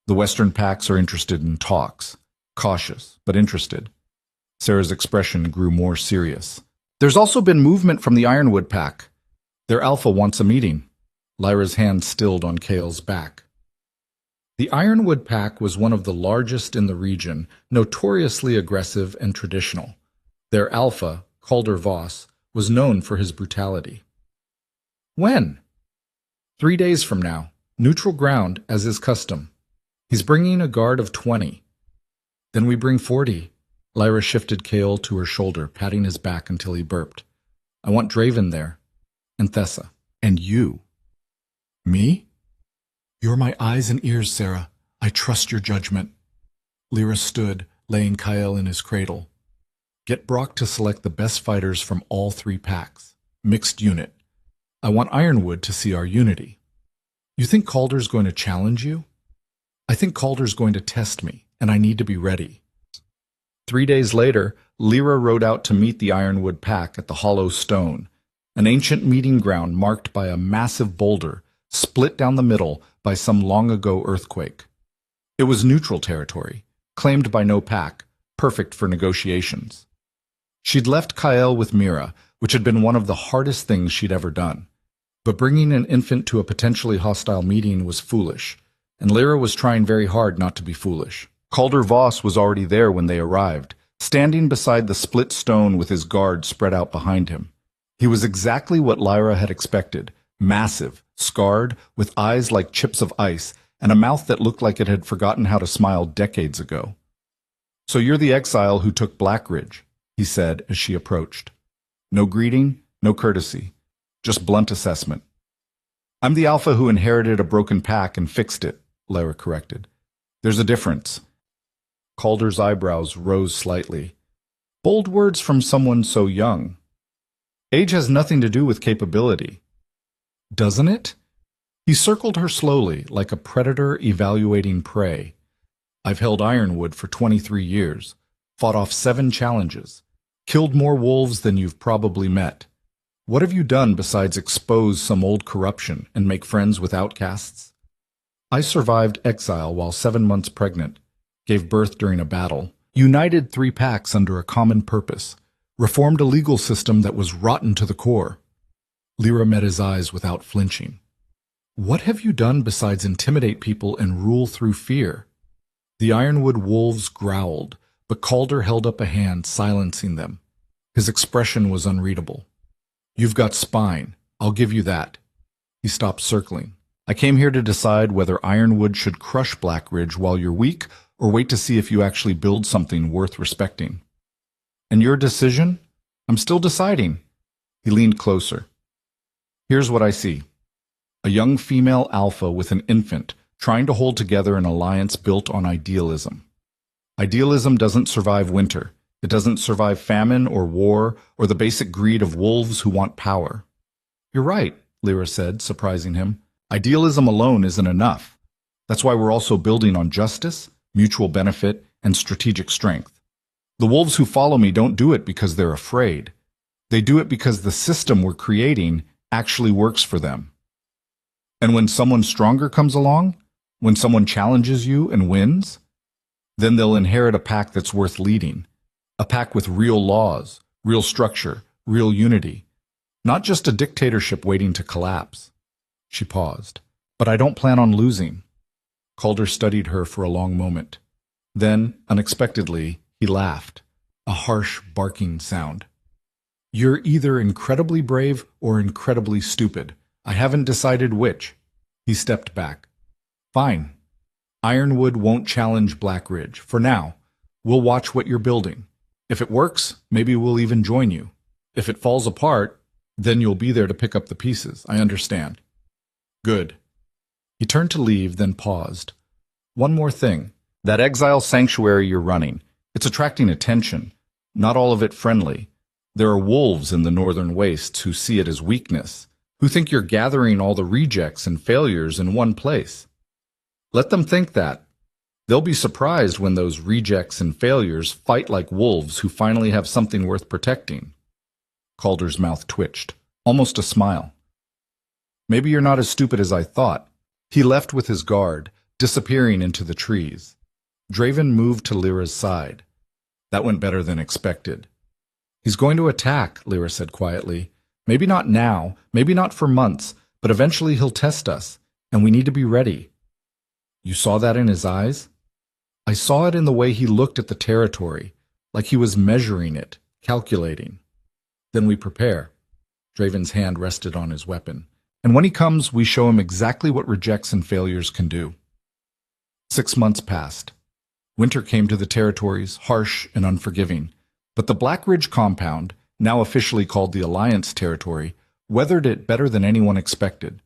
The Western packs are interested in talks. Cautious, but interested. Sarah's expression grew more serious. There's also been movement from the Ironwood pack. Their alpha wants a meeting. Lyra's hand stilled on Kael's back. The Ironwood pack was one of the largest in the region, notoriously aggressive and traditional. Their alpha, Calder Voss, was known for his brutality. When? 3 days from now. Neutral ground, as is custom. He's bringing a guard of 20. Then we bring 40. Lyra shifted Kael to her shoulder, patting his back until he burped. I want Draven there. And Thessa. And you. Me? You're my eyes and ears, Sarah. I trust your judgment. Lyra stood, laying Kael in his cradle. Get Brock to select the best fighters from all 3 packs. Mixed unit. I want Ironwood to see our unity. You think Calder's going to challenge you? I think Calder's going to test me, and I need to be ready. 3 days later, Lyra rode out to meet the Ironwood pack at the Hollow Stone, an ancient meeting ground marked by a massive boulder split down the middle by some long-ago earthquake. It was neutral territory, claimed by no pack, perfect for negotiations. She'd left Kael with Mira, which had been one of the hardest things she'd ever done. But bringing an infant to a potentially hostile meeting was foolish, and Lyra was trying very hard not to be foolish. Calder Voss was already there when they arrived, standing beside the split stone with his guard spread out behind him. He was exactly what Lyra had expected, massive, scarred, with eyes like chips of ice, and a mouth that looked like it had forgotten how to smile decades ago. "So you're the exile who took Blackridge," he said as she approached. No greeting, no courtesy, just blunt assessment. "I'm the alpha who inherited a broken pack and fixed it," Lyra corrected. "There's a difference." Calder's eyebrows rose slightly. Bold words from someone so young. "Age has nothing to do with capability." "Doesn't it?" He circled her slowly, like a predator evaluating prey. "I've held Ironwood for 23 years, fought off 7 challenges, killed more wolves than you've probably met. What have you done besides expose some old corruption and make friends with outcasts?" "I survived exile while 7 months pregnant, gave birth during a battle, united 3 packs under a common purpose, reformed a legal system that was rotten to the core." Lyra met his eyes without flinching. "What have you done besides intimidate people and rule through fear?" The Ironwood wolves growled, but Calder held up a hand, silencing them. His expression was unreadable. "You've got spine. I'll give you that." He stopped circling. "I came here to decide whether Ironwood should crush Blackridge while you're weak, or wait to see if you actually build something worth respecting." "And your decision?" "I'm still deciding." He leaned closer. "Here's what I see. A young female alpha with an infant, trying to hold together an alliance built on idealism. Idealism doesn't survive winter. It doesn't survive famine or war or the basic greed of wolves who want power." "You're right," Lyra said, surprising him. "Idealism alone isn't enough. That's why we're also building on justice, mutual benefit, and strategic strength. The wolves who follow me don't do it because they're afraid. They do it because the system we're creating actually works for them. And when someone stronger comes along, when someone challenges you and wins, then they'll inherit a pack that's worth leading, a pack with real laws, real structure, real unity, not just a dictatorship waiting to collapse." She paused. "But I don't plan on losing." Calder studied her for a long moment. Then, unexpectedly, he laughed, a harsh, barking sound. "You're either incredibly brave or incredibly stupid. I haven't decided which." He stepped back. "Fine. Ironwood won't challenge Blackridge. For now, we'll watch what you're building. If it works, maybe we'll even join you. If it falls apart, then you'll be there to pick up the pieces. I understand." "Good." He turned to leave, then paused. "One more thing. That exile sanctuary you're running, it's attracting attention. Not all of it friendly. There are wolves in the northern wastes who see it as weakness, who think you're gathering all the rejects and failures in one place. Let them think that. They'll be surprised when those rejects and failures fight like wolves who finally have something worth protecting." Calder's mouth twitched, almost a smile. "Maybe you're not as stupid as I thought." He left with his guard, disappearing into the trees. Draven moved to Lyra's side. "That went better than expected." "He's going to attack," Lyra said quietly. "Maybe not now, maybe not for months, but eventually he'll test us, and we need to be ready." "You saw that in his eyes?" "I saw it in the way he looked at the territory, like he was measuring it, calculating." "Then we prepare." Draven's hand rested on his weapon. "And when he comes, we show him exactly what rejects and failures can do." 6 months passed. Winter came to the territories, harsh and unforgiving. But the Blackridge compound, now officially called the Alliance territory, weathered it better than anyone expected.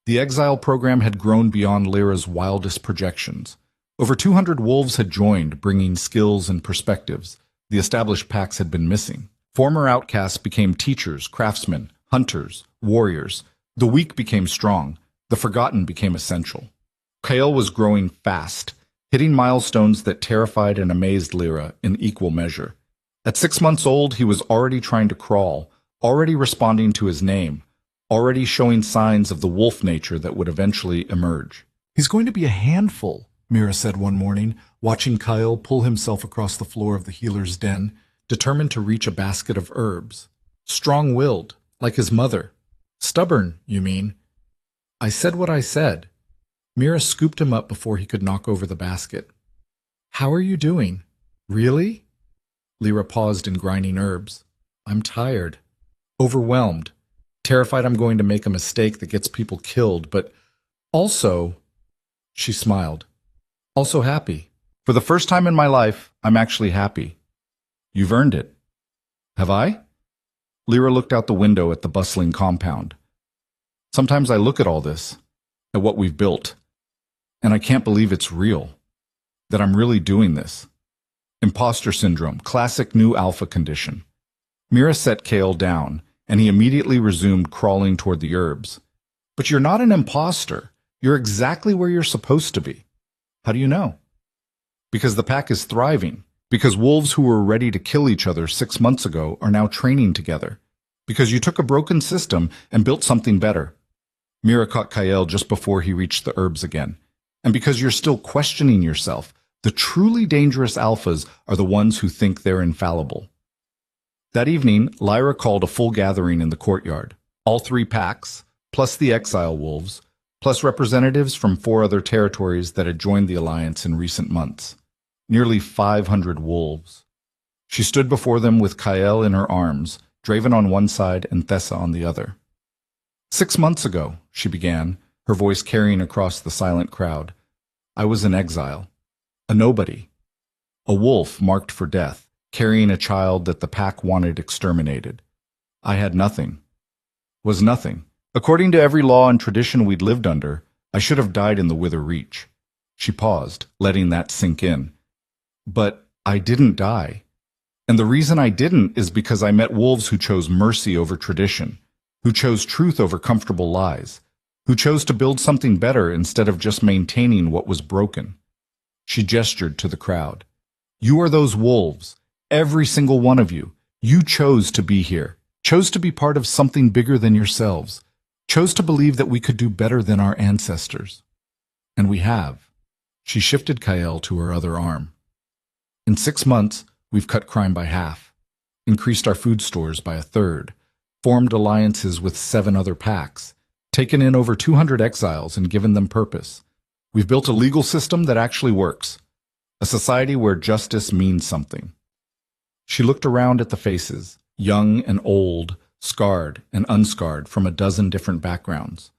The exile program had grown beyond Lyra's wildest projections. Over 200 wolves had joined, bringing skills and perspectives the established packs had been missing. Former outcasts became teachers, craftsmen, hunters, warriors. The weak became strong. The forgotten became essential. Kael was growing fast, hitting milestones that terrified and amazed Lyra in equal measure. At 6 months old, he was already trying to crawl, already responding to his name, already showing signs of the wolf nature that would eventually emerge. He's going to be a handful, Mira said one morning, watching Kyle pull himself across the floor of the healer's den, determined to reach a basket of herbs. Strong-willed, like his mother. Stubborn, you mean? I said what I said. Mira scooped him up before he could knock over the basket. How are you doing? Really? Lyra paused in grinding herbs. I'm tired. Overwhelmed. Terrified I'm going to make a mistake that gets people killed, but also, she smiled, also happy. For the first time in my life, I'm actually happy. You've earned it. Have I? Lyra looked out the window at the bustling compound. Sometimes I look at all this, at what we've built, and I can't believe it's real, that I'm really doing this. Imposter syndrome, classic new alpha condition. Mira set Kale down, and he immediately resumed crawling toward the herbs. But you're not an imposter. You're exactly where you're supposed to be. How do you know? Because the pack is thriving. Because wolves who were ready to kill each other 6 months ago are now training together. Because you took a broken system and built something better. Mira caught Kyle just before he reached the herbs again. And because you're still questioning yourself, the truly dangerous alphas are the ones who think they're infallible. That evening, Lyra called a full gathering in the courtyard. All 3 packs, plus the exile wolves, plus representatives from 4 other territories that had joined the alliance in recent months. Nearly 500 wolves. She stood before them with Kyle in her arms, Draven on one side and Thessa on the other. 6 months ago, she began, her voice carrying across the silent crowd, I was in exile. A nobody. A wolf marked for death, carrying a child that the pack wanted exterminated. I had nothing. Was nothing. According to every law and tradition we'd lived under, I should have died in the Wither Reach. She paused, letting that sink in. But I didn't die. And the reason I didn't is because I met wolves who chose mercy over tradition, who chose truth over comfortable lies, who chose to build something better instead of just maintaining what was broken. She gestured to the crowd. You are those wolves, every single one of you. You chose to be here, chose to be part of something bigger than yourselves, chose to believe that we could do better than our ancestors. And we have. She shifted Kyle to her other arm. In 6 months, we've cut crime by half, increased our food stores by 1/3, formed alliances with 7 other packs, taken in over 200 exiles and given them purpose. We've built a legal system that actually works, a society where justice means something. She looked around at the faces, young and old, scarred and unscarred from a dozen different backgrounds.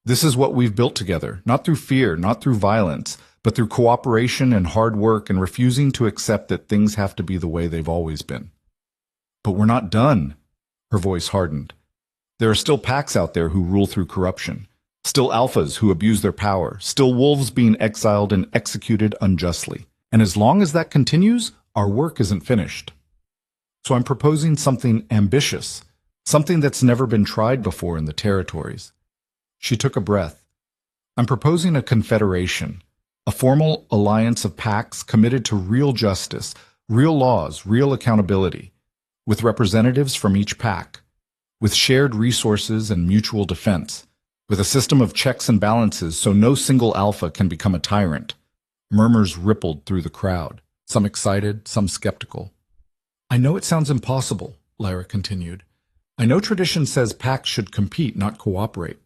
This is what we've built together, not through fear, not through violence, but through cooperation and hard work and refusing to accept that things have to be the way they've always been. But we're not done. Her voice hardened. There are still packs out there who rule through corruption, still alphas who abuse their power, still wolves being exiled and executed unjustly. And as long as that continues, our work isn't finished. So I'm proposing something ambitious, something that's never been tried before in the territories. She took a breath. I'm proposing a confederation, a formal alliance of packs committed to real justice, real laws, real accountability, with representatives from each pack, with shared resources and mutual defense, with a system of checks and balances so no single alpha can become a tyrant. Murmurs rippled through the crowd, some excited, some skeptical. I know it sounds impossible, Lyra continued. I know tradition says packs should compete, not cooperate.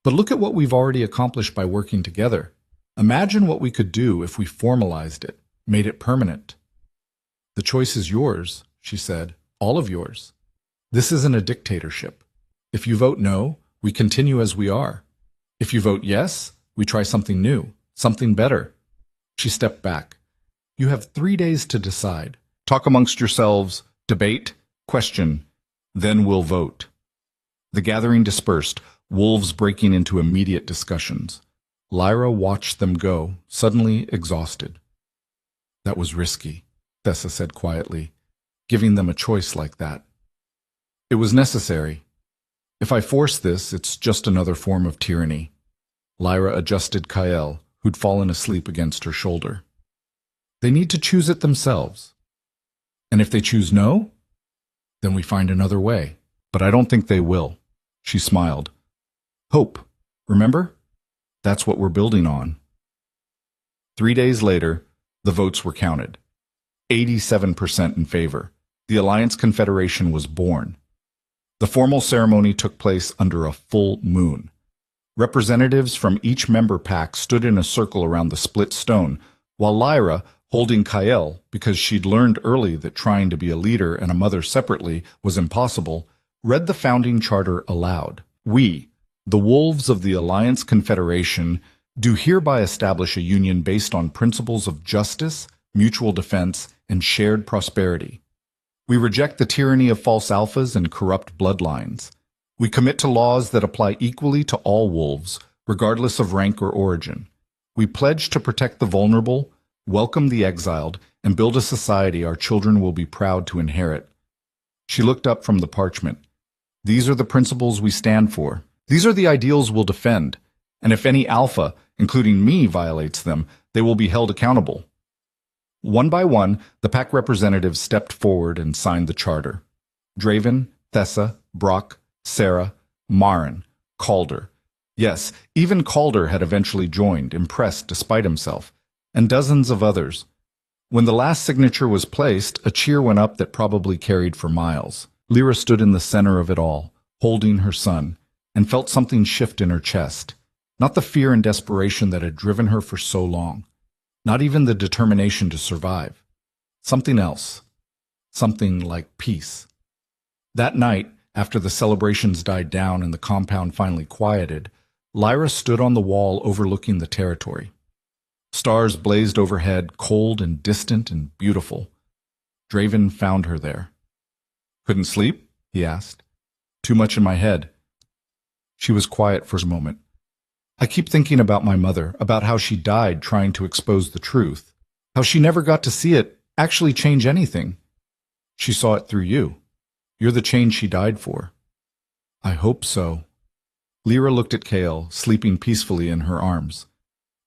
But look at what we've already accomplished by working together. Imagine what we could do if we formalized it, made it permanent. The choice is yours, she said, all of yours. This isn't a dictatorship. If you vote no, we continue as we are. If you vote yes, we try something new, something better. She stepped back. You have 3 days to decide. Talk amongst yourselves, debate, question, then we'll vote. The gathering dispersed, wolves breaking into immediate discussions. Lyra watched them go, suddenly exhausted. That was risky, Thessa said quietly, giving them a choice like that. It was necessary. If I force this, it's just another form of tyranny. Lyra adjusted Kyle, who'd fallen asleep against her shoulder. They need to choose it themselves. And if they choose no, then we find another way. But I don't think they will. She smiled. Hope, remember? That's what we're building on. 3 days later, the votes were counted. 87% in favor. The Alliance Confederation was born. The formal ceremony took place under a full moon. Representatives from each member pack stood in a circle around the split stone, while Lyra, holding Kael because she'd learned early that trying to be a leader and a mother separately was impossible, read the founding charter aloud. We, the Wolves of the Alliance Confederation, do hereby establish a union based on principles of justice, mutual defense, and shared prosperity. We reject the tyranny of false alphas and corrupt bloodlines. We commit to laws that apply equally to all wolves, regardless of rank or origin. We pledge to protect the vulnerable, welcome the exiled, and build a society our children will be proud to inherit. She looked up from the parchment. These are the principles we stand for. These are the ideals we'll defend. And if any alpha, including me, violates them, they will be held accountable. One by one, the pack representatives stepped forward and signed the charter. Draven, Thessa, Brock, Sarah, Marin, Calder. Yes, even Calder had eventually joined, impressed despite himself, and dozens of others. When the last signature was placed, a cheer went up that probably carried for miles. Lyra stood in the center of it all, holding her son, and felt something shift in her chest. Not the fear and desperation that had driven her for so long. Not even the determination to survive. Something else. Something like peace. That night, after the celebrations died down and the compound finally quieted, Lyra stood on the wall overlooking the territory. Stars blazed overhead, cold and distant and beautiful. Draven found her there. Couldn't sleep? He asked. Too much in my head. She was quiet for a moment. I keep thinking about my mother, about how she died trying to expose the truth, how she never got to see it actually change anything. She saw it through you. You're the change she died for. I hope so. Lyra looked at Kael, sleeping peacefully in her arms.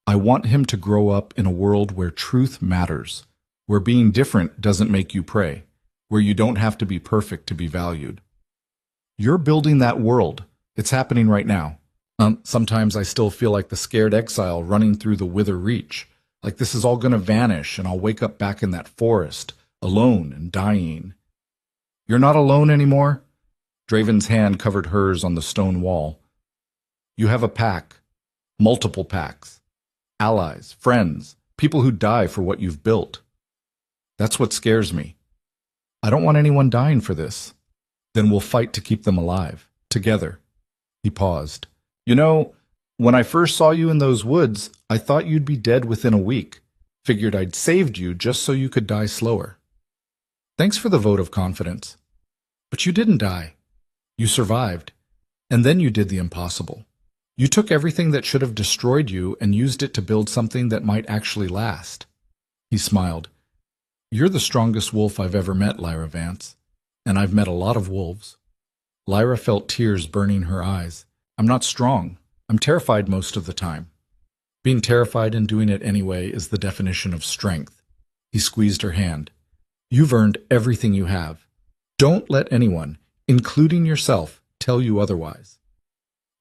I want him to grow up in a world where truth matters, where being different doesn't make you pray, where you don't have to be perfect to be valued. You're building that world. It's happening right now. Sometimes I still feel like the scared exile running through the Wither Reach, like this is all going to vanish and I'll wake up back in that forest, alone and dying. You're not alone anymore? Draven's hand covered hers on the stone wall. You have a pack, multiple packs, allies, friends, people who die for what you've built. That's what scares me. I don't want anyone dying for this. Then we'll fight to keep them alive, together. He paused. You know, when I first saw you in those woods, I thought you'd be dead within a week. Figured I'd saved you just so you could die slower. Thanks for the vote of confidence. But you didn't die. You survived. And then you did the impossible. You took everything that should have destroyed you and used it to build something that might actually last. He smiled. You're the strongest wolf I've ever met, Lyra Vance. And I've met a lot of wolves. Lyra felt tears burning her eyes. I'm not strong. I'm terrified most of the time. Being terrified and doing it anyway is the definition of strength. He squeezed her hand. You've earned everything you have. Don't let anyone, including yourself, tell you otherwise.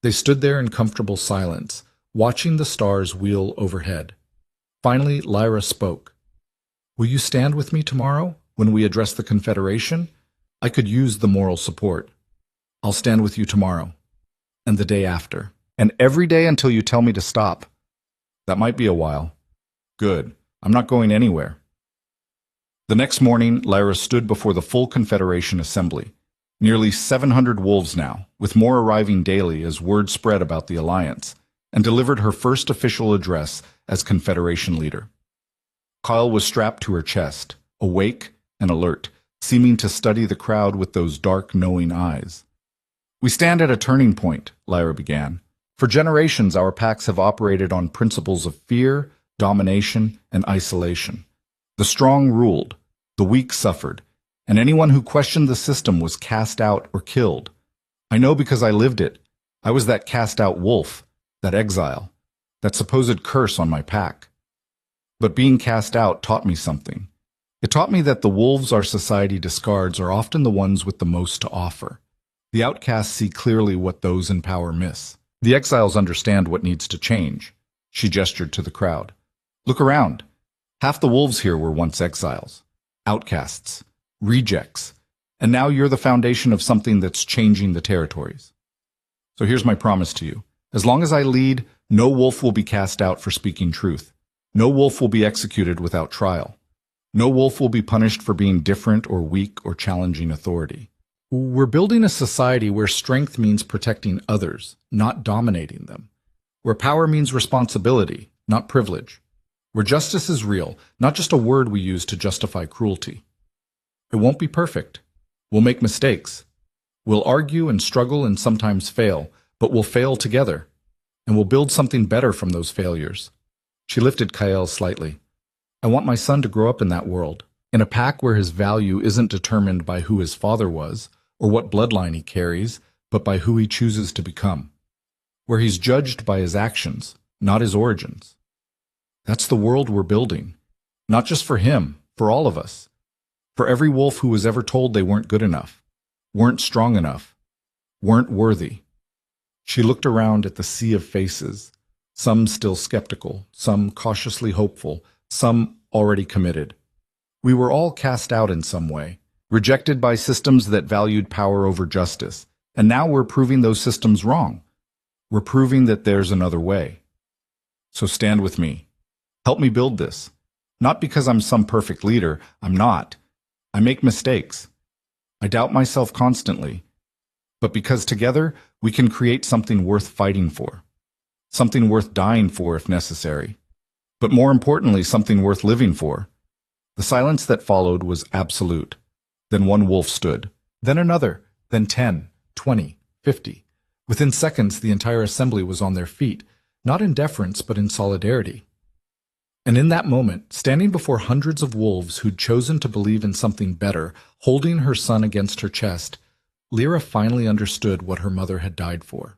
They stood there in comfortable silence, watching the stars wheel overhead. Finally, Lyra spoke. Will you stand with me tomorrow, when we address the Confederation? I could use the moral support. I'll stand with you tomorrow. And the day after. And every day until you tell me to stop. That might be a while. Good. I'm not going anywhere. The next morning, Lyra stood before the full Confederation assembly. Nearly 700 wolves now, with more arriving daily as word spread about the Alliance, and delivered her first official address as Confederation leader. Kyle was strapped to her chest, awake and alert, seeming to study the crowd with those dark, knowing eyes. We stand at a turning point, Lyra began. For generations, our packs have operated on principles of fear, domination, and isolation. The strong ruled, the weak suffered, and anyone who questioned the system was cast out or killed. I know because I lived it. I was that cast-out wolf, that exile, that supposed curse on my pack. But being cast out taught me something. It taught me that the wolves our society discards are often the ones with the most to offer. The outcasts see clearly what those in power miss. The exiles understand what needs to change. She gestured to the crowd. Look around. Half the wolves here were once exiles, outcasts, rejects, and now you're the foundation of something that's changing the territories. So here's my promise to you. As long as I lead, no wolf will be cast out for speaking truth. No wolf will be executed without trial. No wolf will be punished for being different or weak or challenging authority. We're building a society where strength means protecting others, not dominating them. Where power means responsibility, not privilege. Where justice is real, not just a word we use to justify cruelty. It won't be perfect. We'll make mistakes. We'll argue and struggle and sometimes fail, but we'll fail together. And we'll build something better from those failures. She lifted Kyle slightly. I want my son to grow up in that world, in a pack where his value isn't determined by who his father was, or what bloodline he carries, but by who he chooses to become. Where he's judged by his actions, not his origins. That's the world we're building. Not just for him, for all of us. For every wolf who was ever told they weren't good enough, weren't strong enough, weren't worthy. She looked around at the sea of faces, some still skeptical, some cautiously hopeful, some already committed. We were all cast out in some way, rejected by systems that valued power over justice, and now we're proving those systems wrong. We're proving that there's another way. So stand with me. Help me build this. Not because I'm some perfect leader, I'm not. I make mistakes. I doubt myself constantly. But because together, we can create something worth fighting for. Something worth dying for if necessary. But more importantly, something worth living for. The silence that followed was absolute. Then one wolf stood. Then another. Then 10, 20, 50. Within seconds, the entire assembly was on their feet, not in deference, but in solidarity. And in that moment, standing before hundreds of wolves who'd chosen to believe in something better, holding her son against her chest, Lyra finally understood what her mother had died for.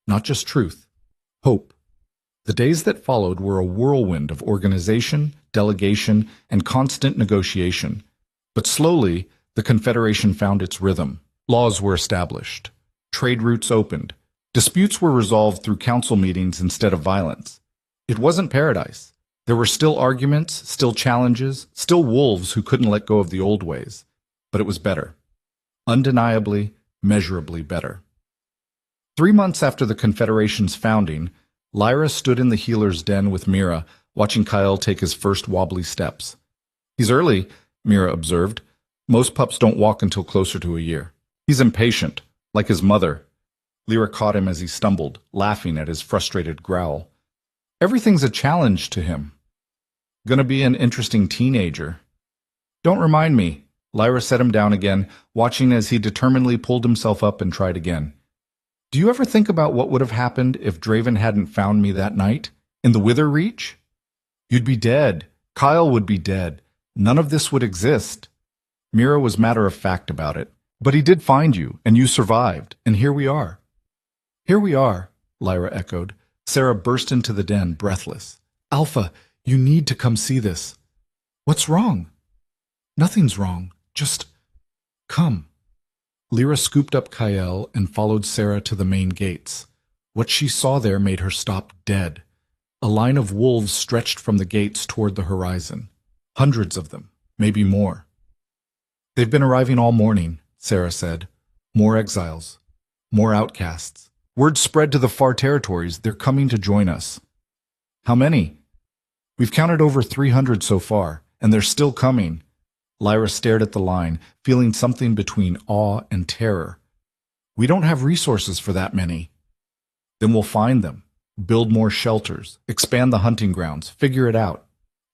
Not just truth, hope. The days that followed were a whirlwind of organization, delegation, and constant negotiation. But slowly, the Confederation found its rhythm. Laws were established. Trade routes opened. Disputes were resolved through council meetings instead of violence. It wasn't paradise. There were still arguments, still challenges, still wolves who couldn't let go of the old ways. But it was better. Undeniably, measurably better. 3 months after the Confederation's founding, Lyra stood in the healer's den with Mira, watching Kyle take his first wobbly steps. He's early, Mira observed. Most pups don't walk until closer to a year. He's impatient, like his mother. Lyra caught him as he stumbled, laughing at his frustrated growl. Everything's a challenge to him. Gonna be an interesting teenager. Don't remind me. Lyra set him down again, watching as he determinedly pulled himself up and tried again. Do you ever think about what would have happened if Draven hadn't found me that night? In the Wither Reach? You'd be dead. Kyle would be dead. None of this would exist. Mira was matter-of-fact about it. But he did find you, and you survived, and here we are. Here we are, Lyra echoed. Sarah burst into the den, breathless. Alpha, you need to come see this. What's wrong? Nothing's wrong. Just come. Lyra scooped up Kyle and followed Sarah to the main gates. What she saw there made her stop dead. A line of wolves stretched from the gates toward the horizon. Hundreds of them, maybe more. They've been arriving all morning, Sarah said. More exiles. More outcasts. Word spread to the far territories. They're coming to join us. How many? We've counted over 300 so far, and they're still coming. Lyra stared at the line, feeling something between awe and terror. We don't have resources for that many. Then we'll find them, build more shelters, expand the hunting grounds, figure it out.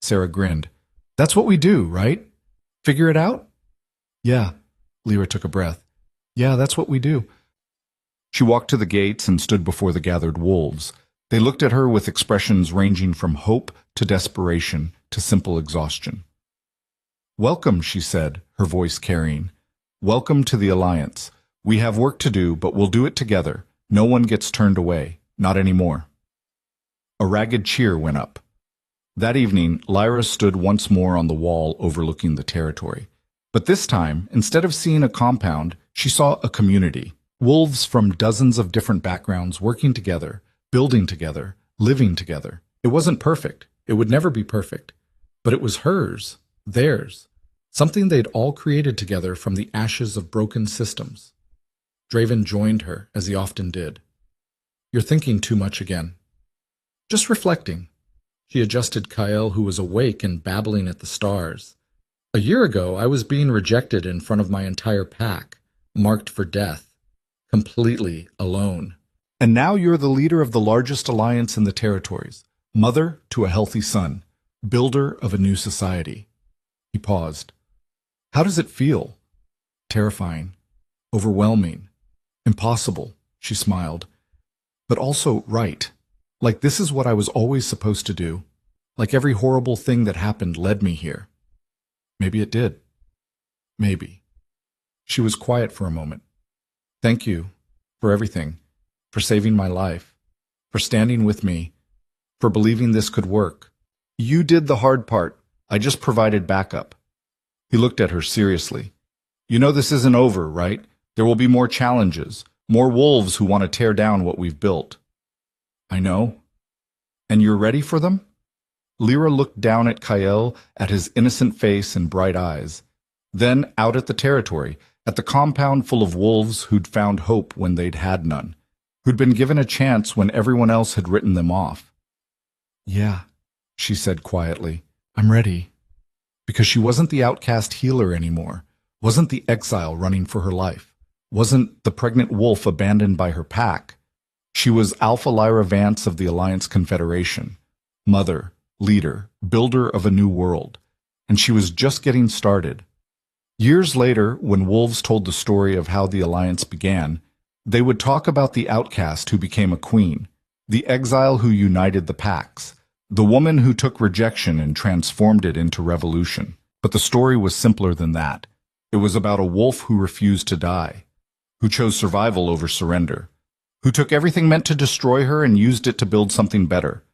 Sarah grinned. That's what we do, right? Figure it out? Yeah. Lyra took a breath. Yeah, that's what we do. She walked to the gates and stood before the gathered wolves. They looked at her with expressions ranging from hope to desperation to simple exhaustion. Welcome, she said, her voice carrying. Welcome to the Alliance. We have work to do, but we'll do it together. No one gets turned away. Not anymore. A ragged cheer went up. That evening, Lyra stood once more on the wall overlooking the territory. But this time, instead of seeing a compound, she saw a community. Wolves from dozens of different backgrounds working together, building together, living together. It wasn't perfect. It would never be perfect. But it was hers, theirs, something they'd all created together from the ashes of broken systems. Draven joined her, as he often did. "You're thinking too much again." "Just reflecting." She adjusted Kyle, who was awake and babbling at the stars. "A year ago, I was being rejected in front of my entire pack, marked for death, completely alone. And now you're the leader of the largest alliance in the territories, mother to a healthy son, builder of a new society." He paused. "How does it feel?" "Terrifying, overwhelming, impossible," she smiled. "But also right. Like this is what I was always supposed to do. Like every horrible thing that happened led me here." "Maybe it did. Maybe." She was quiet for a moment. "Thank you for everything, for saving my life, for standing with me, for believing this could work. You did the hard part. I just provided backup." He looked at her seriously. "You know this isn't over, right? There will be more challenges, more wolves who want to tear down what we've built." "I know. And you're ready for them?" Lyra looked down at Kyle, at his innocent face and bright eyes. Then out at the territory, at the compound full of wolves who'd found hope when they'd had none, who'd been given a chance when everyone else had written them off. "Yeah," she said quietly, "I'm ready." Because she wasn't the outcast healer anymore, wasn't the exile running for her life, wasn't the pregnant wolf abandoned by her pack. She was Alpha Lyra Vance of the Alliance Confederation, mother, leader, builder of a new world, and she was just getting started. Years later, when wolves told the story of how the Alliance began, they would talk about the outcast who became a queen, the exile who united the packs, the woman who took rejection and transformed it into revolution. But the story was simpler than that. It was about a wolf who refused to die, who chose survival over surrender, who took everything meant to destroy her and used it to build something better.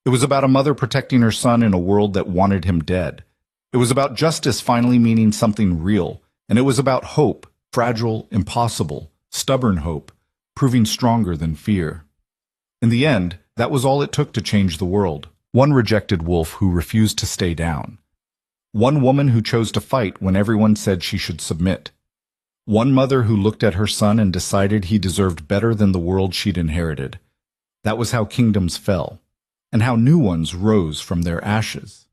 It was about a mother protecting her son in a world that wanted him dead. It was about justice finally meaning something real, and it was about hope, fragile, impossible, stubborn hope, proving stronger than fear. In the end, that was all it took to change the world. One rejected wolf who refused to stay down. One woman who chose to fight when everyone said she should submit. One mother who looked at her son and decided he deserved better than the world she'd inherited. That was how kingdoms fell, and how new ones rose from their ashes.